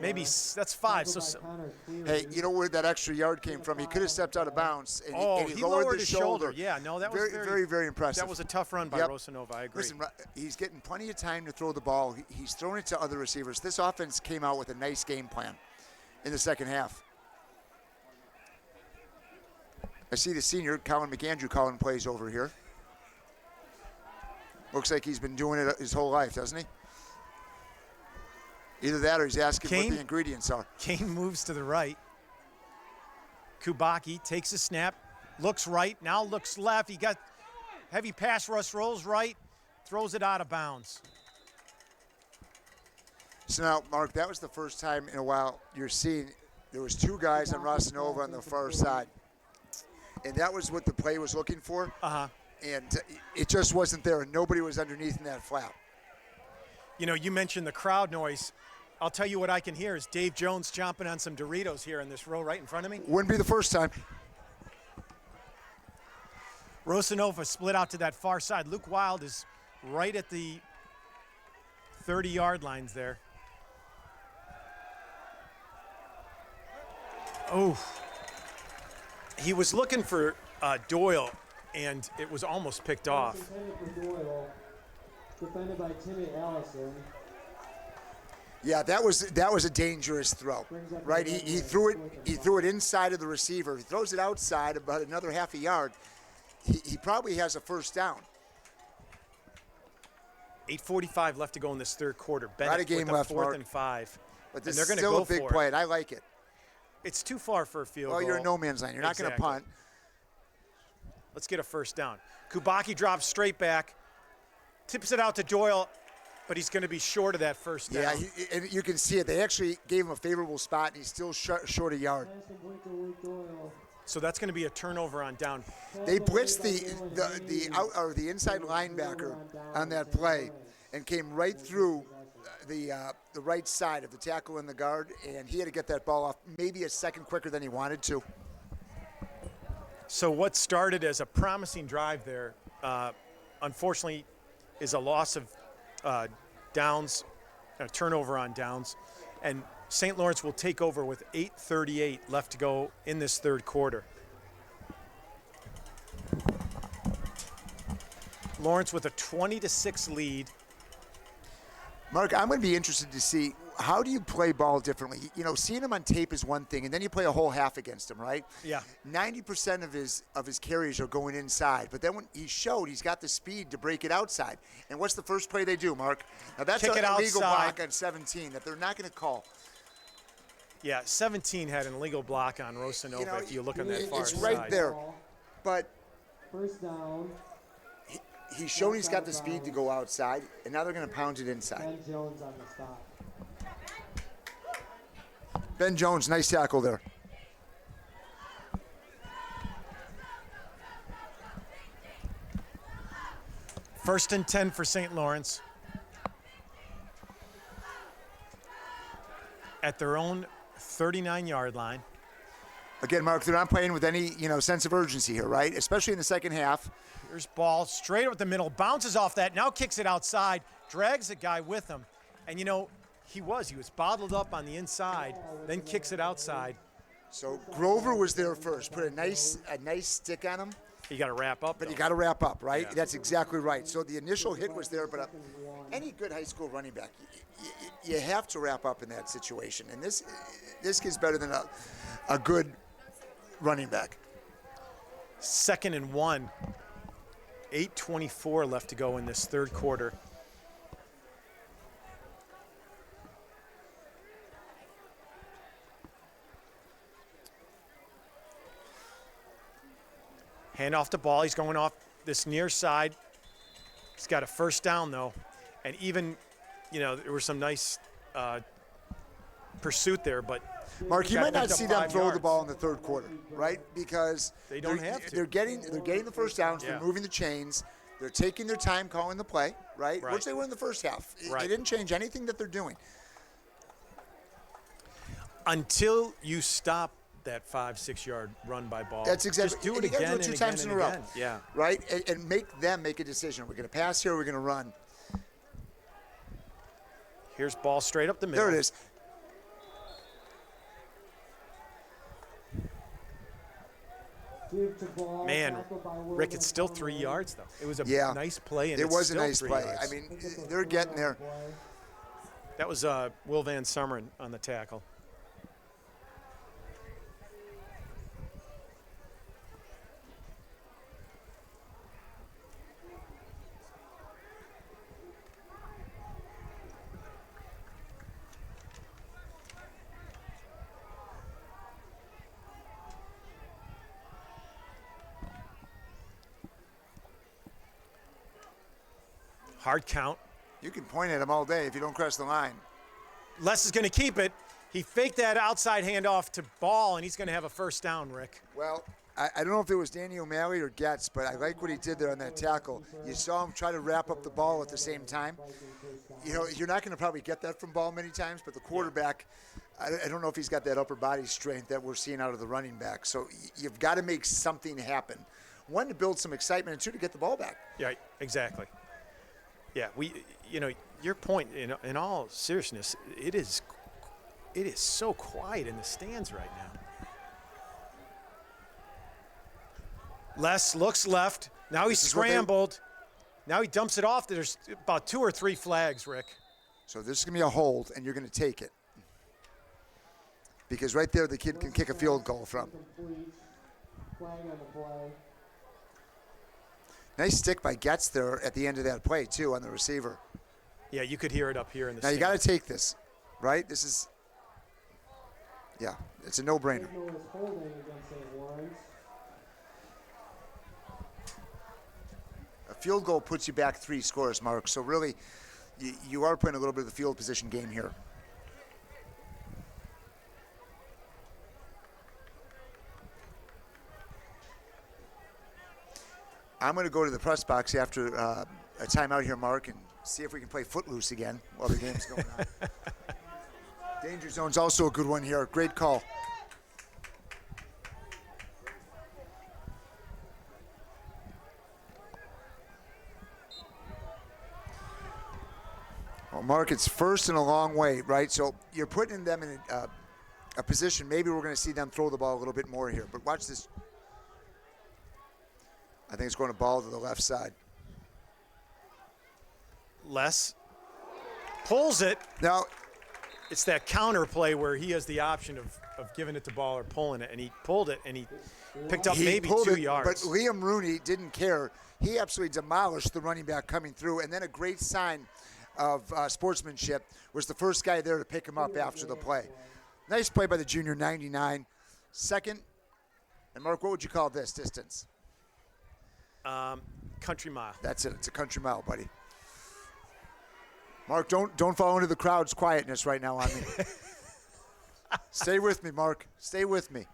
S20: Maybe that's 5. So,
S21: hey, you know where that extra yard came from? He could have stepped out of bounds. And
S20: he lowered his shoulder.
S21: Yeah,
S20: no, that was
S21: very, very impressive.
S20: That was a tough run by Rosanova, I agree.
S21: Listen, he's getting plenty of time to throw the ball. He's throwing it to other receivers. This offense came out with a nice game plan in the second half. I see the senior, Colin McAndrew, calling plays over here. Looks like he's been doing it his whole life, doesn't he? Either that or he's asking what the ingredients are.
S20: Kane moves to the right. Kubaki takes a snap, looks right, now looks left. He got heavy pass rush, rolls right, throws it out of bounds.
S21: So now, Mark, that was the first time in a while you're seeing there was 2 guys on Rosanova on the far side. And that was what the play was looking for. And it just wasn't there. Nobody was underneath in that flap.
S20: You know, you mentioned the crowd noise. I'll tell you what I can hear is Dave Jones chomping on some Doritos here in this row right in front of me.
S21: Wouldn't be the first time.
S20: Rosanova split out to that far side. Luke Wild is right at the 30-yard lines there. Oh. He was looking for Doyle, and it was almost picked off.
S1: Defended by Timmy Allison.
S21: Yeah, that was a dangerous throw, right? He threw it inside of the receiver. He throws it outside about another half a yard. He probably has a first down.
S20: 8:45 left to go in this third quarter. Benet
S21: Not a game
S20: with
S21: left,
S20: 4th
S21: Mark.
S20: and 5.
S21: But this
S20: they're
S21: is
S20: gonna
S21: still
S20: go
S21: a big
S20: for
S21: play,
S20: it.
S21: and I like it.
S20: It's too far for a field goal.
S21: Well, you're in no man's land. You're not going to punt.
S20: Let's get a first down. Kubaki drops straight back, tips it out to Doyle, but he's going to be short of that first down.
S21: Yeah, and you can see it. They actually gave him a favorable spot, and he's still short a yard.
S20: So that's going to be a turnover on down.
S21: They blitzed the inside linebacker on that play and came right through the right side of the tackle and the guard, and he had to get that ball off maybe a second quicker than he wanted to.
S20: So what started as a promising drive there, unfortunately, is a loss of downs, a turnover on downs, and St. Lawrence will take over with 8:38 left to go in this third quarter. Lawrence with a 20-6 lead.
S21: Mark, I'm going to be interested to see, how do you play ball differently? You know, seeing him on tape is one thing, and then you play a whole half against him, right?
S20: Yeah.
S21: 90% of his carries are going inside, but then when he showed he's got the speed to break it outside. And what's the first play they do, Mark? Now that's an illegal block on 17 that they're not going to call.
S20: Yeah, 17 had an illegal block on Rosanova, if you look on that far side.
S21: It's right there. But
S1: first down.
S21: He's shown he's got the speed to go outside, and now they're going to pound it inside.
S1: Ben Jones on the stop.
S21: Ben Jones, nice tackle there.
S20: First and 10 for St. Lawrence. At their own 39-yard line.
S21: Again, Mark, they're not playing with any, sense of urgency here, right? Especially in the second half.
S20: Here's ball straight up the middle, bounces off that, now kicks it outside, drags the guy with him. And, he was bottled up on the inside, then kicks it outside.
S21: So Grover was there first, put a nice stick on him.
S20: You got to wrap up.
S21: But you got to wrap up, right? Yeah. That's exactly right. So the initial hit was there, but any good high school running back, you have to wrap up in that situation. And this kid's better than a good running back.
S20: 2nd and 1. 8:24 left to go in this third quarter. Hand off the ball. He's going off this near side. He's got a first down, though. And even, there was some nice pursuit there, but
S21: Mark, you might not see them throw the ball in the third quarter, right? Because
S20: they don't have to.
S21: They're getting the first downs. They're moving the chains. They're taking their time calling the play, right? Which they were in the first half. They didn't change anything that they're doing.
S20: Until you stop that 5-6 yard run by ball.
S21: That's exactly.
S20: Just do it
S21: and you gotta
S20: again
S21: do it
S20: and
S21: 2 times
S20: again
S21: in a
S20: and
S21: row.
S20: again. Yeah.
S21: Right? And make them make a decision. We're going to pass here. We're going to run.
S20: Here's ball straight up the middle.
S21: There it is.
S20: Man, Rick, it's still 3 yards, though. It was a nice play, and
S21: it
S20: it's
S21: was a
S20: still
S21: nice
S20: 3
S21: play.
S20: yards.
S21: I mean, they're getting there.
S20: That was Will Van Summeren on the tackle. Hard count.
S21: You can point at him all day if you don't cross the line.
S20: Les is going to keep it. He faked that outside handoff to Ball, and he's going to have a first down, Rick.
S21: Well, I don't know if it was Danny O'Malley or Getz, but I like what he did there on that tackle. You saw him try to wrap up the ball at the same time. You know, you're not going to probably get that from Ball many times, but the quarterback, I don't know if he's got that upper body strength that we're seeing out of the running back. So you've got to make something happen. One, to build some excitement, and two, to get the ball back.
S20: Yeah, exactly. Yeah, your point, in all seriousness, it is so quiet in the stands right now. Les looks left. Now he's scrambled. Now he dumps it off. There's about 2 or 3 flags, Rick.
S21: So this is going to be a hold, and you're going to take it. Because right there, the kid can kick a field goal from. Nice stick by Getz there at the end of that play, too, on the receiver.
S20: Yeah, you could hear it up here in the
S21: Now, you got to take this, right? This is, yeah, it's a no-brainer. A field goal puts you back 3 scores, Mark. So really, you are playing a little bit of the field position game here. I'm going to go to the press box after a timeout here, Mark, and see if we can play footloose again while the game's going on. Danger zone's also a good one here. Great call. Well, Mark, it's first and a long way, right? So you're putting them in a position. Maybe we're going to see them throw the ball a little bit more here. But watch this. I think it's going to ball to the left side.
S20: Les pulls it.
S21: Now,
S20: it's that counter play where he has the option of giving it to Ball or pulling it, and he pulled it, and he picked up maybe 2 yards.
S21: But Liam Rooney didn't care. He absolutely demolished the running back coming through, and then a great sign of sportsmanship was the first guy there to pick him up after the play. Nice play by the junior, 99. Second, and Mark, what would you call this distance?
S20: Country mile.
S21: That's it. It's a country mile, buddy. Mark, don't fall into the crowd's quietness right now on me. Stay with me, Mark. Stay with me.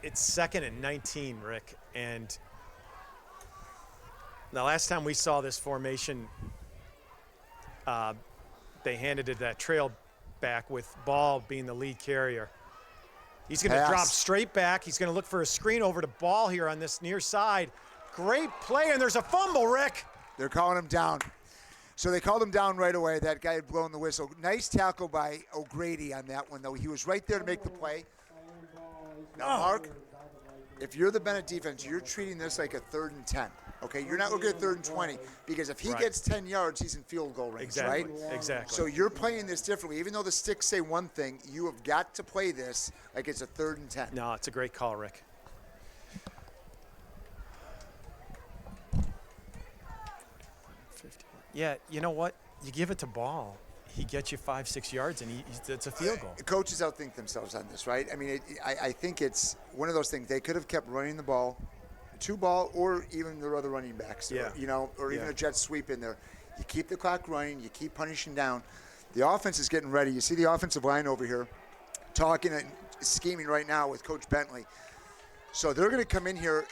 S20: It's 2nd and 19, Rick. And the last time we saw this formation, they handed it that trail back with Ball being the lead carrier. He's going to drop straight back. He's going to look for a screen over to Ball here on this near side. Great play, and there's a fumble, Rick.
S21: They're calling him down. So they called him down right away. That guy had blown the whistle. Nice tackle by O'Grady on that one, though. He was right there to make the play. Now, Mark, if you're the Benet defense, you're treating this like a 3rd and 10. Okay, you're not looking at 3rd and 20 because if he gets 10 yards, he's in field goal range, right?
S20: Exactly.
S21: So you're playing this differently. Even though the sticks say one thing, you have got to play this like it's a 3rd and 10.
S20: No, it's a great call, Rick. Yeah, you know what? You give it to Ball. He gets you 5-6 yards, and it's a field goal.
S21: Coaches outthink themselves on this, right? I mean, I think it's one of those things. They could have kept running the ball, 2 ball, or even their other running backs, or even a jet sweep in there. You keep the clock running. You keep punishing down. The offense is getting ready. You see the offensive line over here talking and scheming right now with Coach Bentley. So they're going to come in here.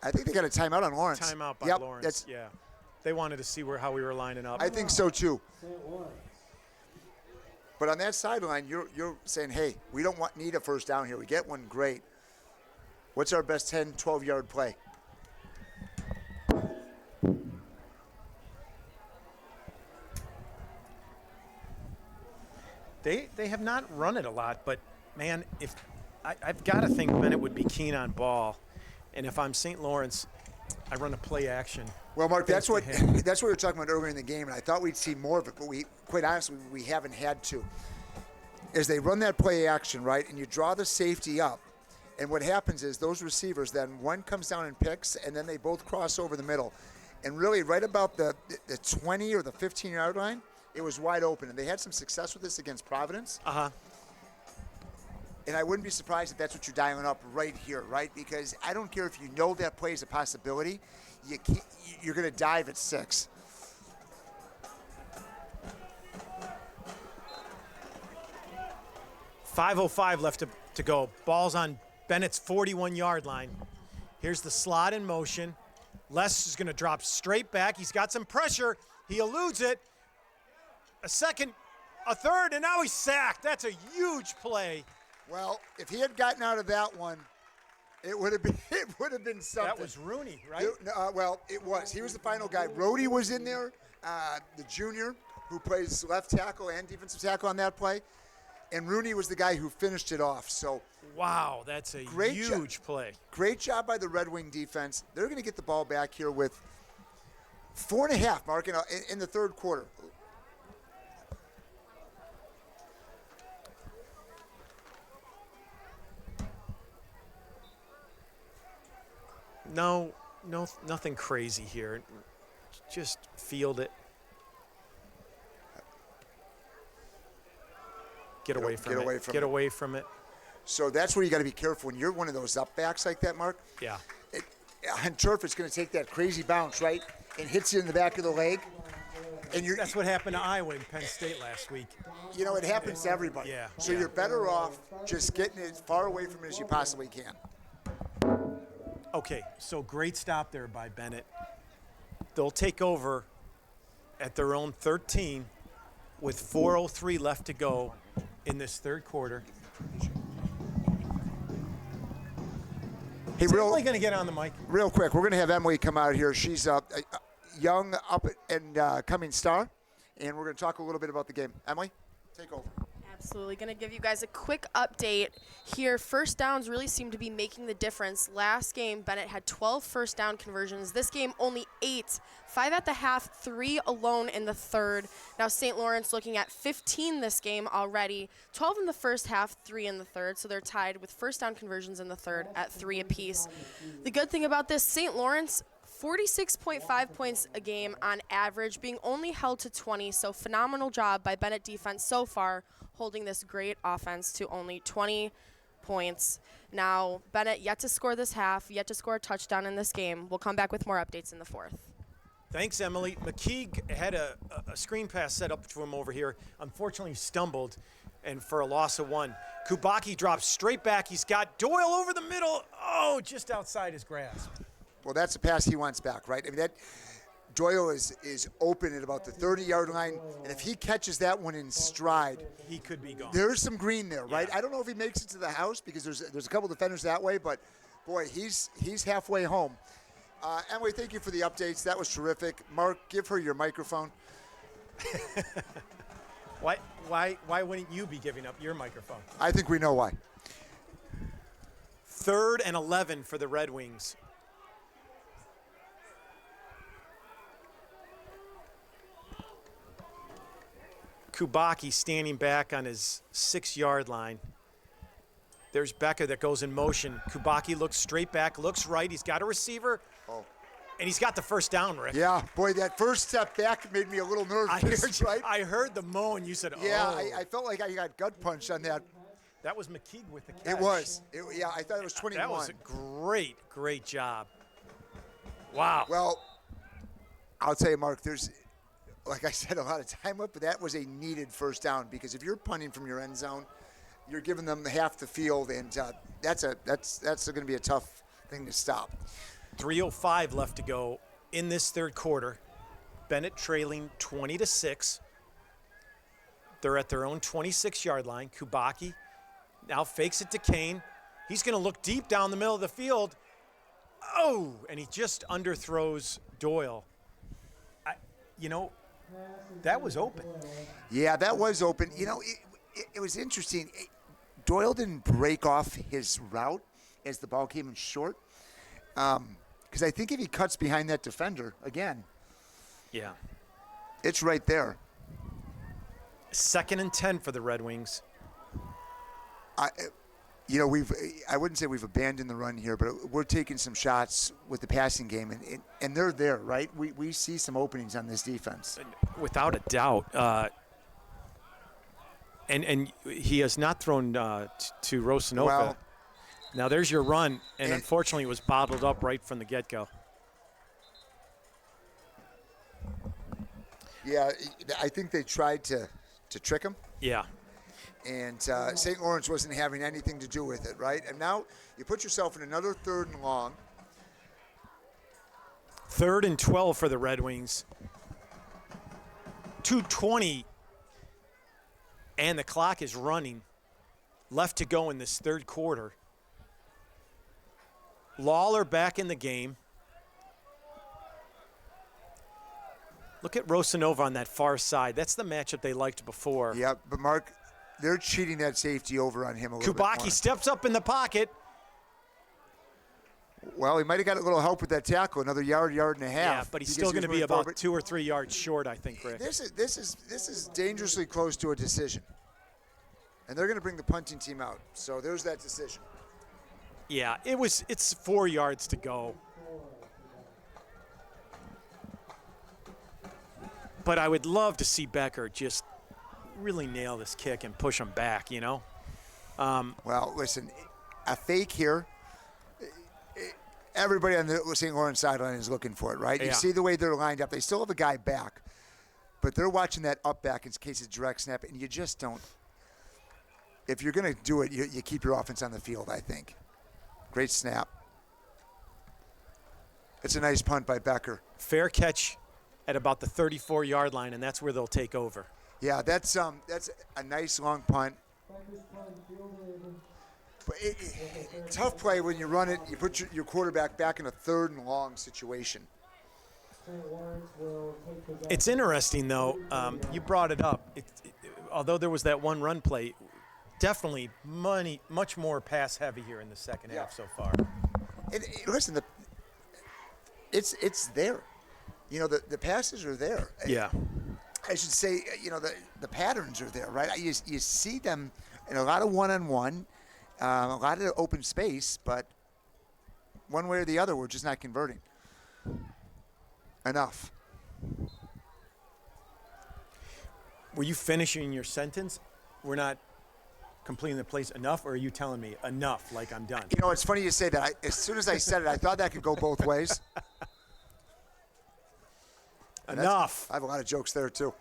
S21: I think they got a timeout on Laurence.
S20: Timeout by Laurence. Yeah. They wanted to see how we were lining up.
S21: I think so too. But on that sideline, you're saying, hey, we don't need a first down here. We get one, great. What's our best 10, 12-yard play?
S20: They have not run it a lot, but, man, if I've got to think Benet would be keen on ball. And if I'm St. Lawrence, I run a play action.
S21: Well, Mark, that's what we were talking about earlier in the game, and I thought we'd see more of it, but quite honestly, we haven't had to. As they run that play action, right, and you draw the safety up, and what happens is those receivers, then one comes down and picks, and then they both cross over the middle. And really, right about the 20 or the 15-yard line, it was wide open. And they had some success with this against Providence.
S20: Uh-huh.
S21: And I wouldn't be surprised if that's what you're dialing up right here, right? Because I don't care if you know that play is a possibility, you're going to dive at 6.
S20: .505 left to go. Ball's on Bennett's 41-yard line. Here's the slot in motion. Les is going to drop straight back. He's got some pressure. He eludes it. A second, a third, and now he's sacked. That's a huge play.
S21: Well, if he had gotten out of that one, it would have been something.
S20: That was Rooney, right?
S21: Well, it was. He was the final guy. Rhodey was in there, the junior, who plays left tackle and defensive tackle on that play. And Rooney was the guy who finished it off. So,
S20: wow, that's a huge play.
S21: Great job by the Red Wing defense. They're going to get the ball back here with 4.5, Mark, in the third quarter.
S20: No, nothing crazy here. Just field it. Get away from it.
S21: So that's where you got to be careful when you're one of those up backs like that, Mark.
S20: Yeah.
S21: On turf, it's going to take that crazy bounce, right, and hits you in the back of the leg. And
S20: that's what happened to Iowa and Penn State last week.
S21: You know, it happens to everybody.
S20: Yeah.
S21: So you're better off just getting it as far away from it as you possibly can.
S20: Okay, so great stop there by Benet. They'll take over at their own 13 with 4:03 left to go in this third quarter.
S21: Hey,
S20: Emily going to get on the mic?
S21: Real quick, we're going to have Emily come out here. She's a young up and coming star, and we're going to talk a little bit about the game. Emily, take over.
S11: Absolutely. Going to give you guys a quick update here. First downs really seem to be making the difference. Last game, Benet had 12 first down conversions. This game, only 8. 5 at the half, 3 alone in the third. Now, St. Lawrence looking at 15 this game already. 12 in the first half, 3 in the third. So they're tied with first down conversions in the third at 3 apiece. The good thing about this, St. Lawrence, 46.5 points a game on average, being only held to 20. So phenomenal job by Benet defense so far, holding this great offense to only 20 points. Now, Benet yet to score this half, yet to score a touchdown in this game. We'll come back with more updates in the fourth.
S20: Thanks, Emily. McKeague had a screen pass set up to him over here. Unfortunately, stumbled, and for a loss of 1. Kubaki drops straight back. He's got Doyle over the middle. Oh, just outside his grasp.
S21: Well, that's the pass he wants back, right? I mean, that Doyle is open at about the 30-yard line, and if he catches that one in stride,
S20: he could be gone.
S21: There's some green there, right? I don't know if he makes it to the house because there's a couple defenders that way, but boy, he's halfway home. Emily, thank you for the updates. That was terrific. Mark, give her your microphone.
S20: Why wouldn't you be giving up your microphone?
S21: I think we know why.
S20: 3rd and 11 for the Red Wings. Kubaki standing back on his 6-yard line. There's Becker that goes in motion. Kubaki looks straight back, looks right. He's got a receiver.
S21: Oh.
S20: And he's got the first down, Rick.
S21: Yeah, boy, that first step back made me a little nervous, right?
S20: I heard the moan. You said,
S21: yeah,
S20: oh.
S21: I felt like I got gut punched on that.
S20: That was McKeague with the catch.
S21: It was. Yeah, I thought it was 21.
S20: That was a great job. Wow.
S21: Well, I'll tell you, Mark, there's, like I said, a lot of time up, but that was a needed first down because if you're punting from your end zone, you're giving them half the field, and that's going to be a tough thing to stop.
S20: 3:05 left to go in this third quarter. Benet trailing 20-6. They're at their own 26-yard line. Kubaki now fakes it to Kane. He's going to look deep down the middle of the field. Oh, and he just underthrows Doyle. That was open.
S21: Yeah, that was open. It was interesting. Doyle didn't break off his route as the ball came in short. Because I think if he cuts behind that defender, again,
S20: yeah,
S21: it's right there.
S20: 2nd and 10 for the Red Wings.
S21: I wouldn't say we've abandoned the run here, but we're taking some shots with the passing game, and they're there, right? We see some openings on this defense.
S20: Without a doubt. And he has not thrown to Rosanova.
S21: Well,
S20: now there's your run, and unfortunately it was bottled up right from the get-go.
S21: Yeah, I think they tried to trick him.
S20: Yeah.
S21: And St. Laurence wasn't having anything to do with it, right? And now you put yourself in another 3rd and long.
S20: 3rd and 12 for the Red Wings. 2:20, and the clock is running. Left to go in this third quarter. Lawler back in the game. Look at Rosanova on that far side. That's the matchup they liked before.
S21: Yeah, but Mark, they're cheating that safety over on him a little bit more.
S20: Kubaki steps up in the pocket.
S21: Well, he might have got a little help with that tackle, another yard and a half.
S20: Yeah, but he's still going to be about 2 or 3 yards short, I think, Rick.
S21: This is dangerously close to a decision. And they're going to bring the punting team out. So there's that decision.
S20: Yeah, it's 4 yards to go. But I would love to see Becker just really nail this kick and push him back,
S21: Well, listen, a fake here. Everybody on the St. Lawrence sideline is looking for it, right?
S20: Yeah.
S21: You see the way they're lined up. They still have a guy back, but they're watching that up back in case it's direct snap, and you just don't. If you're going to do it, you keep your offense on the field, I think. Great snap. It's a nice punt by Becker.
S20: Fair catch at about the 34-yard line, and that's where they'll take over.
S21: Yeah, that's a nice long punt. But tough play when you run it. You put your quarterback back in a 3rd and long situation.
S20: It's interesting, though. You brought it up. Although there was that one run play, definitely much more pass heavy here in the second half so far.
S21: And listen, it's there. The passes are there.
S20: Yeah.
S21: I should say, the patterns are there, right? You see them in a lot of one-on-one, a lot of open space, but one way or the other, we're just not converting enough.
S20: Were you finishing your sentence? We're not completing the plays enough, or are you telling me enough, like I'm done?
S21: It's funny you say that. As soon as I said it, I thought that could go both ways.
S20: Enough.
S21: I have a lot of jokes there, too.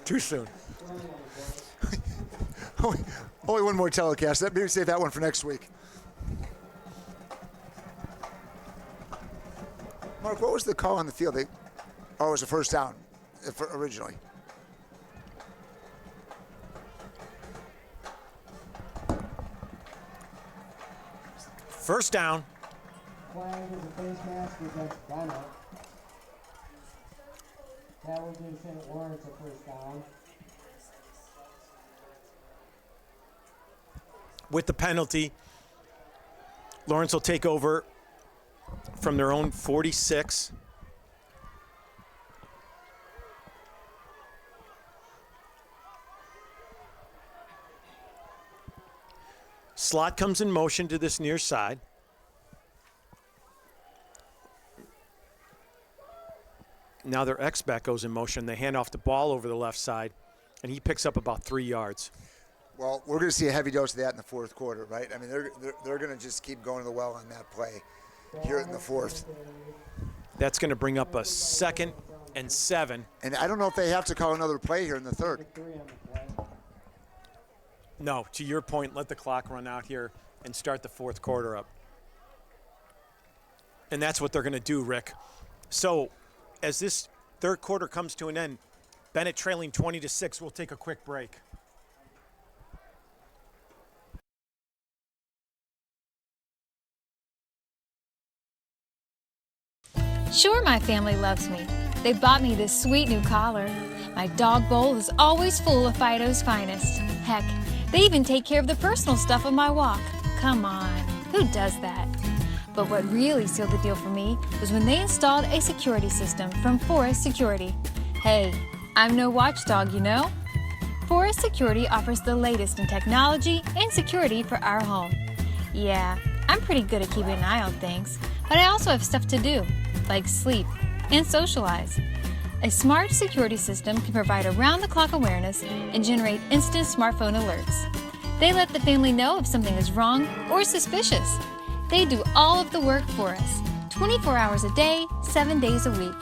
S20: Too soon.
S21: Only one more telecast. Maybe save that one for next week. Mark, what was the call on the field? It was a first down originally.
S20: First down.
S1: Flag is a face mask against Benet. That will give St. Laurence a first down.
S20: With the penalty, Laurence will take over from their own 46. Slot comes in motion to this near side. Now their X-back goes in motion. They hand off the ball over the left side, and he picks up about 3 yards.
S21: Well, we're going to see a heavy dose of that in the fourth quarter, right? I mean, they're going to just keep going to the well on that play here in the fourth.
S20: That's going to bring up a 2nd and 7.
S21: And I don't know if they have to call another play here in the third.
S20: No, to your point, let the clock run out here and start the fourth quarter up. And that's what they're going to do, Rick. So as this third quarter comes to an end, Benet trailing 20-6. We'll take a quick break.
S3: Sure, my family loves me. They bought me this sweet new collar. My dog bowl is always full of Fido's finest. Heck, they even take care of the personal stuff of my walk. Come on, who does that? But what really sealed the deal for me was when they installed a security system from Forest Security. Hey, I'm no watchdog, you know? Forest Security offers the latest in technology and security for our home. Yeah, I'm pretty good at keeping an eye on things, but I also have stuff to do, like sleep and socialize. A smart security system can provide around-the-clock awareness and generate instant smartphone alerts. They let the family know if something is wrong or suspicious. They do all of the work for us, 24 hours a day, 7 days a week.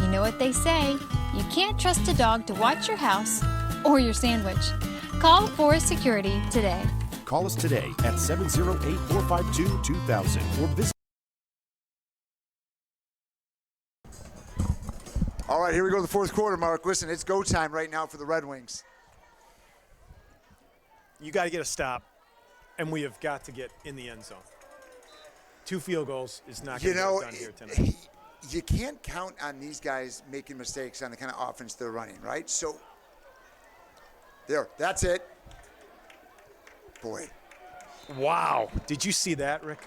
S3: You know what they say, you can't trust a dog to watch your house or your sandwich. Call Forest Security today.
S12: Call us today at 708-452-2000 or visit.
S21: All right, here we go to the fourth quarter, Mark. Listen, it's go time right now for the Red Wings.
S20: You got to get a stop, and we have got to get in the end zone. 2 field goals is not going to get done here tonight.
S21: You can't count on these guys making mistakes on the kind of offense they're running, right? So, there, that's it. Boy.
S20: Wow. Did you see that, Rick?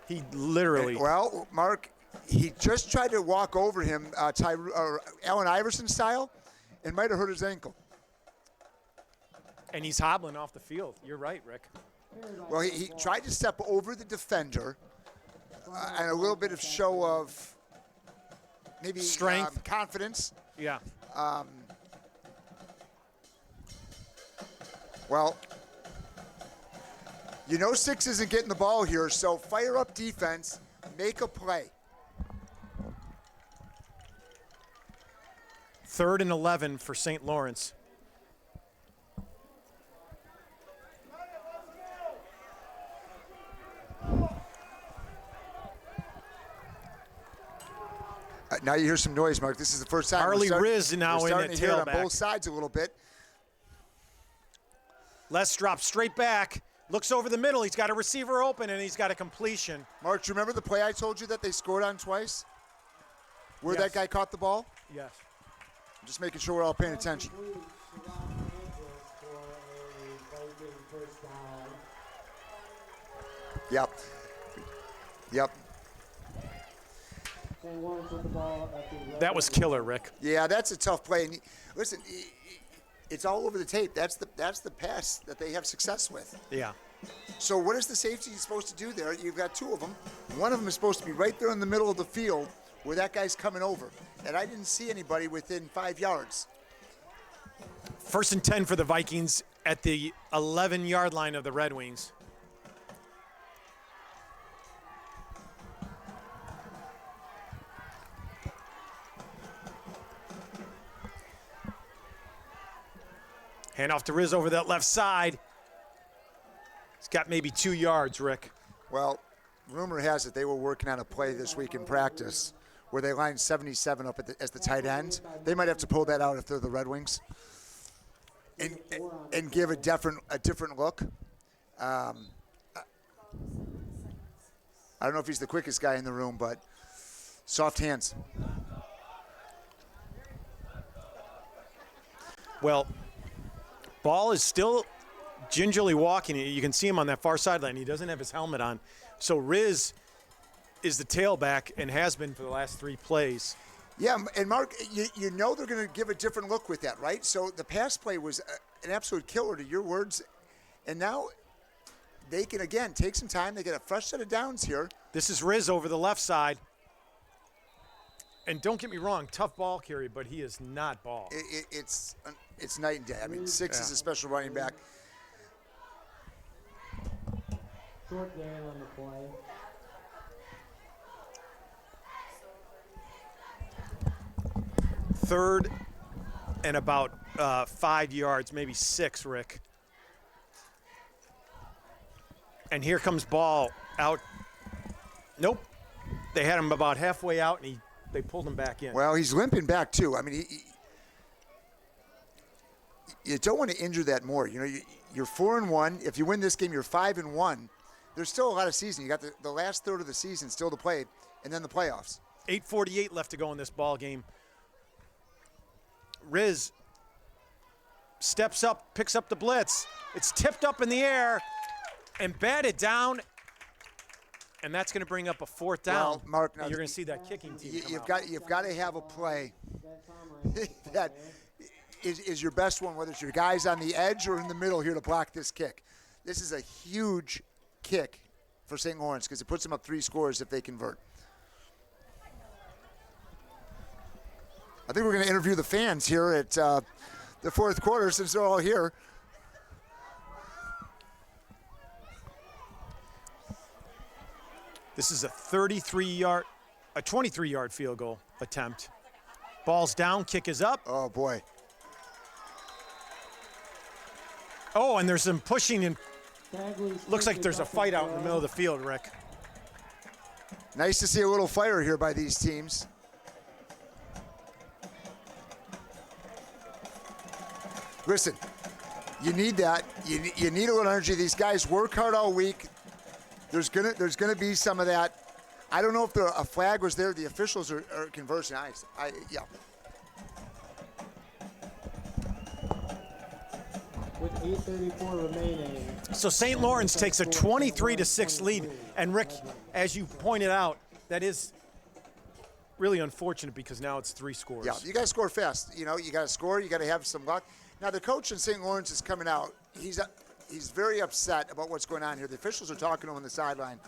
S20: He literally.
S21: Well, Mark, he just tried to walk over him, Allen Iverson style, and might have hurt his ankle.
S20: And he's hobbling off the field. You're right, Rick.
S21: Well, he tried to step over the defender, and a little bit of show of maybe
S20: strength,
S21: confidence.
S20: Yeah.
S21: Well, you know 6 isn't getting the ball here, so fire up defense, make a play.
S20: 3rd and 11 for St. Laurence.
S21: Now you hear some noise, Mark. This is the first time.
S20: Harley Riz now in at
S21: to hear it on
S20: tailback.
S21: both sides a little bit.
S20: Les drops straight back, looks over the middle. He's got a receiver open, and he's got a completion.
S21: Mark, do you remember the play I told you that they scored on twice? Where
S20: Yes.
S21: that guy caught the ball?
S20: Yes.
S21: I'm just making sure we're all paying attention. Yep. Yep.
S20: That was killer, Rick.
S21: Yeah, that's a tough play. And listen, it's all over the tape. That's the pass that they have success with.
S20: Yeah.
S21: So what is the safety supposed to do there? You've got 2 of them. One of them is supposed to be right there in the middle of the field where that guy's coming over. And I didn't see anybody within 5 yards.
S20: 1st and 10 for the Vikings at the 11-yard line of the Red Wings. Hand off to Riz over that left side. He's got maybe 2 yards, Rick.
S21: Well, rumor has it they were working on a play this week in practice where they lined 77 up as the tight end. They might have to pull that out if they're the Red Wings and give a different look. I don't know if he's the quickest guy in the room, but soft hands.
S20: Well, Ball is still gingerly walking. You can see him on that far sideline. He doesn't have his helmet on. So Riz is the tailback and has been for the last 3 plays.
S21: Yeah, and Mark, you know they're going to give a different look with that, right? So the pass play was an absolute killer to your words. And now they can, again, take some time. They get a fresh set of downs here.
S20: This is Riz over the left side. And don't get me wrong, tough ball carry, but he is not ball.
S21: It's night and day. I mean, 6 is a special running back.
S1: Short gain on the play.
S20: 3rd and about 5 yards, maybe 6, Rick. And here comes ball out. Nope. They had him about halfway out, and they pulled him back in.
S21: Well, he's limping back, too. I mean, you don't want to injure that more. You know, you're 4-1. If you win this game, you're 5-1. There's still a lot of season. You got the last third of the season still to play, and then the playoffs.
S20: 8:48 left to go in this ball game. Riz steps up, picks up the blitz. It's tipped up in the air and batted down, and that's going to bring up a 4th down.
S21: Well, Mark, now
S20: you're going to see that kicking team come out.
S21: You've got to have a play that is your best one, whether it's your guys on the edge or in the middle here to block this kick. This is a huge kick for St. Laurence because it puts them up 3 scores if they convert. I think we're going to interview the fans here at the 4th quarter since they're all here.
S20: This is a 23-yard field goal attempt. Ball's down, kick is up.
S21: Oh, boy.
S20: Oh, and there's some pushing, and looks like there's a fight out in the middle of the field, Rick.
S21: Nice to see a little fire here by these teams. Listen, you need that. You need a little energy. These guys work hard all week. There's gonna be some of that. I don't know if a flag was there. The officials are conversing. Yeah.
S1: With 8:34 remaining.
S20: So St. Lawrence takes a 23-6 lead. And Rick, as you pointed out, that is really unfortunate because now it's 3 scores.
S21: Yeah, you got to score fast. You know, you got to score. You got to have some luck. Now the coach in St. Lawrence is coming out. He's very upset about what's going on here. The officials are talking to him on the sideline.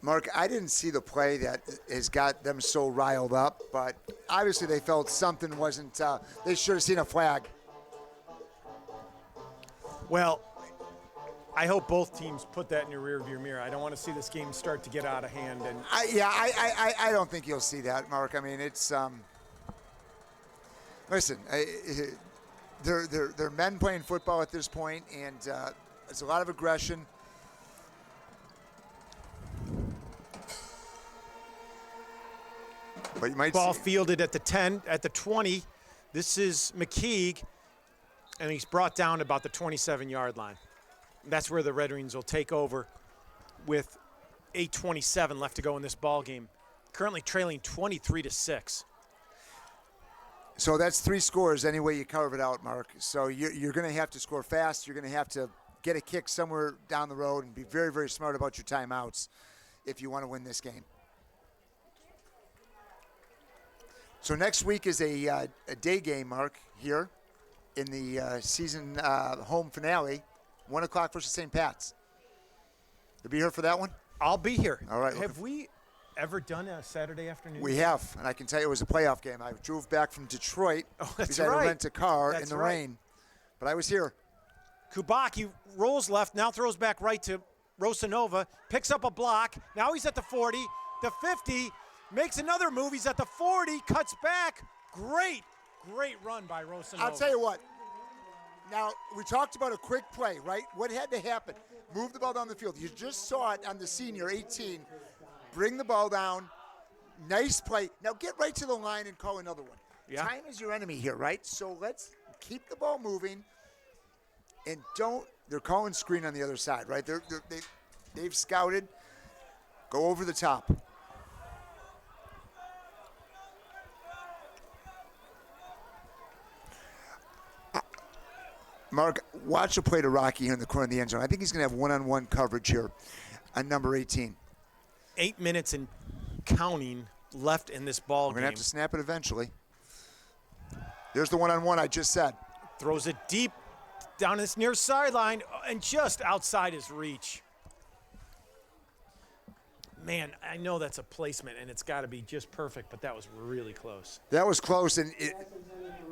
S21: Mark, I didn't see the play that has got them so riled up, but obviously they felt something wasn't, they should have seen a flag.
S20: Well, I hope both teams put that in your rearview mirror. I don't want to see this game start to get out of hand. And
S21: I don't think you'll see that, Mark. I mean, it's, listen, they're men playing football at this point, and it's a lot of aggression. But you might
S20: ball
S21: see
S20: fielded at the 10, at the 20. This is McKeague, and he's brought down about the 27-yard line. That's where the Red Wings will take over with 8:27 left to go in this ball game. Currently trailing 23-6.
S21: So that's 3 scores any way you carve it out, Mark. So you're going to have to score fast. You're going to have to get a kick somewhere down the road and be very, very smart about your timeouts if you want to win this game. So next week is a day game, Mark, here in the season home finale, 1 o'clock versus St. Pat's. You'll be here for that one?
S20: I'll be here.
S21: All right.
S20: Have we ever done a Saturday afternoon?
S21: We have, and I can tell you it was a playoff game. I drove back from Detroit because I had to rent a car in the rain, but I was here.
S20: Kubaki rolls left, now throws back right to Rosanova, picks up a block. Now he's at the 40, the 50, makes another move. He's at the 40, cuts back. Great run by Rosanova.
S21: I'll tell you what. Now, we talked about a quick play, right? What had to happen? Move the ball down the field. You just saw it on the senior, 18. Bring the ball down. Nice play. Now get right to the line and call another one. Yeah. Time is your enemy here, right? So let's keep the ball moving and they're calling screen on the other side, right? They've scouted. Go over the top. Mark, watch a play to Rocky here in the corner of the end zone. I think he's going to have one-on-one coverage here on number 18.
S20: 8 minutes and counting left in this ball game.
S21: We're going to have to snap it eventually. There's the one-on-one I just said.
S20: Throws it deep down this near sideline and just outside his reach. Man, I know that's a placement, and it's got to be just perfect, but that was really close.
S21: That was close, and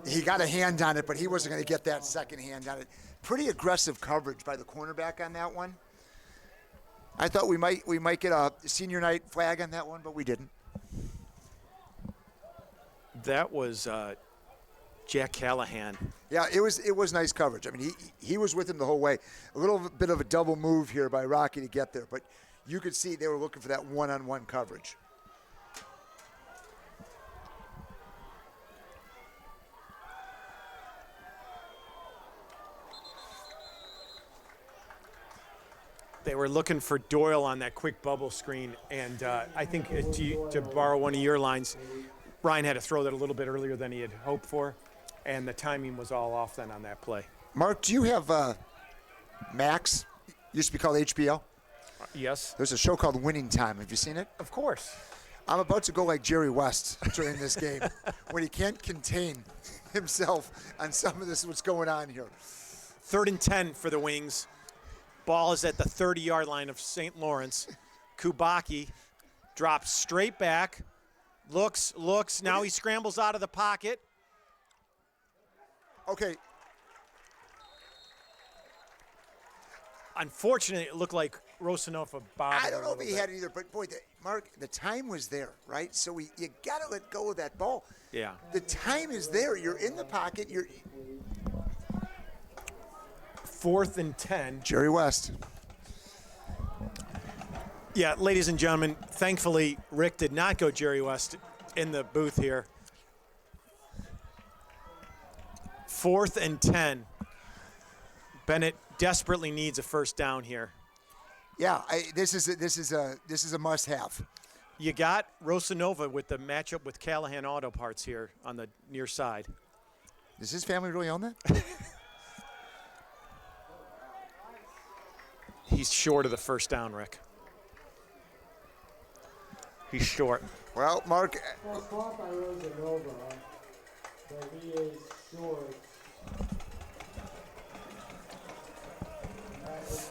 S21: he got a hand on it, but he wasn't going to get that second hand on it. Pretty aggressive coverage by the cornerback on that one. I thought we might get a senior night flag on that one, but we didn't.
S20: That was Jack Callahan.
S21: Yeah, it was nice coverage. I mean, he was with him the whole way. A little bit of a double move here by Rocky to get there, but you could see they were looking for that one-on-one coverage.
S20: They were looking for Doyle on that quick bubble screen, and I think to borrow one of your lines, Ryan had to throw that a little bit earlier than he had hoped for, and the timing was all off then on that play.
S21: Mark, do you have Max? Used to be called HBO.
S20: Yes.
S21: There's a show called Winning Time. Have you seen it?
S20: Of course.
S21: I'm about to go like Jerry West during this game when he can't contain himself on some of this, what's going on here.
S20: 3rd and 10 for the Wings. Ball is at the 30-yard line of St. Lawrence. Kubaki drops straight back, looks. Now he scrambles out of the pocket.
S21: Okay.
S20: Unfortunately, it looked like Rosanova bobbed.
S21: I don't know if he had it either, but boy, Mark, the time was there, right? So you got to let go of that ball.
S20: Yeah.
S21: The time is there. You're in the pocket. You're
S20: 4th and 10.
S21: Jerry West.
S20: Yeah, ladies and gentlemen, thankfully, Rick did not go Jerry West in the booth here. 4th and 10. Benet desperately needs a first down here.
S21: Yeah, this is a must-have.
S20: You got Rosanova with the matchup with Callahan Auto Parts here on the near side.
S21: Does his family really own that?
S20: He's short of the first down, Rick. He's short.
S21: Well, Mark.
S1: Well, caught by Rosanova, but he is short.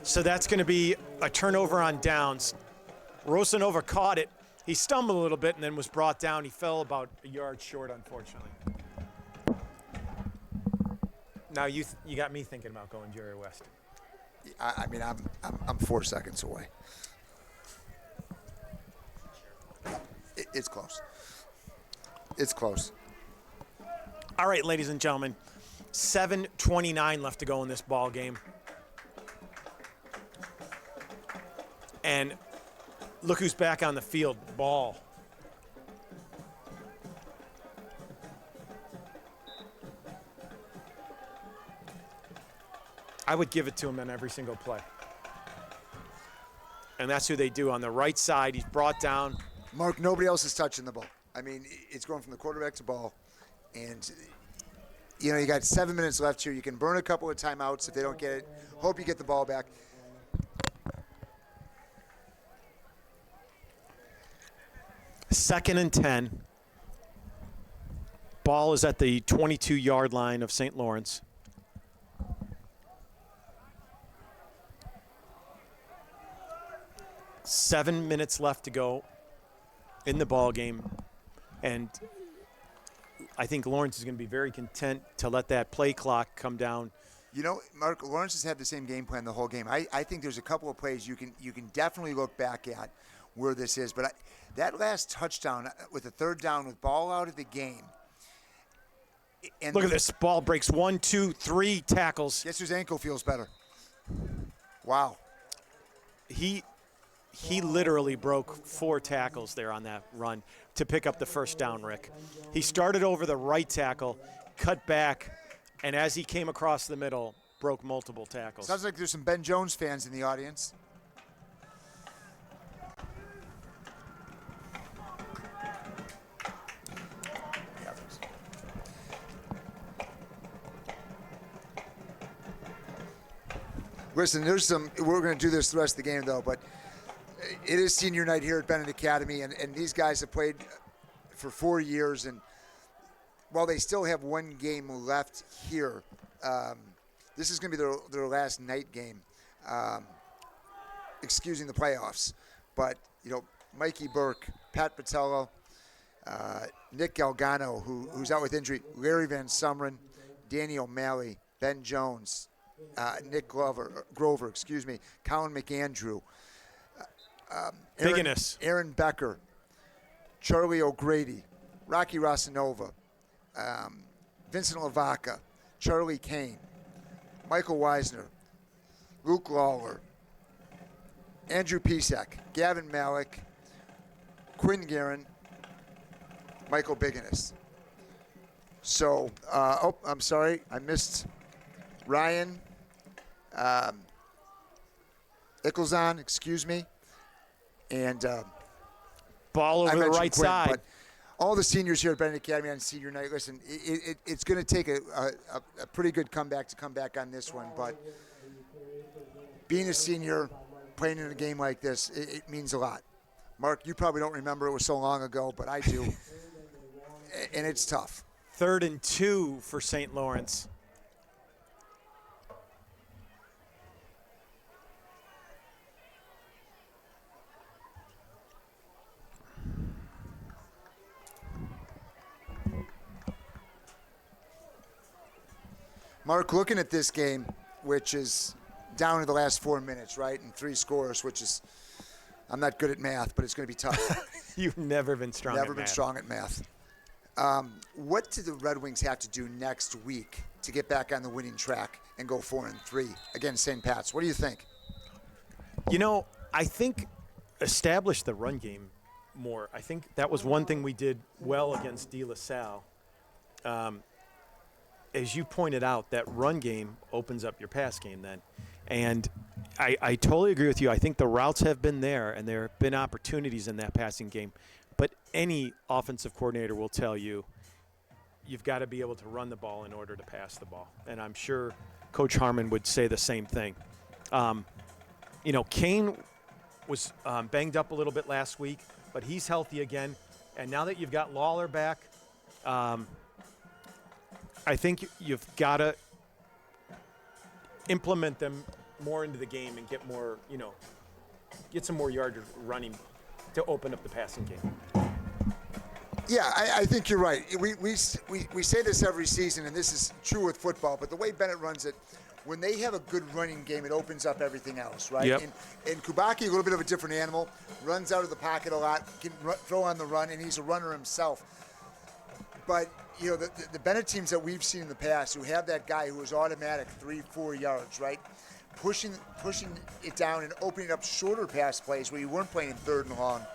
S20: So that's going to be a turnover on downs. Rosanova caught it. He stumbled a little bit and then was brought down. He fell about a yard short, unfortunately. Now you got me thinking about going Jerry West.
S21: I mean, I'm 4 seconds away. It's close. It's close.
S20: All right, ladies and gentlemen, 7:29 left to go in this ball game. And look who's back on the field, Ball. I would give it to him on every single play. And that's who they do on the right side. He's brought down.
S21: Mark, nobody else is touching the ball. I mean, it's going from the quarterback to Ball. And, you got 7 minutes left here. You can burn a couple of timeouts if they don't get it. Hope you get the ball back.
S20: Second and 10. Ball is at the 22-yard line of St. Lawrence. Seven minutes left to go in the ball game, and I think Laurence is going to be very content to let that play clock come down.
S21: Mark, Laurence has had the same game plan the whole game. I think there's a couple of plays you can definitely look back at where this is, but that last touchdown with the 3rd down with Ball out of the game. And
S20: look at this. Ball breaks 1, 2, 3 tackles.
S21: Guess whose ankle feels better? Wow.
S20: He literally broke 4 tackles there on that run to pick up the first down, Rick. He started over the right tackle, cut back, and as he came across the middle, broke multiple tackles.
S21: Sounds like there's some Ben Jones fans in the audience. Listen, we're going to do this the rest of the game, though, but it is senior night here at Benet Academy, and these guys have played for 4 years, and while they still have one game left here, this is going to be their last night game, excusing the playoffs. But, Mikey Burke, Pat Patello, Nick Galgano, who's out with injury, Larry Van Sumeren, Danny O'Malley, Ben Jones, Nick Grover, Colin McAndrew, Aaron Becker, Charlie O'Grady, Rocky Rosanova, Vincent Lavaca, Charlie Kane, Michael Weisner, Luke Lawler, Andrew Pisak, Gavin Malik, Quinn Guerin, Michael Biganis. So, I'm sorry, I missed Ryan Ickelzon, excuse me, and
S20: ball over the right
S21: Quinn,
S20: side.
S21: But all the seniors here at Benet Academy on senior night, listen, it's going to take a pretty good comeback to come back on this one, but being a senior, playing in a game like this, it means a lot. Mark, you probably don't remember, it was so long ago, but I do, and it's tough.
S20: 3rd and 2 for St. Laurence.
S21: Mark, looking at this game, which is down to the last 4 minutes, right, and 3 scores, which is, I'm not good at math, but it's going to be tough.
S20: You've never been strong at math.
S21: Never been strong at math. What do the Red Wings have to do next week to get back on the winning track and go 4-3 against St. Pat's? What do you think?
S20: You know, I think establish the run game more. I think that was one thing we did well against De La Salle. As you pointed out, that run game opens up your pass game then. And I totally agree with you. I think the routes have been there, and there have been opportunities in that passing game. But any offensive coordinator will tell you you've got to be able to run the ball in order to pass the ball. And I'm sure Coach Harmon would say the same thing. Kane was banged up a little bit last week, but he's healthy again. And now that you've got Lawler back, I think you've got to implement them more into the game and get more, get some more yards running to open up the passing game.
S21: Yeah, I think you're right. We say this every season, and this is true with football, but the way Benet runs it, when they have a good running game, it opens up everything else, right?
S20: Yep.
S21: And Kubaki, a little bit of a different animal, runs out of the pocket a lot, can throw on the run, and he's a runner himself. But, the Benet teams that we've seen in the past who have that guy who is automatic 3-4 yards, right? Pushing it down and opening up shorter pass plays where you weren't playing in 3rd and long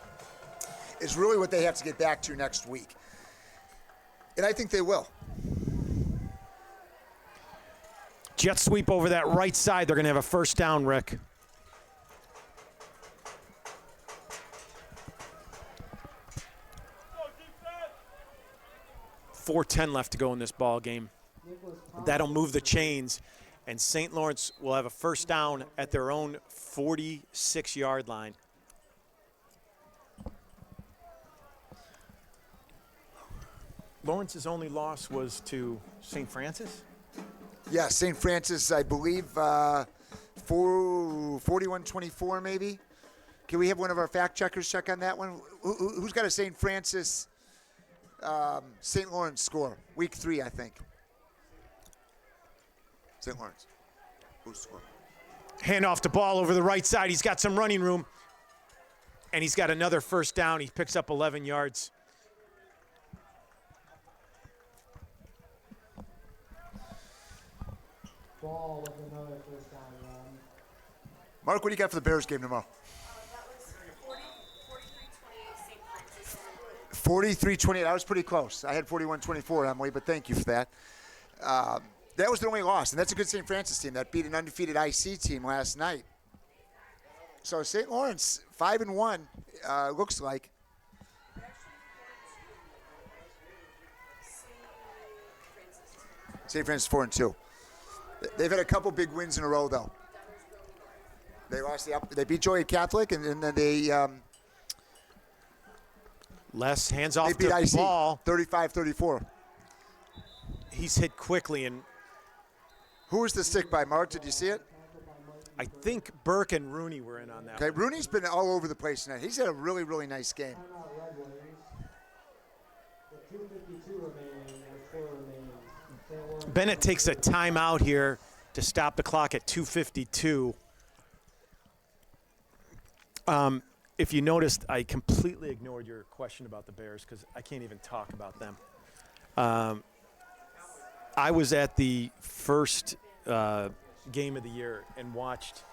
S21: is really what they have to get back to next week. And I think they will.
S20: Jet sweep over that right side. They're going to have a first down, Rick. .410 left to go in this ball game. That'll move the chains, and St. Lawrence will have a first down at their own 46-yard line. Lawrence's only loss was to St. Francis?
S21: Yeah, St. Francis, I believe, 41-24 maybe. Can we have one of our fact checkers check on that one? Who's got a St. Francis, St. Lawrence score? Week 3, I think. St. Lawrence. Who's scoring?
S20: Hand off the ball over the right side. He's got some running room, and he's got another first down. He picks up 11 yards.
S1: Ball with another first down run.
S21: Mark, what do you got for the Bears game tomorrow? 43-28. I was pretty close. I had 41-24, Emily, but thank you for that. That was their only loss, and that's a good St. Francis team that beat an undefeated IC team last night. So St. Lawrence, 5-1, looks like. St. Francis 4-2. They've had a couple big wins in a row, though. They beat Joliet Catholic, and then they
S20: Les hands off
S21: they beat
S20: the
S21: IC,
S20: ball.
S21: 35-34.
S20: He's hit quickly, and
S21: who was the stick by, Mark? Did you see it?
S20: I think Burke and Rooney were in on that.
S21: Okay,
S20: one.
S21: Rooney's been all over the place tonight. He's had a really, really nice game.
S1: Timeout Red Wings. The 2:52 remaining and 4 remaining. St. Lawrence
S20: Benet takes a timeout here to stop the clock at 2:52. If you noticed, I completely ignored your question about the Bears because I can't even talk about them. I was at the first game of the year and watched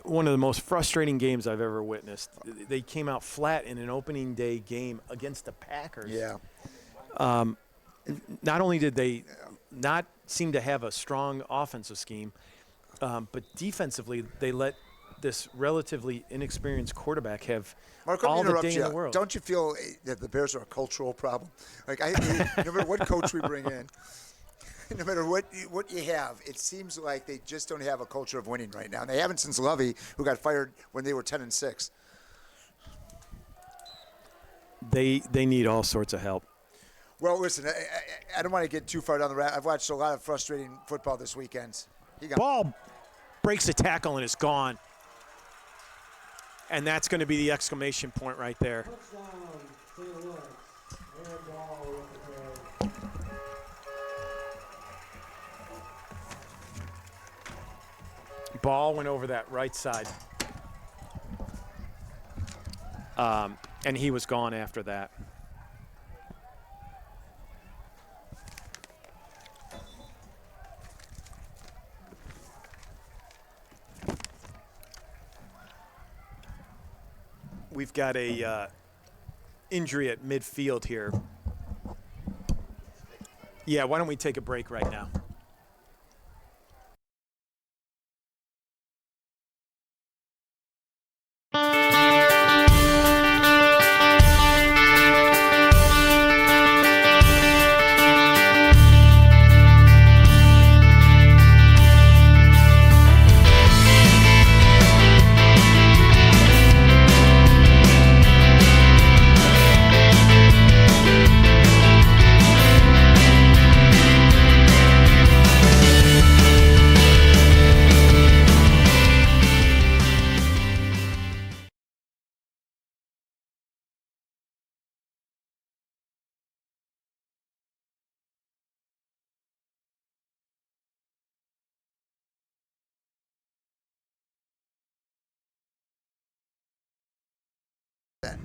S20: one of the most frustrating games I've ever witnessed. They came out flat in an opening day game against the Packers.
S21: Yeah.
S20: Not only did they not seem to have a strong offensive scheme, but defensively they let this relatively inexperienced quarterback have
S21: Mark, let me
S20: all the
S21: interrupt
S20: day
S21: you.
S20: in the world.
S21: Don't you feel that the Bears are a cultural problem? Like, no matter what coach we bring in, no matter what you have, it seems like they just don't have a culture of winning right now. And they haven't since Lovey, who got fired when they were 10-6.
S20: They need all sorts of help.
S21: Well, listen, I don't want to get too far down the road. I've watched a lot of frustrating football this weekend.
S20: Ball breaks a tackle and is gone. And that's going to be the exclamation point right there.
S1: Touchdown, St. Lawrence. Aaron Ball with the carry.
S20: Ball went over that right side. And he was gone after that. We've got a injury at midfield here. Yeah, why don't we take a break right now?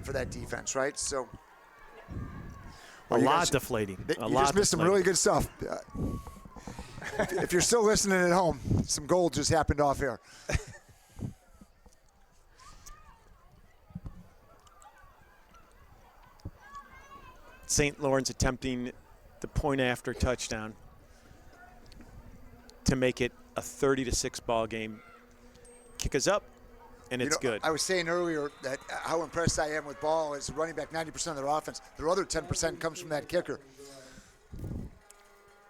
S21: For that defense, right? So
S20: A lot deflating.
S21: You just missed some really good stuff. If you're still listening at home, some gold just happened off here.
S20: St. Lawrence attempting the point after touchdown to make it a 30-6 ball game. Kick us up, and it's good.
S21: I was saying earlier that how impressed I am with Ball is running back 90% of their offense. Their other 10% comes from that kicker.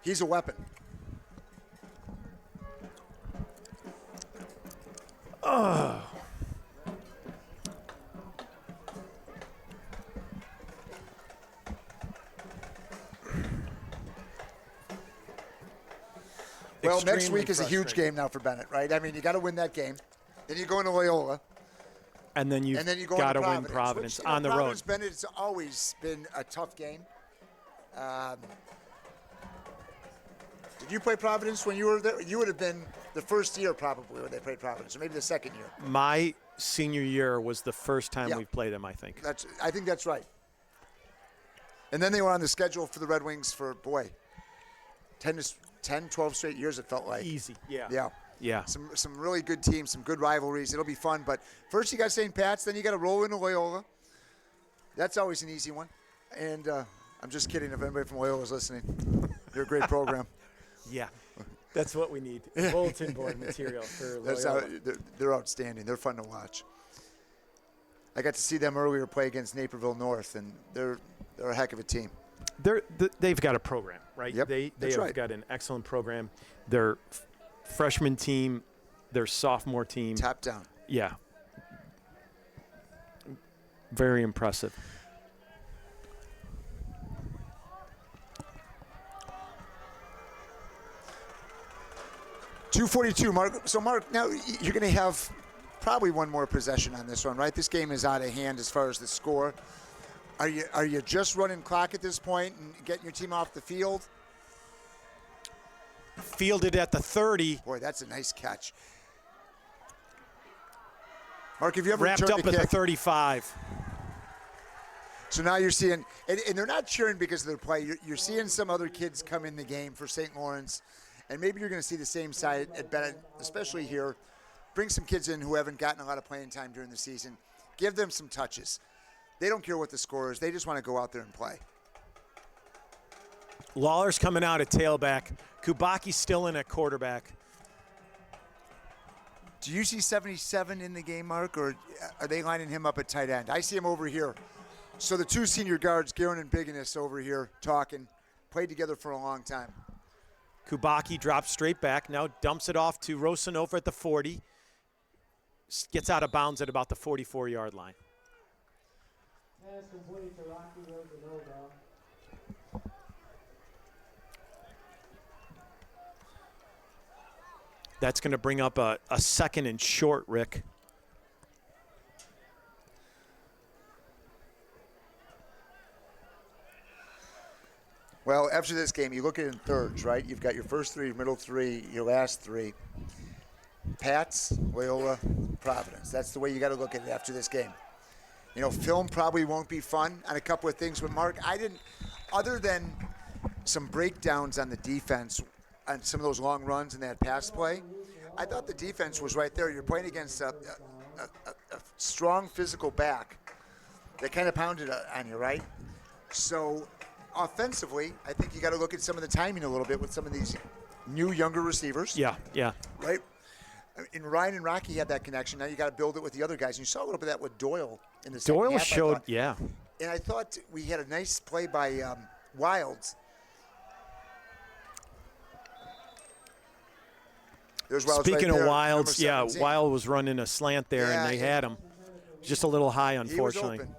S21: He's a weapon.
S20: Oh.
S21: Well, next
S20: Extremely
S21: week is a huge game now for Benet, right? I mean, you got to win that game. Then you go into Loyola.
S20: And then you
S21: go
S20: got to
S21: into
S20: win Providence
S21: which,
S20: on the
S21: Providence,
S20: road.
S21: Benet's always been a tough game. Did you play Providence when you were there? You would have been the first year probably when they played Providence, or maybe the second year.
S20: My senior year was the first time
S21: Yeah.
S20: we played them, I think.
S21: I think that's right. And then they were on the schedule for the Red Wings for, 10, 12 straight years it felt like.
S20: Easy, yeah.
S21: Yeah.
S20: Yeah.
S21: Some really good teams, some good rivalries. It'll be fun. But first you got St. Pat's, then you got to roll into Loyola. That's always an easy one. And I'm just kidding if anybody from Loyola is listening. You're a great program.
S20: Yeah. That's what we need. Bulletin board material for Loyola.
S21: They're outstanding. They're fun to watch. I got to see them earlier play against Naperville North, and they're a heck of a team.
S20: They've got a program, right?
S21: Yep,
S20: They
S21: that's
S20: have
S21: right.
S20: got an excellent program. Their freshman team, their sophomore team.
S21: Top down.
S20: Yeah. Very impressive.
S21: 2:42, Mark. So, Mark, now you're going to have probably one more possession on this one, right? This game is out of hand as far as the score. Are you just running clock at this point and getting your team off the field?
S20: Fielded at the 30.
S21: Boy, that's a nice catch. Mark, have you ever
S20: wrapped
S21: returned
S20: up
S21: a
S20: at
S21: kick?
S20: the 35?
S21: So now you're seeing, and they're not cheering because of their play. You're seeing some other kids come in the game for St. Lawrence, and maybe you're going to see the same side at Benet, especially here. Bring some kids in who haven't gotten a lot of playing time during the season. Give them some touches. They don't care what the score is. They just want to go out there and play.
S20: Lawler's coming out at tailback. Kubaki's still in at quarterback.
S21: Do you see 77 in the game, Mark, or are they lining him up at tight end? I see him over here. So the two senior guards, Guerin and Biggins, over here talking, played together for a long time.
S20: Kubaki drops straight back, now dumps it off to Rosanova at the 40. Gets out of bounds at about the 44-yard line.
S1: Pass complete to Rocky Rosanova.
S20: That's going to bring up a second and short, Rick.
S21: Well, after this game, you look at it in thirds, right? You've got your first three, your middle three, your last three. Pats, Loyola, Providence. That's the way you got to look at it after this game. You know, film probably won't be fun on a couple of things with Mark. I didn't, other than some breakdowns on the defense on some of those long runs and that pass play, I thought the defense was right there. You're playing against a strong physical back that kind of pounded on you, right? So offensively, I think you got to look at some of the timing a little bit with some of these new, younger receivers.
S20: Yeah.
S21: Right? And Ryan and Rocky had that connection. Now you got to build it with the other guys. And you saw a little bit of that with Doyle in the second half.
S20: Doyle showed,
S21: yeah. And I thought we had a nice play by Wilds. There's Wilds.
S20: Speaking
S21: right
S20: of
S21: there,
S20: Wilds,
S21: number
S20: yeah,
S21: 17.
S20: Wild was running a slant there, and they had him. Just a little high, unfortunately.
S21: He was open.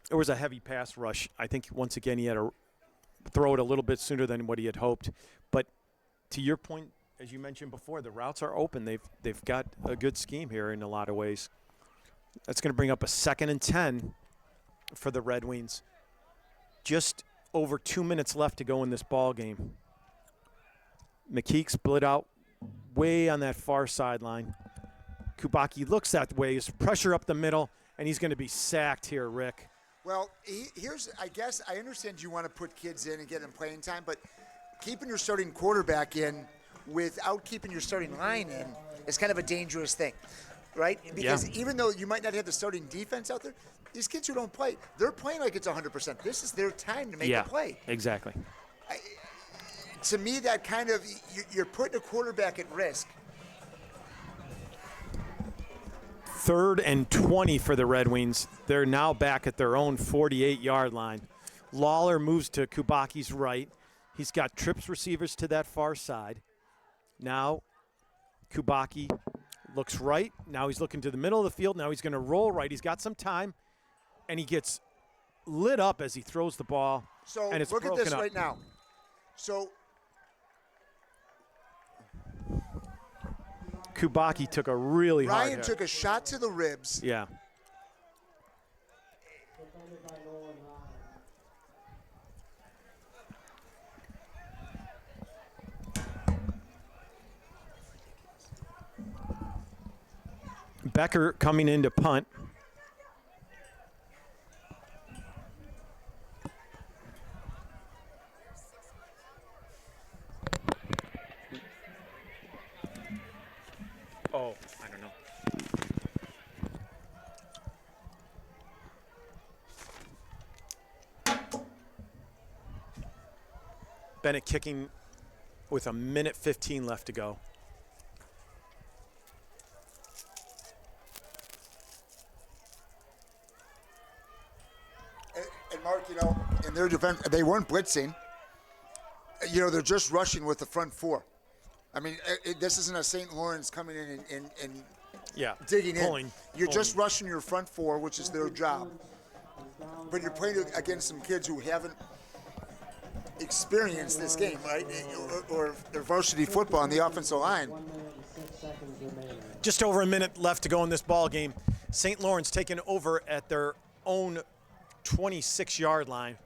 S20: There was a heavy pass rush. I think, once again, he had to throw it a little bit sooner than what he had hoped. But to your point, as you mentioned before, the routes are open. They've got a good scheme here in a lot of ways. That's going to bring up a 2nd and 10 for the Red Wings. Just over 2 minutes left to go in this ball game. McKeek split out way on that far sideline. Kubaki looks that way. There's pressure up the middle, and he's going to be sacked here, Rick.
S21: Well, here's, I guess, I understand you want to put kids in and get them playing time, but keeping your starting quarterback in without keeping your starting line in is kind of a dangerous thing, right? Because even though you might not have the starting defense out there, these kids who don't play, they're playing like it's 100%. This is their time to make a play.
S20: Exactly.
S21: To me, that kind of, you're putting a quarterback at risk.
S20: 3rd and 20 for the Red Wings. They're now back at their own 48-yard line. Lawler moves to Kubaki's right. He's got trips receivers to that far side. Now Kubaki looks right. Now he's looking to the middle of the field. Now he's going to roll right. He's got some time, and he gets lit up as he throws the ball.
S21: So
S20: and it's
S21: look at
S20: broken
S21: this
S20: up.
S21: right now. So
S20: Kubaki took a really hard
S21: Ryan
S20: hit.
S21: took a shot to the ribs.
S20: Yeah. Becker coming in to punt. Oh, I don't know. Benet kicking with 1:15 left to go.
S21: And Mark, you know, in their defense, they weren't blitzing. You know, they're just rushing with the front four. I mean, this isn't a St. Lawrence coming in and digging in. You're just rushing your front four, which is their job. But you're playing against some kids who haven't experience this game, right? Or varsity football on the offensive line.
S20: Just over a minute left to go in this ball game. St. Laurence taking over at their own 26-yard line.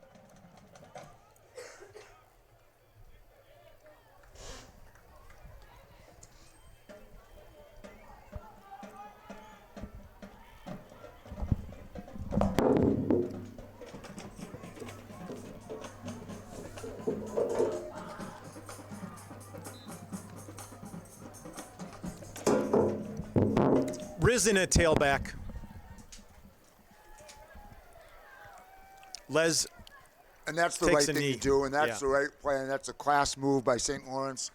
S20: Risen at tailback. Les
S21: And that's the
S20: takes
S21: right
S20: a
S21: thing
S20: knee.
S21: to do, and that's
S20: Yeah.
S21: the right play, and that's a class move by St. Lawrence.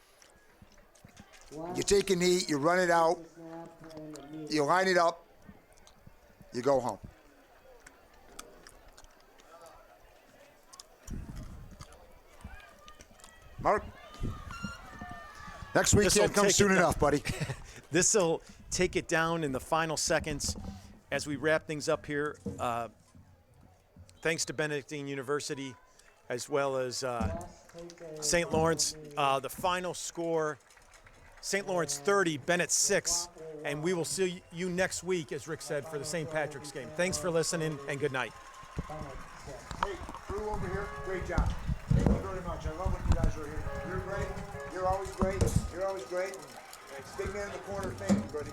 S21: You take a knee, you run it out, you line it up, you go home. Mark, next week can't come soon enough, buddy.
S20: This will take it down in the final seconds as we wrap things up here. Thanks to Benedictine University as well as St. Lawrence. The final score, St. Lawrence 30, Benet 6, and we will see you next week, as Rick said, for the St. Patrick's game. Thanks for listening, and good night.
S21: Hey, crew over here, great job. Thank you very much. I love when you guys are here. You're great. You're always great. You're always great. Big man in the corner, thank you, buddy.